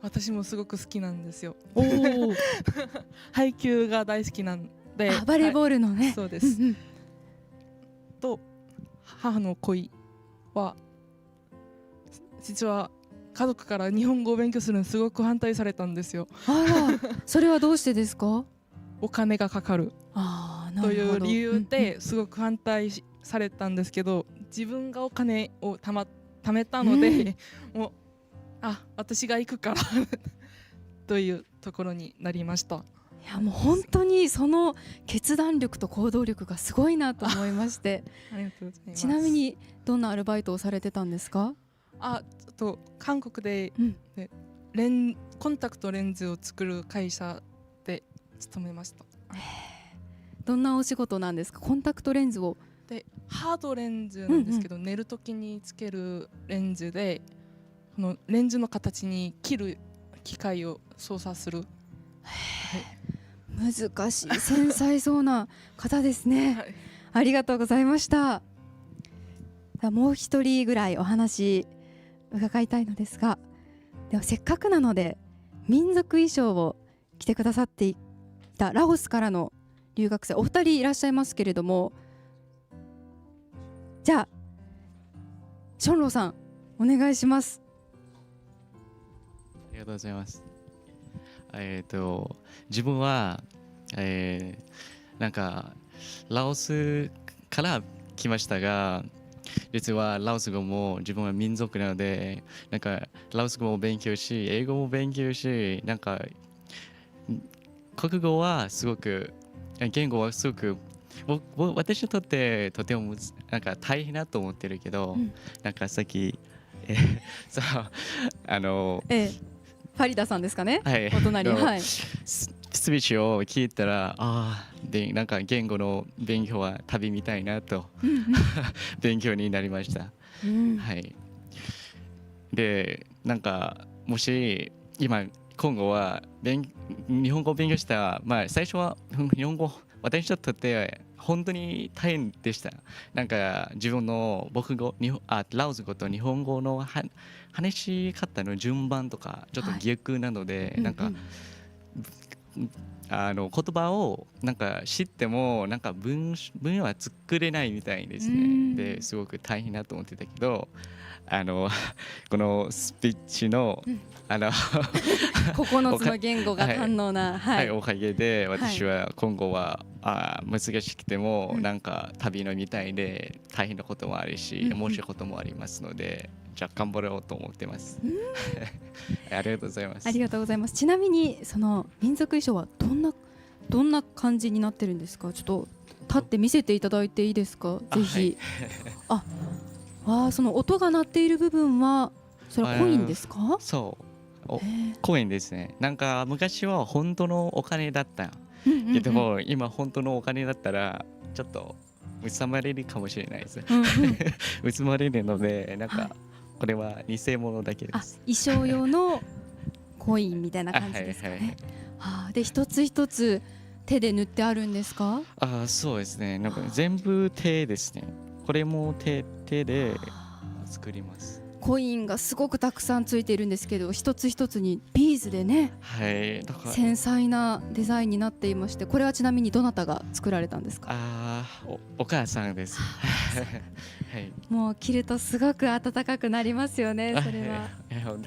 私もすごく好きなんですよ。配球が大好きなんで、バレーボールのね、そうですと母の恋は実は家族から日本語を勉強するのすごく反対されたんですよ。それはどうしてですか？お金がかかるという理由ですごく反対されたんですけど、自分がお金を貯めたので、もう私が行くからというところになりました。いやもう本当にその決断力と行動力がすごいなと思いましてありがとうございます。ちなみにどんなアルバイトをされてたんですか？韓国で、コンタクトレンズを作る会社で勤めました。どんなお仕事なんですか？コンタクトレンズをでハードレンズなんですけど、寝るときにつけるレンズでこのレンズの形に切る機械を操作する。難しい繊細そうな方ですね、ありがとうございました。もう一人ぐらいお話伺いたいのですが、ではせっかくなので民族衣装を着てくださっていたラオスからの留学生お二人いらっしゃいますけれども、じゃあションローさんお願いします。ありがとうございます。自分は、なんかラオスから来ましたが、実はラオス語も自分は民族なので、なんかラオス語も勉強し、英語も勉強し、なんか国語はすごく、言語はすごく私にとってとてもなんか大変だと思ってるけど、なんかさっきそうファリダさんですかね、はい、お隣、はい、スピーチを聞いたらでなんか言語の勉強は旅みたいなと勉強になりました、はい。でなんかもし今後は日本語を勉強した、最初は日本語私にとって本当に大変でした。なんか自分の母語ラオス語と日本語の話し方の順番とかちょっと逆なので、なんか、言葉をなんか知ってもなんか文は作れないみたいですね。ですごく大変だと思ってたけど、このスピーチの9つの言語が堪能な、おかげで私は今後は難しくてもなんか旅のみたいで大変なこともあるし、面白いこともありますので、じゃあ頑張ろうと思ってます。ありがとうございます。ありがとうございます。ちなみにその民族衣装はどんな感じになってるんですか？ちょっと立って見せていただいていいですか？ぜひ。その音が鳴っている部分はそれはコインですか？そうコインですね。なんか昔は本当のお金だったけど、今本当のお金だったらちょっと盗まれるかもしれないです。盗まれるので、なんかこれは偽物だけです。衣装用のコインみたいな感じですかね。で一つ一つ手で塗ってあるんですか？そうですね。なんか全部手ですね。これも手で作ります。コインがすごくたくさんついているんですけど、一つ一つにビーズでね、だから繊細なデザインになっていまして、これはちなみにどなたが作られたんですか？お母さんです。もう着るとすごく暖かくなりますよね。それは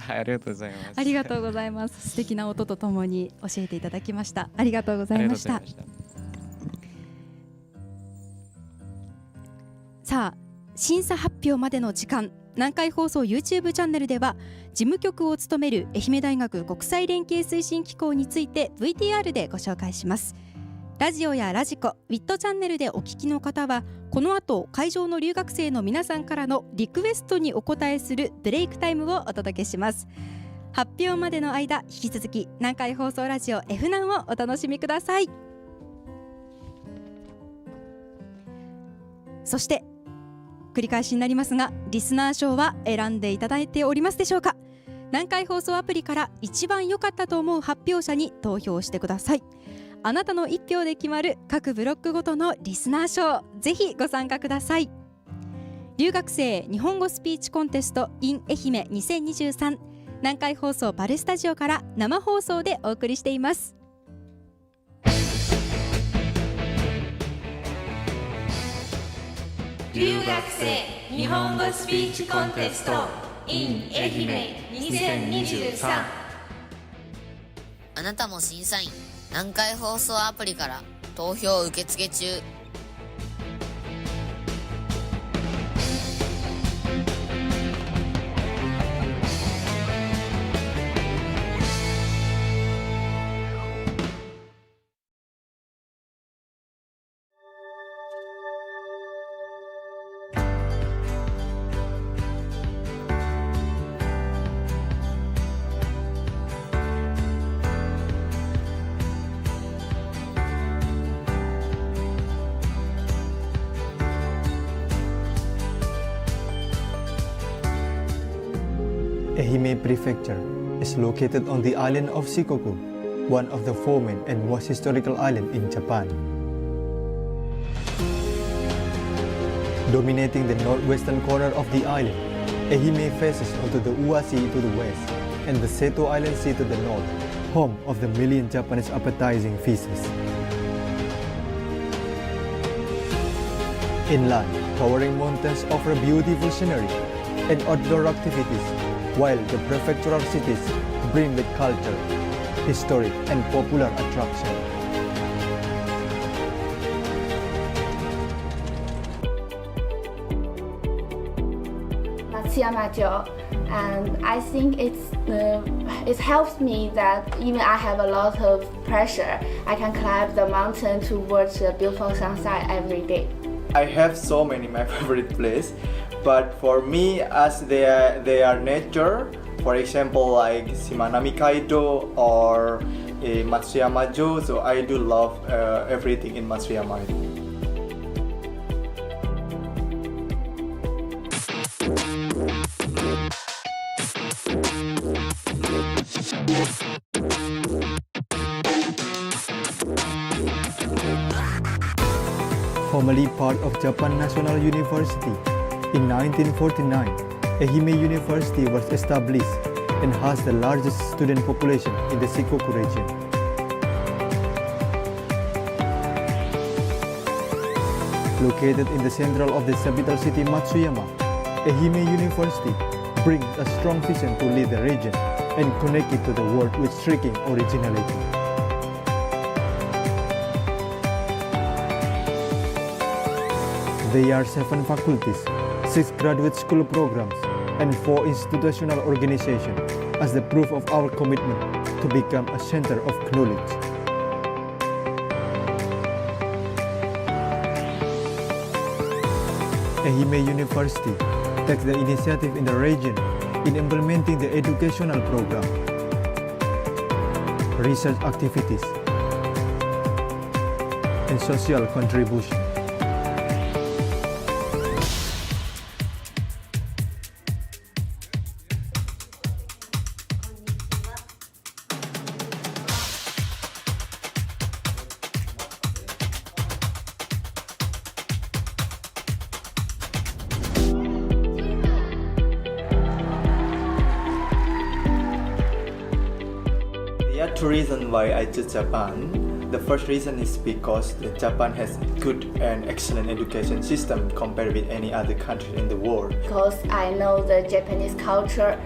ありがとうございます。ありがとうございます。素敵な音とともに教えていただきました。ありがとうございました。さあ、審査発表までの時間、南海放送 YouTube チャンネルでは事務局を務める愛媛大学国際連携推進機構について VTR でご紹介します。ラジオやラジコ、ウィットチャンネルでお聞きの方はこの後会場の留学生の皆さんからのリクエストにお答えするブレイクタイムをお届けします。発表までの間、引き続き南海放送ラジオ F 難をお楽しみください。そして繰り返しになりますが、リスナー賞は選んでいただいておりますでしょうか？南海放送アプリから一番良かったと思う発表者に投票してください。あなたの一票で決まる各ブロックごとのリスナー賞、ぜひご参加ください。留学生日本語スピーチコンテスト in 愛媛2023、南海放送パルスタジオから生放送でお送りしています。留学生日本語スピーチコンテスト in 愛媛2023。あなたも審査員、南海放送アプリから投票受付中。Ehime Prefecture is located on the island of Shikoku, one of the 4 main and most historical islands in Japan. Dominating the northwestern corner of the island, Ehime faces onto the Ua Sea to the west and the Seto Island Sea to the north, home of the million Japanese appetizing fishes. Inland, towering mountains offer beautiful scenery and outdoor activities, while the prefectural cities brim with culture, historic and popular attractions. Matsuyama-jo, and I think it helps me that even I have a lot of pressure, I can climb the mountain to watch the beautiful sunset every day. I have so many my favorite place, but for me, as they are nature, for example like Shimanami Kaido or Matsuyama-jo, so I do love everything in Matsuyama. Formerly part of Japan National University, in 1949, Ehime University was established and has the largest student population in the Shikoku region. Located in the central of the capital city Matsuyama, Ehime University brings a strong vision to lead the region and connect it to the world with striking originality. There are 7 faculties, 6 graduate school programs, and 4 institutional organizations as the proof of our commitment to become a center of knowledge. Ehime University takes the initiative in the region in implementing the educational program, research activities, and social contribution. There are 2 reasons why I choose Japan. The first reason is because Japan has good and excellent education system compared with any other country in the world. Because I know the Japanese culture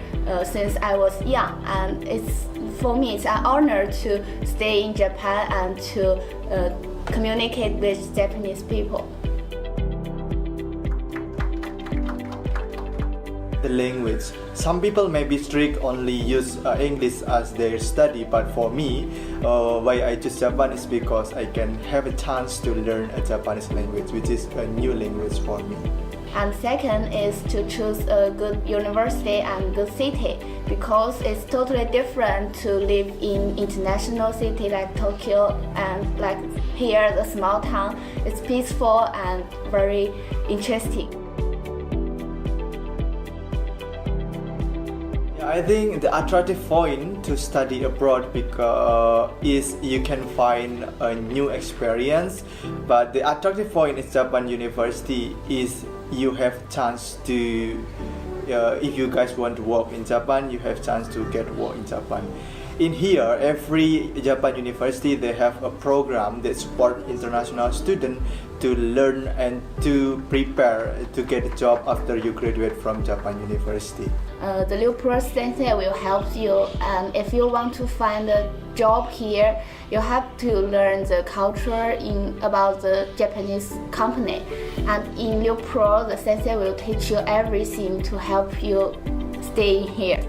since I was young, and for me it's an honor to stay in Japan and to communicate with Japanese people. The language. Some people may be strict, only use English as their study, but for me, why I choose Japan is because I can have a chance to learn a Japanese language, which is a new language for me. And second is to choose a good university and good city, because it's totally different to live in international city like Tokyo, and like here, the small town. It's peaceful and very interesting. I think the attractive point to study abroad because is you can find a new experience, but the attractive point in Japan University is you have chance to if you guys want to work in Japan, you have chance to get work in Japan. In here, every Japan university they have a program that support international students to learn and to prepare to get a job after you graduate from Japan University. The Liu Pro Sensei will help you, and if you want to find a job here, you have to learn the culture about the Japanese company. And in Liu Pro, the sensei will teach you everything to help you stay here.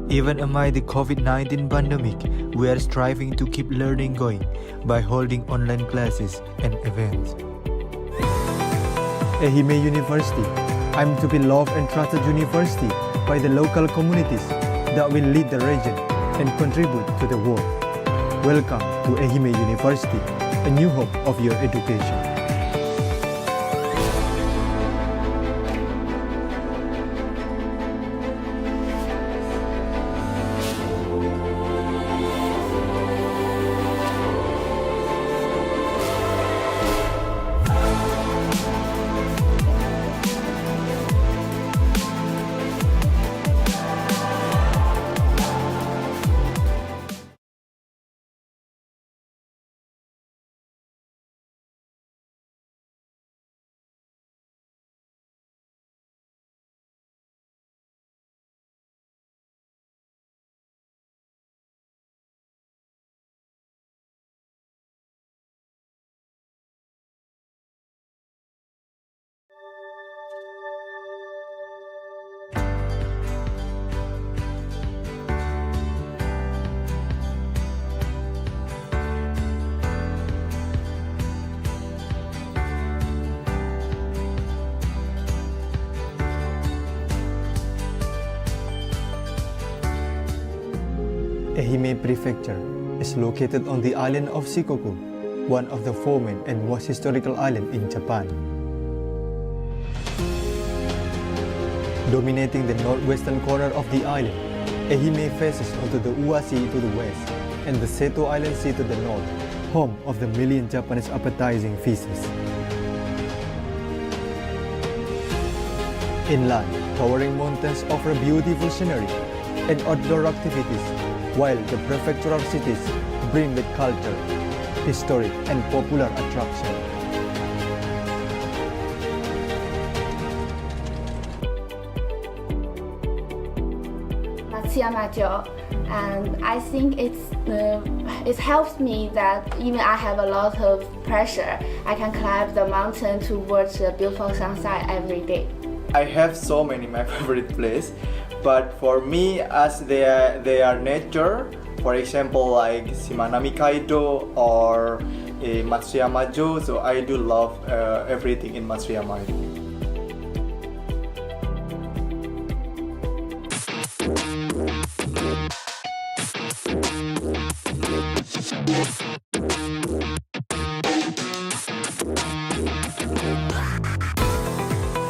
Even amid the COVID-19 pandemic, we are striving to keep learning going by holding online classes and events. Ehime University aims to be loved and trusted university by the local communities that will lead the region and contribute to the world. Welcome to Ehime University, a new home of your education. Ehime Prefecture is located on the island of Shikoku, one of the 4 main and most historical islands in Japan. Dominating the northwestern corner of the island, Ehime faces onto the Ua Sea to the west and the Seto Island Sea to the north, home of the million Japanese appetizing fishes. Inland, towering mountains offer beautiful scenery and outdoor activities, while the prefectural cities bring with culture, historic and popular attractions. Matsuyama-jo, and I think it helps me that even I have a lot of pressure, I can climb the mountain to watch the beautiful sunset every day. I have so many my favorite place, but for me, as they are nature, for example like Shimanami Kaido or Matsuyama-jo, so I do love everything in Matsuyama.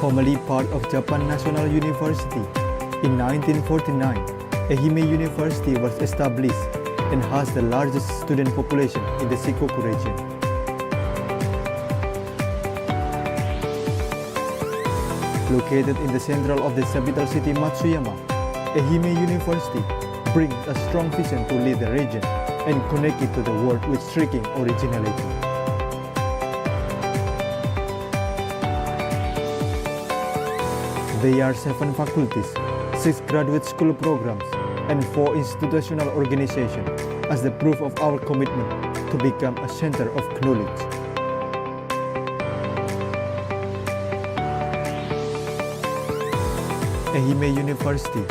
Formerly part of Japan National University, in 1949, Ehime University was established and has the largest student population in the Shikoku region. Located in the central of the capital city Matsuyama, Ehime University brings a strong vision to lead the region and connect it to the world with striking originality. There are 7 faculties, 6 graduate school programs, and 4 institutional organizations as the proof of our commitment to become a center of knowledge. Ehime University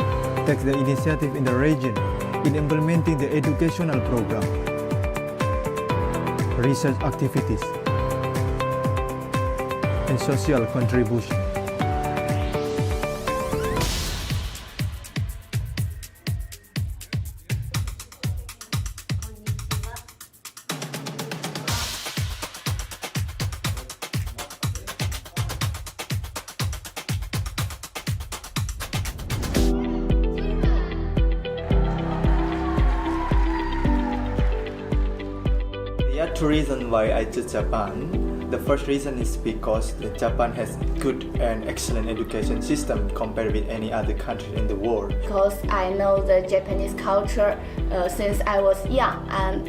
takes the initiative in the region in implementing the educational program, research activities, and social contribution. There are 2 reasons why I choose Japan. The first reason is because Japan has good and excellent education system compared with any other country in the world. Because I know the Japanese culture since I was young, and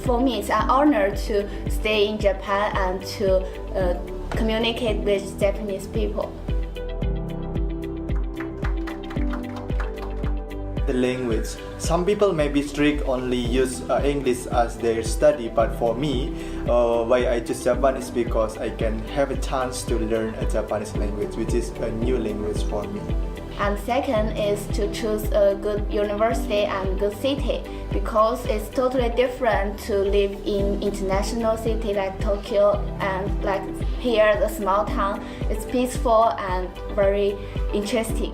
for me it's an honor to stay in Japan and to communicate with Japanese people. The language. Some people may be strict, only use English as their study, but for me, why I choose Japan is because I can have a chance to learn a Japanese language, which is a new language for me. And second is to choose a good university and good city, because it's totally different to live in international city like Tokyo, and like here, the small town. It's peaceful and very interesting.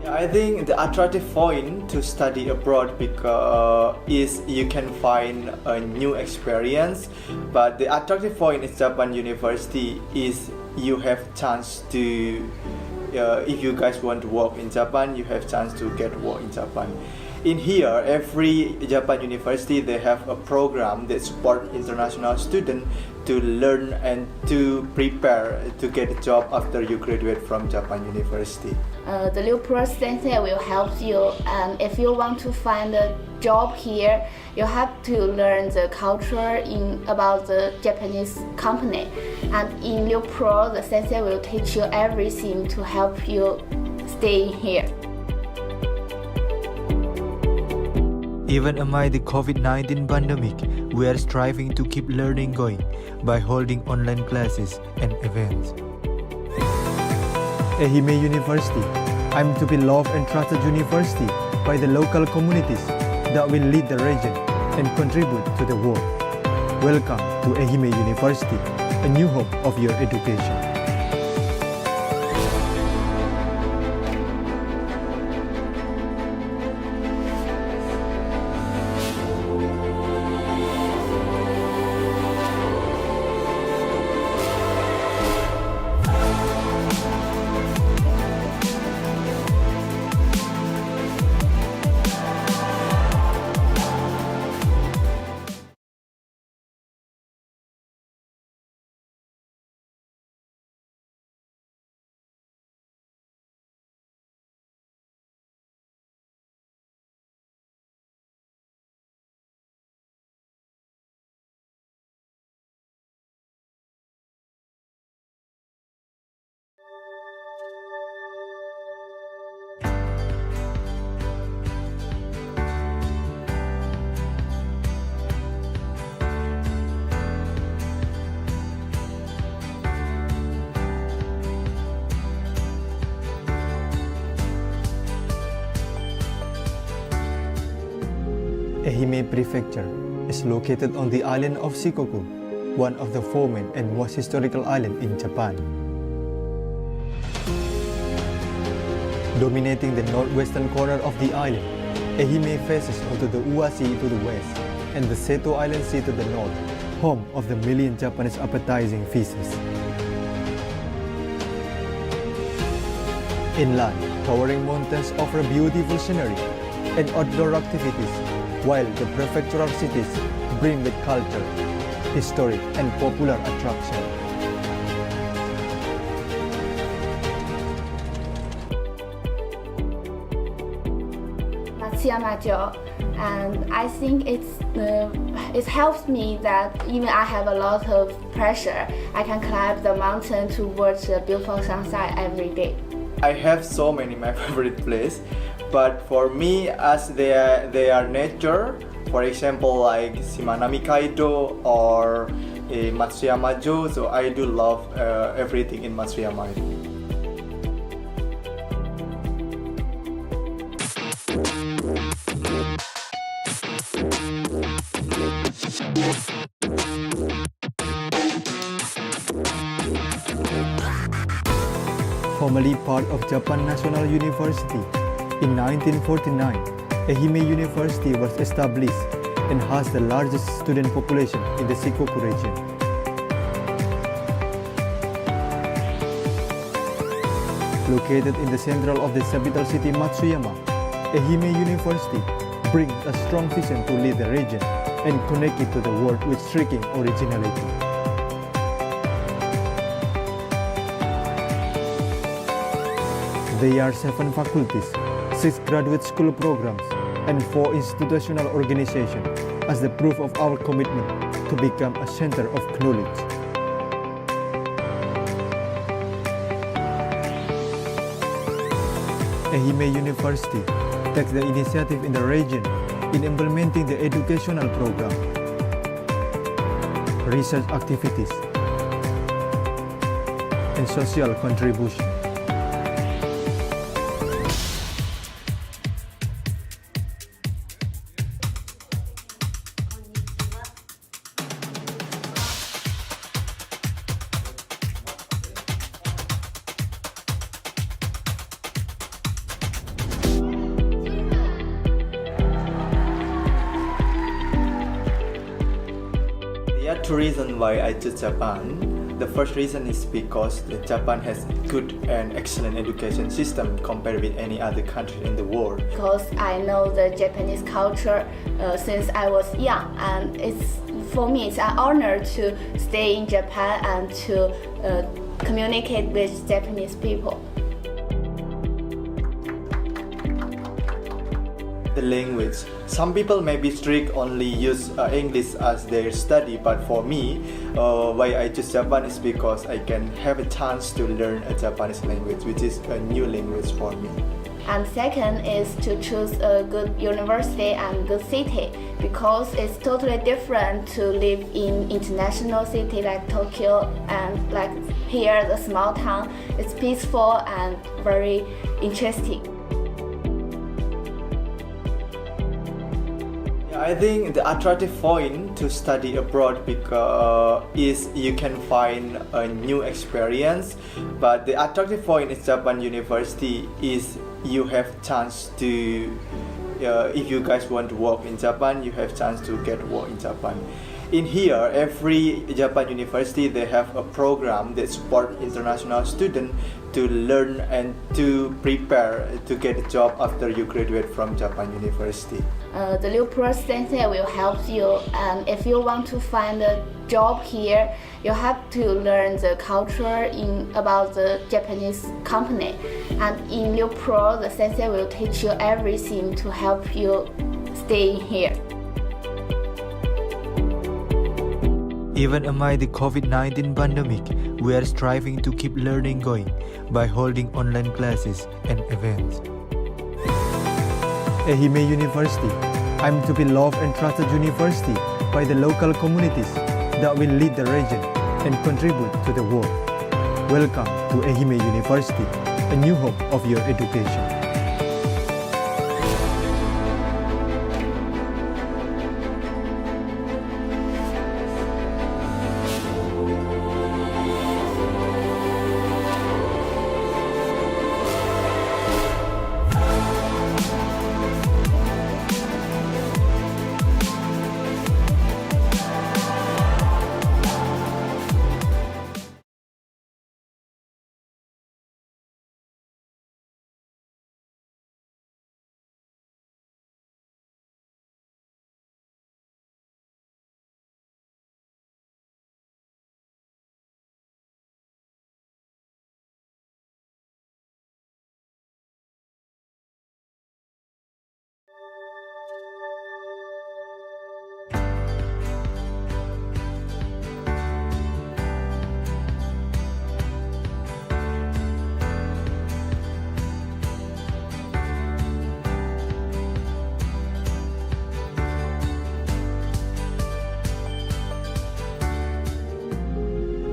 I think the attractive point to study abroad is you can find a new experience, but the attractive point in Japan University is you have chance to, if you guys want to work in Japan, you have chance to get work in Japan. In here, every Japan university, they have a program that support international students to learn and to prepare to get a job after you graduate from Japan University. The Liu Pro Sensei will help you, and if you want to find a job here, you have to learn the culture about the Japanese company. And in Liu Pro, the sensei will teach you everything to help you stay here. Even amid the COVID-19 pandemic, we are striving to keep learning going by holding online classes and events. Ehime University aims to be loved and trusted university by the local communities that will lead the region and contribute to the world. Welcome to Ehime University, a new home of your education. Ehime Prefecture is located on the island of Shikoku, one of the 4 main and most historical islands in Japan. Dominating the northwestern corner of the island, Ehime faces onto the Ua Sea to the west and the Seto Island Sea to the north, home of the million Japanese appetizing fishes. Inland, towering mountains offer beautiful scenery and outdoor activities, while the prefectural cities brim with culture, historic and popular attractions. Matsuyama-jo, and I think it helps me that even I have a lot of pressure, I can climb the mountain to watch the beautiful sunset every day. I have so many my favorite place, but for me, as they are nature, for example like Shimanami Kaido or Matsuyama-jo, so I do love everything in Matsuyama. Formerly part of Japan National University, in 1949, Ehime University was established and has the largest student population in the Shikoku region. Located in the central of the capital city Matsuyama, Ehime University brings a strong vision to lead the region and connect it to the world with striking originality. There are 7 faculties, 6 graduate school programs, and 4 institutional organizations as the proof of our commitment to become a center of knowledge. Ehime University takes the initiative in the region in implementing the educational program, research activities, and social contribution. There are 2 reasons why I choose Japan. The first reason is because Japan has good and excellent education system compared with any other country in the world. Because I know the Japanese culture since I was young, and for me it's an honor to stay in Japan and to communicate with Japanese people. The language. Some people may be strict, only use English as their study, but for me, why I choose Japan is because I can have a chance to learn a Japanese language, which is a new language for me. And second is to choose a good university and good city, because it's totally different to live in international city like Tokyo, and like here, the small town. It's peaceful and very interesting. I think the attractive point to study abroad is you can find a new experience, but the attractive point in Japan University is you have chance to, if you guys want to work in Japan, you have chance to get work in Japan. In here, every Japan university, they have a program that support international students to learn and to prepare to get a job after you graduate from Japan University. The Liu Pro Sensei will help you, and if you want to find a job here, you have to learn the culture about the Japanese company. And in Liu Pro, the sensei will teach you everything to help you stay here. Even amid the COVID-19 pandemic, we are striving to keep learning going by holding online classes and events. Ehime University aims to be loved and trusted university by the local communities that will lead the region and contribute to the world. Welcome to Ehime University, a new home of your education.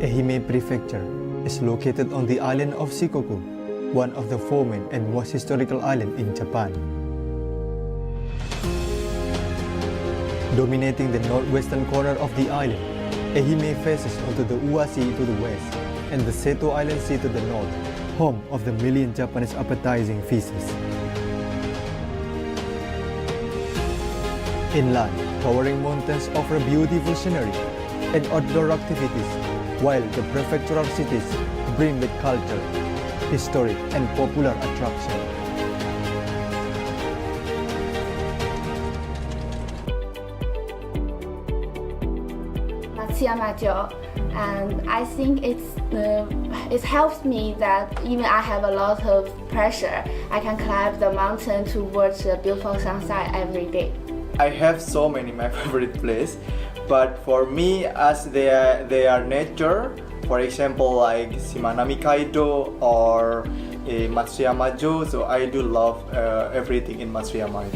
Ehime Prefecture is located on the island of Shikoku, one of the 4 main and most historical islands in Japan. Dominating the northwestern corner of the island, Ehime faces onto the Ua Sea to the west and the Seto Island Sea to the north, home of the million Japanese appetizing fishes. Inland, towering mountains offer beautiful scenery and outdoor activities, while the prefectural cities brim with culture, historic and popular attractions. Matsuyama-jo, and I think it helps me that even I have a lot of pressure, I can climb the mountain to watch the beautiful sunset every day. I have so many my favorite place, but for me, as they are nature, for example like Shimanami Kaido or Matsuyama-jo, so I do love everything in Matsuyama.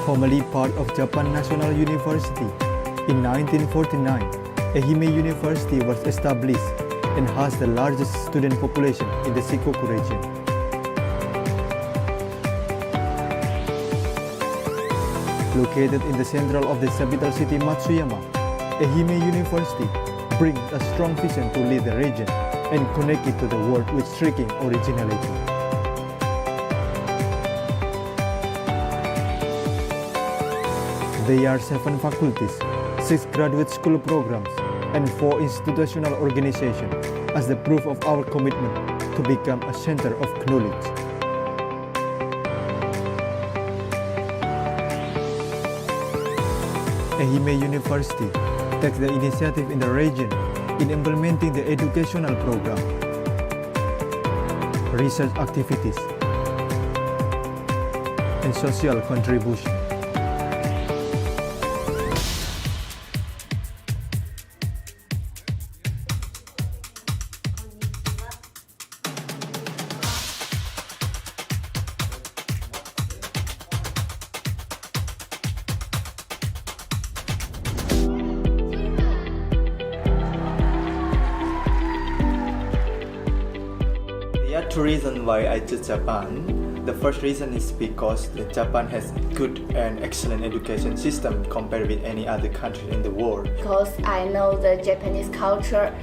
Formerly part of Japan National University, in 1949, Ehime University was established and has the largest student population in the Shikoku region. Located in the central of the capital city Matsuyama, Ehime University brings a strong vision to lead the region and connect it to the world with striking originality. There are 7 faculties, 6 graduate school programs, and 4 institutional organizations as the proof of our commitment to become a center of knowledge. Ehime University takes the initiative in the region in implementing the educational program, research activities, and social contribution. There are 2 reasons why I choose Japan. The first reason is because Japan has good and excellent education system compared with any other country in the world. Because I know the Japanese culture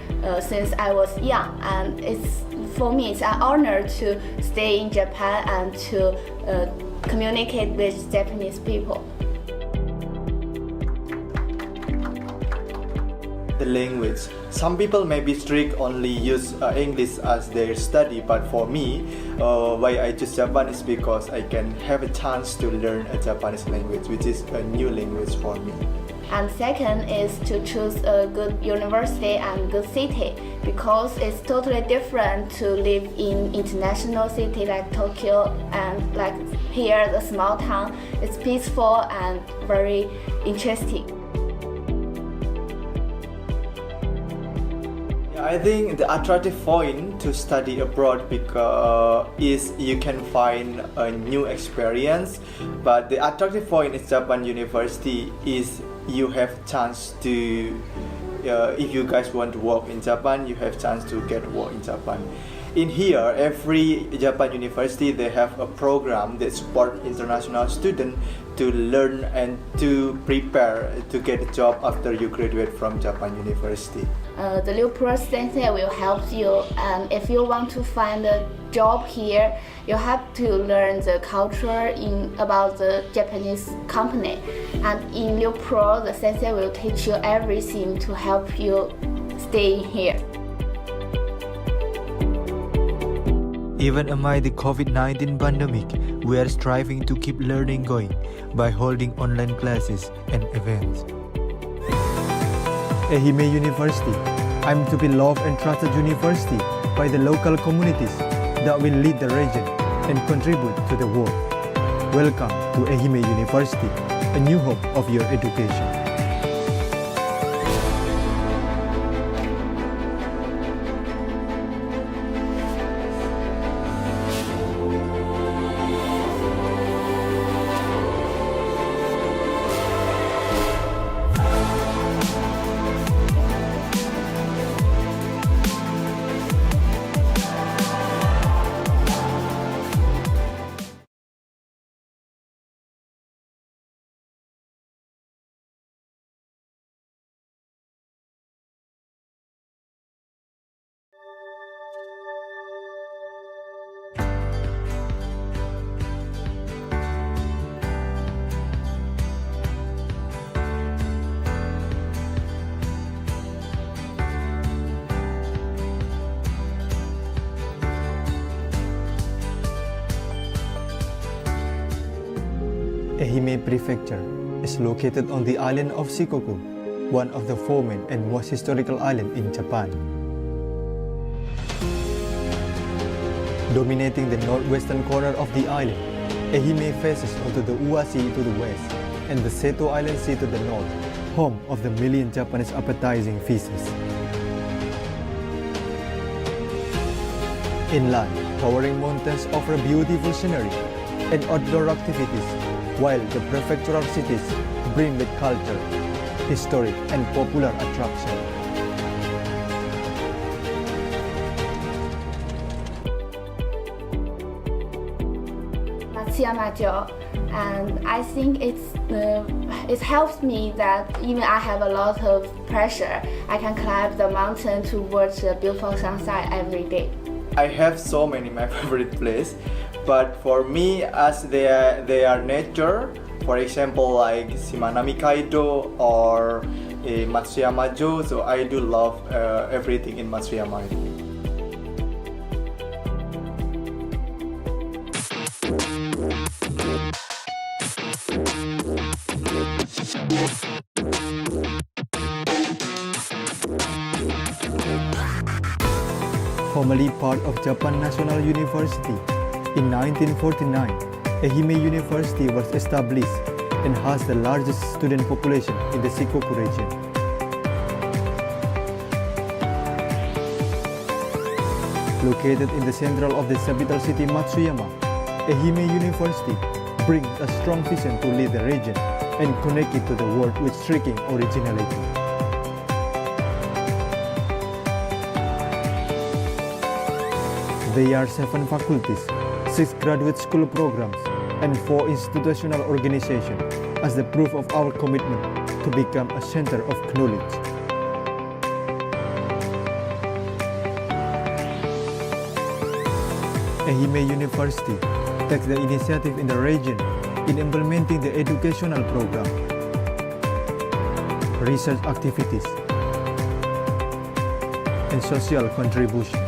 since I was young, and for me it's an honor to stay in Japan and to communicate with Japanese people. The language. Some people may be strict, only use English as their study, but for me, why I choose Japan is because I can have a chance to learn a Japanese language, which is a new language for me. And second is to choose a good university and good city, because it's totally different to live in international city like Tokyo, and like here, the small town. It's peaceful and very interesting. I think the attractive point to study abroad is you can find a new experience, but the attractive point in Japan University is you have chance to if you guys want to work in Japan, you have chance to get work in Japan. In here, every Japan university, they have a program that support international students to learn and to prepare to get a job after you graduate from Japan University. The Liu Pro Sensei will help you, and if you want to find a job here, you have to learn the culture about the Japanese company. And in Liu Pro, the sensei will teach you everything to help you stay here. Even amid the COVID-19 pandemic, we are striving to keep learning going by holding online classes and events. Ehime University aims to be loved and trusted university by the local communities that will lead the region and contribute to the world. Welcome to Ehime University, a new home of your education. Ehime Prefecture is located on the island of Shikoku, one of the 4 main and most historical islands in Japan. Dominating the northwestern corner of the island, Ehime faces onto the Ua Sea to the west and the Seto Island Sea to the north, home of the million Japanese appetizing fishes. Inland, towering mountains offer beautiful scenery and outdoor activities, while the prefectural cities brim with culture, history, and popular attractions. Matsuyama-jo, and I think it helps me that even I have a lot of pressure, I can climb the mountain to watch the beautiful sunset every day. I have so many my favorite place, but for me, as they are nature, for example like Shimanami Kaido or Matsuyama-jo, so I do love everything in Matsuyama. Formerly part of Japan National University, in 1949, Ehime University was established and has the largest student population in the Shikoku region. Located in the central of the capital city Matsuyama, Ehime University brings a strong vision to lead the region and connect it to the world with striking originality. There are 7 faculties, 6 graduate school programs, and 4 institutional organizations as the proof of our commitment to become a center of knowledge. Ehime University takes the initiative in the region in implementing the educational program, research activities, and social contribution.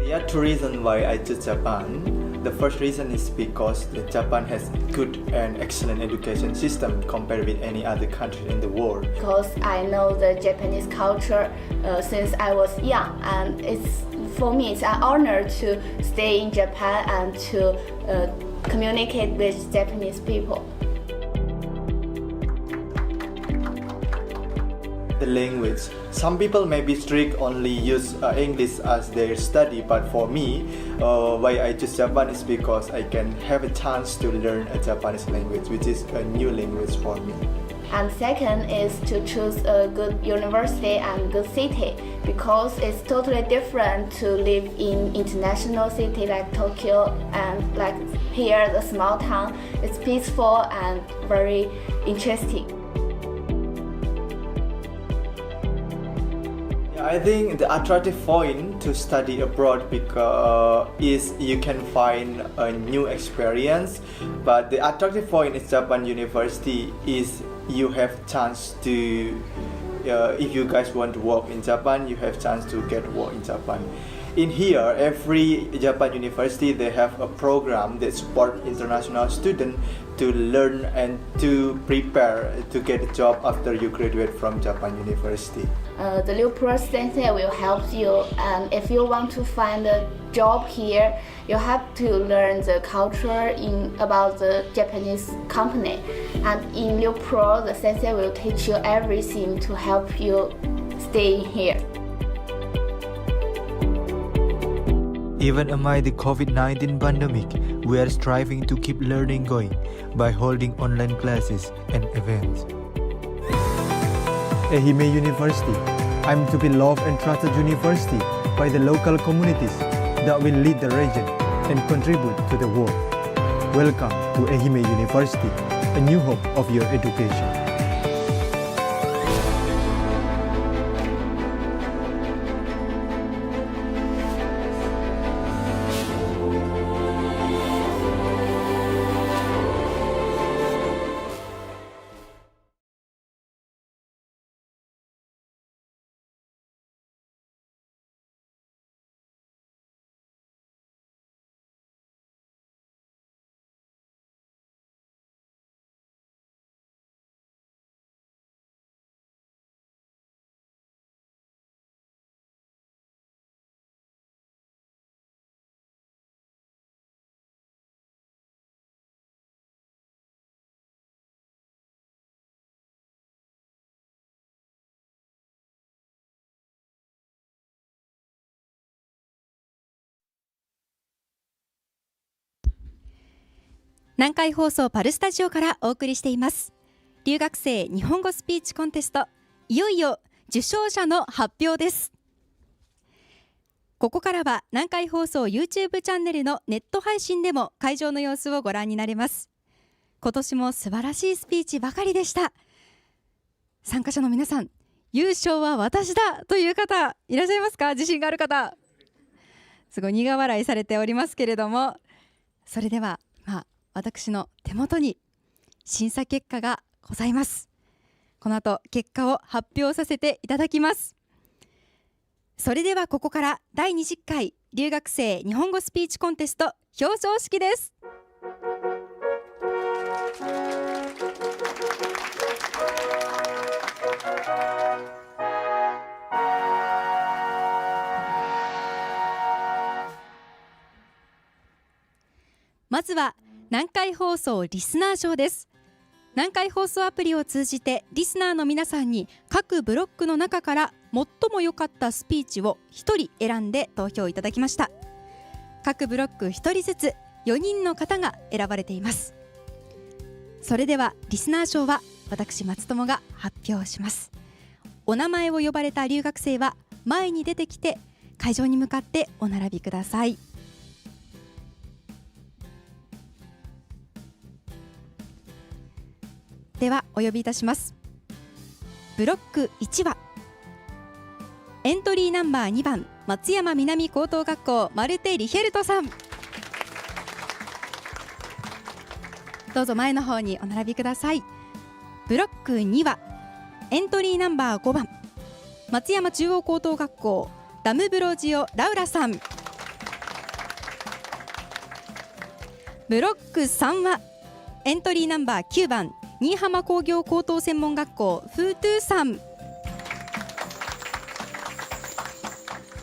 There are 2 reasons why I choose Japan. The first reason is because Japan has good and excellent education system compared with any other country in the world. Because I know the Japanese culture since I was young, and for me it's an honor to stay in Japan and to communicate with Japanese people. The language. Some people may be strict, only use English as their study, but for me, why I choose Japan is because I can have a chance to learn a Japanese language, which is a new language for me. And second is to choose a good university and good city, because it's totally different to live in international city like Tokyo, and like here the small town. It's peaceful and very interesting. I think the attractive point to study abroad because is you can find a new experience, but the attractive point in Japan University is you have chance to if you guys want to work in Japan, you have chance to get work in Japan. In here, every Japan university they have a program that support international students to learn and to prepare to get a job after you graduate from Japan University. The Liu Pro Sensei will help you, and if you want to find a job here, you have to learn the culture about the Japanese company. And in Liu Pro, the sensei will teach you everything to help you stay here. Even amid the COVID-19 pandemic, we are striving to keep learning going by holding online classes and events. Ehime University aims to be loved and trusted university by the local communities that will lead the region and contribute to the world. Welcome to Ehime University, a new home of your education. 南海放送パルスタジオからお送りしています留学生日本語スピーチコンテスト、いよいよ受賞者の発表です。ここからは南海放送 YouTube チャンネルのネット配信でも会場の様子をご覧になれます。今年も素晴らしいスピーチばかりでした。参加者の皆さん、優勝は私だという方いらっしゃいますか？自信がある方、すごい苦笑いされておりますけれども、それでは私の手元に審査結果がございます。この後結果を発表させていただきます。それではここから第20回留学生日本語スピーチコンテスト表彰式です。まずは南海放送リスナー賞です。南海放送アプリを通じてリスナーの皆さんに各ブロックの中から最も良かったスピーチを1人選んで投票いただきました。各ブロック1人ずつ4人の方が選ばれています。それではリスナー賞は私松友が発表します。お名前を呼ばれた留学生は前に出てきて会場に向かってお並びください。ではお呼びいたします。ブロック1はエントリーナンバー2番松山南高等学校マルテ・リヘルトさん、どうぞ前の方にお並びください。ブロック2はエントリーナンバー5番松山中央高等学校ダムブロジオ・ラウラさん。ブロック3はエントリーナンバー9番新居浜工業高等専門学校フートゥーさん。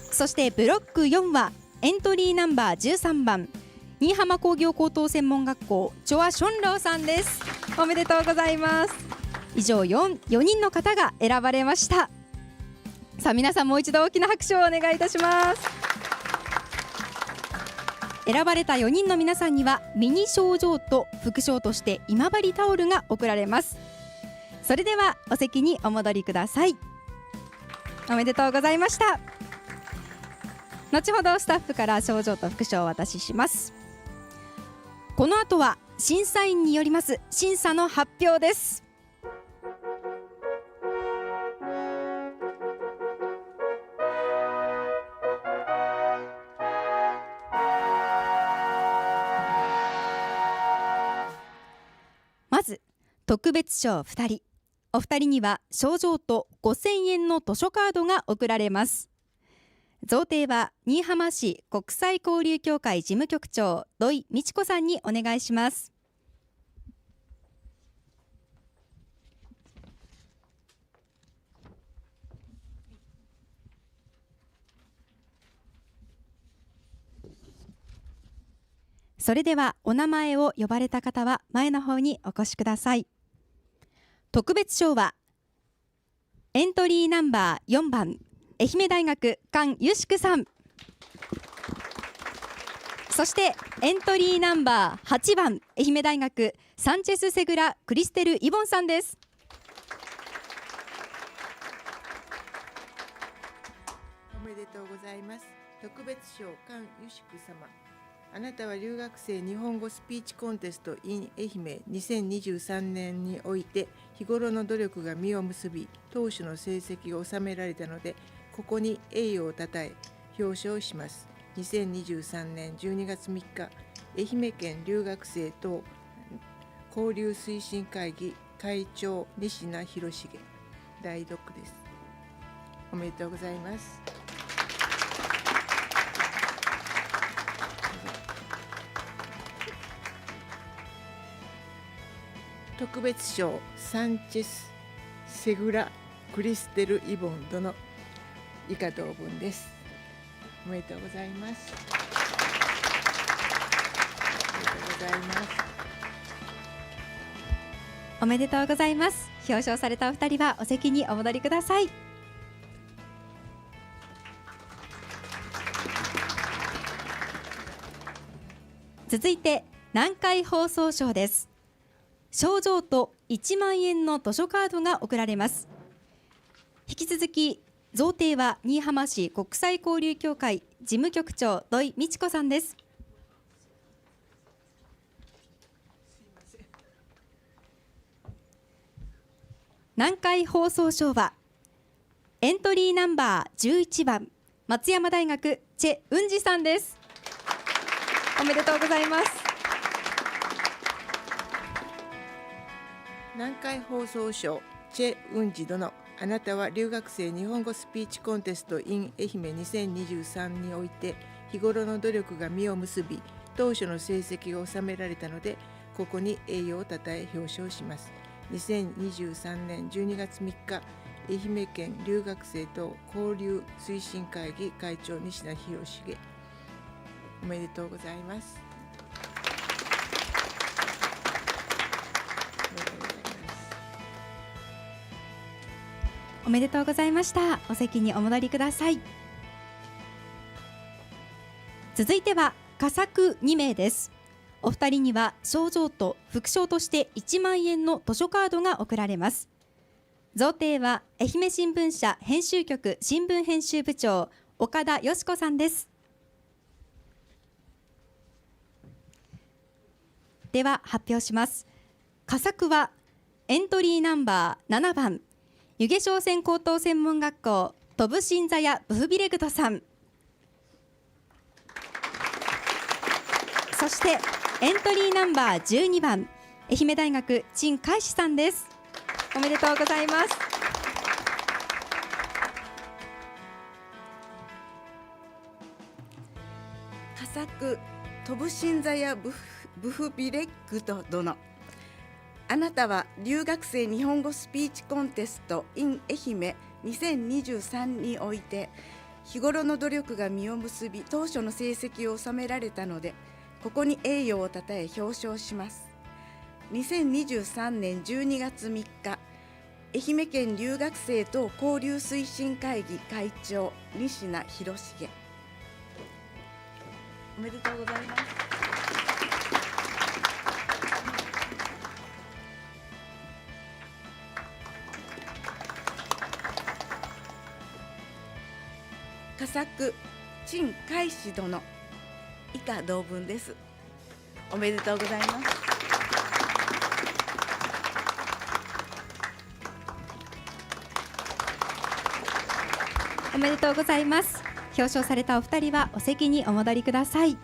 そしてブロック4はエントリーナンバー13番新居浜工業高等専門学校チョア・ションローさんです。おめでとうございます。以上 4人の方が選ばれました。さあ皆さんもう一度大きな拍手をお願いいたします。選ばれた4人の皆さんにはミニ賞状と副賞として今治タオルが贈られます。それではお席にお戻りください。おめでとうございました。後ほどスタッフから賞状と副賞をお渡しします。この後は審査員によります審査の発表です。まず特別賞2人、お二人には賞状と5000円の図書カードが贈られます。贈呈は新居浜市国際交流協会事務局長土井美智子さんにお願いします。それではお名前を呼ばれた方は前の方にお越しください。特別賞はエントリーナンバー4番愛媛大学菅由淑さん、そしてエントリーナンバー8番愛媛大学サンチェス・セグラ・クリステル・イボンさんです。おめでとうございます。特別賞菅由淑様、あなたは留学生日本語スピーチコンテスト in 愛媛2023年において日頃の努力が実を結び当初の成績を収められたので、ここに栄誉をたたえ表彰します。2023年12月3日、愛媛県留学生等交流推進会議会長西名博重代読です。おめでとうございます。特別賞サンチェス・セグラ・クリステル・イボン殿以下同文です。おめでとうございます。おめでとうございます。表彰されたお二人はお席にお戻りください。続いて南海放送賞です。賞状と1万円の図書カードが贈られます。引き続き贈呈は新居浜市国際交流協会事務局長土井美智子さんです。南海放送賞はエントリーナンバー11番松山大学チェ・ウンジさんです。おめでとうございます。南海放送賞チェ・ウンジ殿、あなたは留学生日本語スピーチコンテスト in 愛媛2023において日頃の努力が実を結び当初の成績を収められたので、ここに栄誉をたたえ表彰します。2023年12月3日、愛媛県留学生と交流推進会議会長西名博重、おめでとうございます。おめでとうございました。お席にお戻りください。続いては佳作2名です。お二人には賞状と副賞として1万円の図書カードが贈られます。贈呈は愛媛新聞社編集局新聞編集部長岡田よし子さんです。では発表します。佳作はエントリーナンバー7番湯気商船高等専門学校トブシンザヤブフビレグトさん、そしてエントリーナンバー12番愛媛大学陳海志さんです。おめでとうございます。佳作トブシンザヤブフビレッグト殿、あなたは留学生日本語スピーチコンテスト in 愛媛2023において日頃の努力が実を結び当初の成績を収められたので、ここに栄誉をたたえ表彰します。2023年12月3日、愛媛県留学生等交流推進会議会長西名博重、おめでとうございます。佳作陳海志殿、以下同文です。おめでとうございます。おめでとうございます。表彰されたお二人はお席にお戻りください。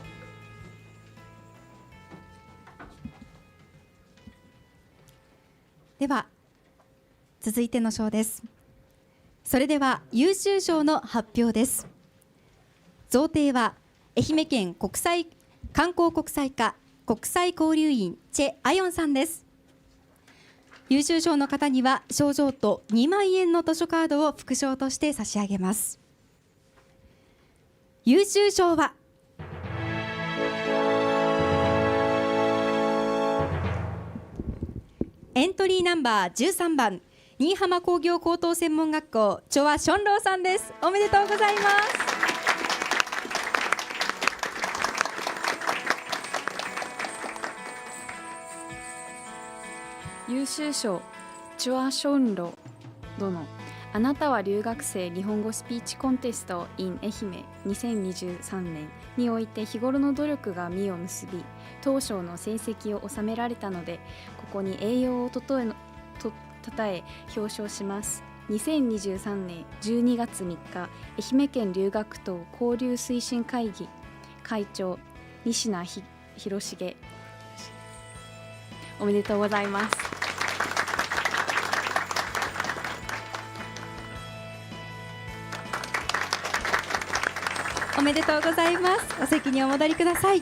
では続いての賞です。それでは優秀賞の発表です。贈呈は愛媛県観光国際課国際交流員チェ・アヨンさんです。優秀賞の方には賞状と2万円の図書カードを副賞として差し上げます。優秀賞はエントリーナンバー13番新居浜工業高等専門学校チョア・ションローさんです。おめでとうございます。優秀賞チュア・ションロ殿、あなたは留学生日本語スピーチコンテスト in 愛媛2023年において日頃の努力が実を結び当初の成績を収められたので、ここに栄誉をたたえ表彰します。2023年12月3日、愛媛県留学等交流推進会議会長西名博重、おめでとうございます。おめでとうございます。お席にお戻りください。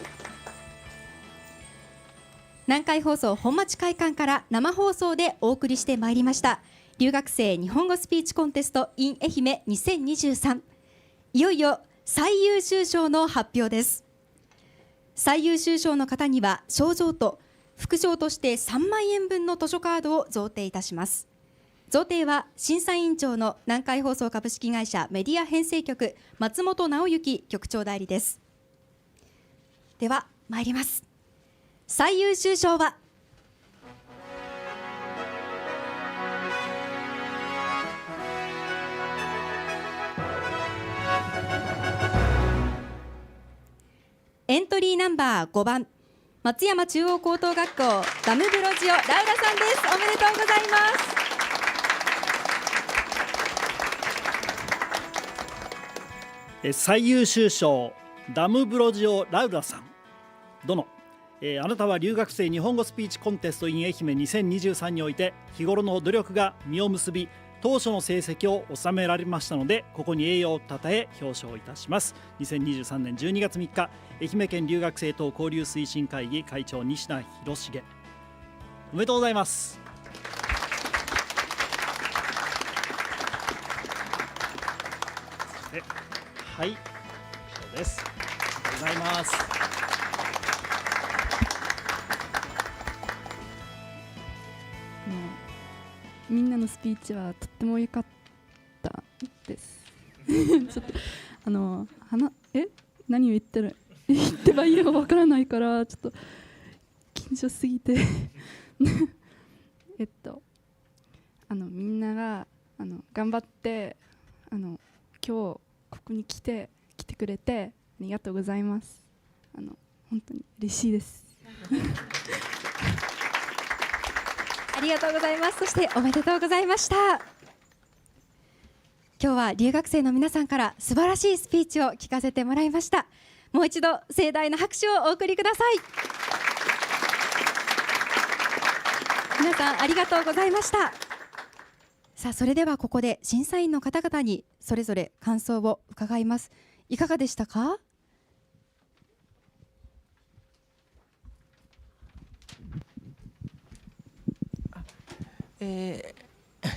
南海放送本町会館から生放送でお送りしてまいりました留学生日本語スピーチコンテスト in 愛媛2023、いよいよ最優秀賞の発表です。最優秀賞の方には賞状と副賞として3万円分の図書カードを贈呈いたします。贈呈は審査委員長の南海放送株式会社メディア編成局松本直之局長代理です。では参ります。最優秀賞はエントリーナンバー5番松山中央高等学校ダムブロジオラウラさんです。おめでとうございます。最優秀賞ダムブロジオラウラさん殿、あなたは留学生日本語スピーチコンテスト in 愛媛2023において日頃の努力が実を結び当初の成績を収められましたので、ここに栄誉をたたえ表彰いたします。2023年12月3日愛媛県留学生等交流推進会議会長西田博重、おめでとうございます。はい、以上です。ありがとうございます。みんなのスピーチはとっても良かったですちょっと何を言ってばいいのかわからないからちょっと緊張すぎてみんなが頑張って今日ここに来てくれてありがとうございます。本当に嬉しいですありがとうございます。そしておめでとうございました。今日は留学生の皆さんから素晴らしいスピーチを聞かせてもらいました。もう一度盛大な拍手をお送りください。皆さんありがとうございました。さあ、それではここで審査員の方々にそれぞれ感想を伺います。いかがでしたか？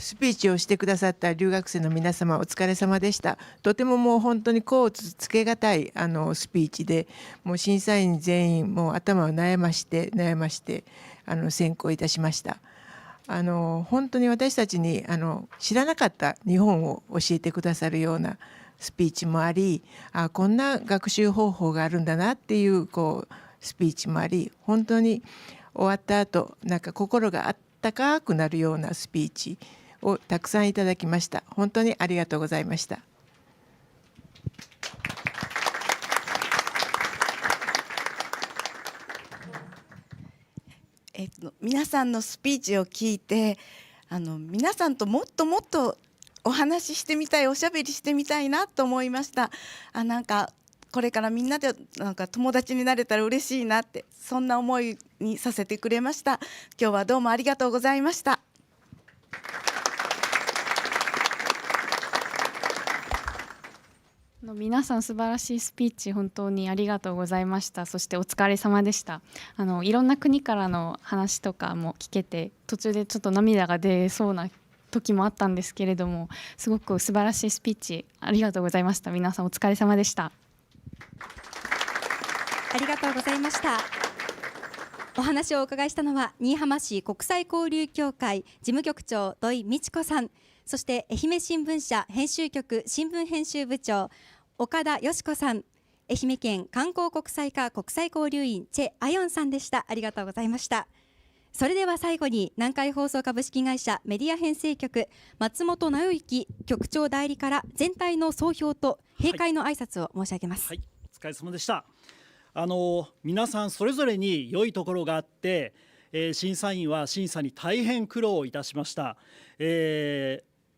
スピーチをしてくださった留学生の皆様お疲れ様でした。とてももう本当に甲乙つけがたいスピーチで、もう審査員全員もう頭を悩まして選考いたしました。本当に私たちに知らなかった日本を教えてくださるようなスピーチもあり、こんな学習方法があるんだなっていうスピーチもあり、本当に終わった後なんか心が温かくなるようなスピーチをたくさんいただきました。本当にありがとうございました。皆さんのスピーチを聞いて皆さんともっともっとお話ししてみたい、おしゃべりしてみたいなと思いました。なんかこれからみんなでなんか友達になれたら嬉しいなって、そんな思いにさせてくれました。今日はどうもありがとうございました。皆さん素晴らしいスピーチ本当にありがとうございました。そしてお疲れ様でした。いろんな国からの話とかも聞けて、途中でちょっと涙が出そうな時もあったんですけれども、すごく素晴らしいスピーチありがとうございました。皆さんお疲れ様でした。ありがとうございました。お話をお伺いしたのは新居浜市国際交流協会事務局長土井美智子さん、そして愛媛新聞社編集局新聞編集部長岡田よし子さん、愛媛県観光国際課国際交流員チェ・アヨンさんでした。ありがとうございました。それでは最後に南海放送株式会社メディア編成局松本直之局長代理から全体の総評と閉会の挨拶を申し上げます。はい、お疲れ様でした。皆さんそれぞれに良いところがあって、審査員は審査に大変苦労いたしました。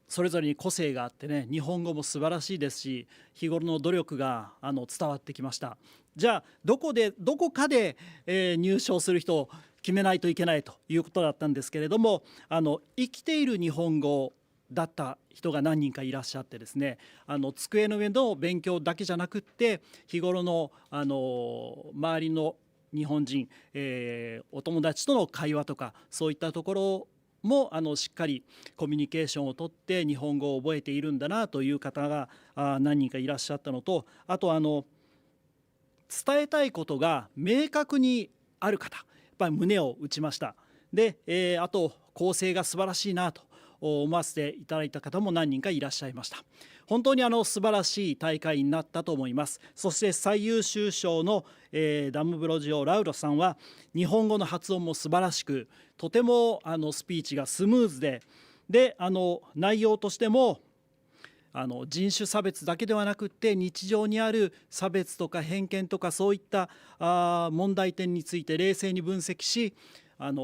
それぞれに個性があってね、日本語も素晴らしいですし、日頃の努力が伝わってきました。じゃあどこかで、入賞する人を決めないといけないということだったんですけれども、生きている日本語だった人が何人かいらっしゃってですね、机の上の勉強だけじゃなくって日頃の、周りの日本人、お友達との会話とかそういったところもしっかりコミュニケーションをとって日本語を覚えているんだなという方が何人かいらっしゃったのと、あと伝えたいことが明確にある方、やっぱり胸を打ちました。で、あと構成が素晴らしいなと思わせていただいた方も何人かいらっしゃいました。本当に素晴らしい大会になったと思います。そして最優秀賞の、ダムブロジオ・ラウロさんは日本語の発音も素晴らしく、とてもスピーチがスムーズで、内容としても人種差別だけではなくって日常にある差別とか偏見とかそういった問題点について冷静に分析し、なん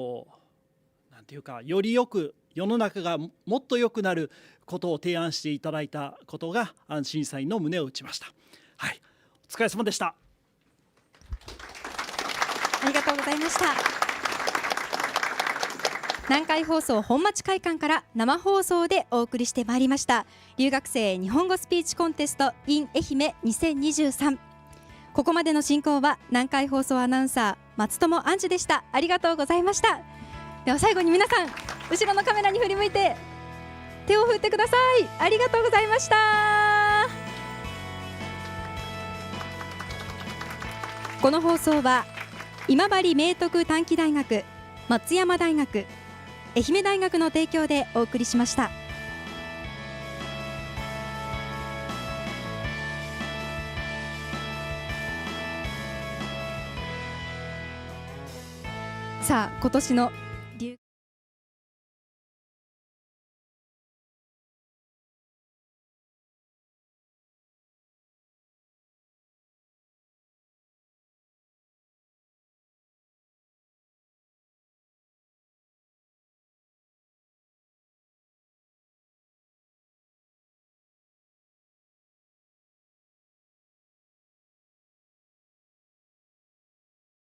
ていうかよりよく世の中がもっと良くなることを提案していただいたことが審査員の胸を打ちました。はい、お疲れ様でした。ありがとうございました。南海放送本町会館から生放送でお送りしてまいりました留学生日本語スピーチコンテスト in 愛媛2023。ここまでの進行は南海放送アナウンサー松友杏樹でした。ありがとうございました。では最後に皆さん後ろのカメラに振り向いて手を振ってください。ありがとうございました。この放送は今治明徳短期大学、松山大学、愛媛大学の提供でお送りしました。さあ今年の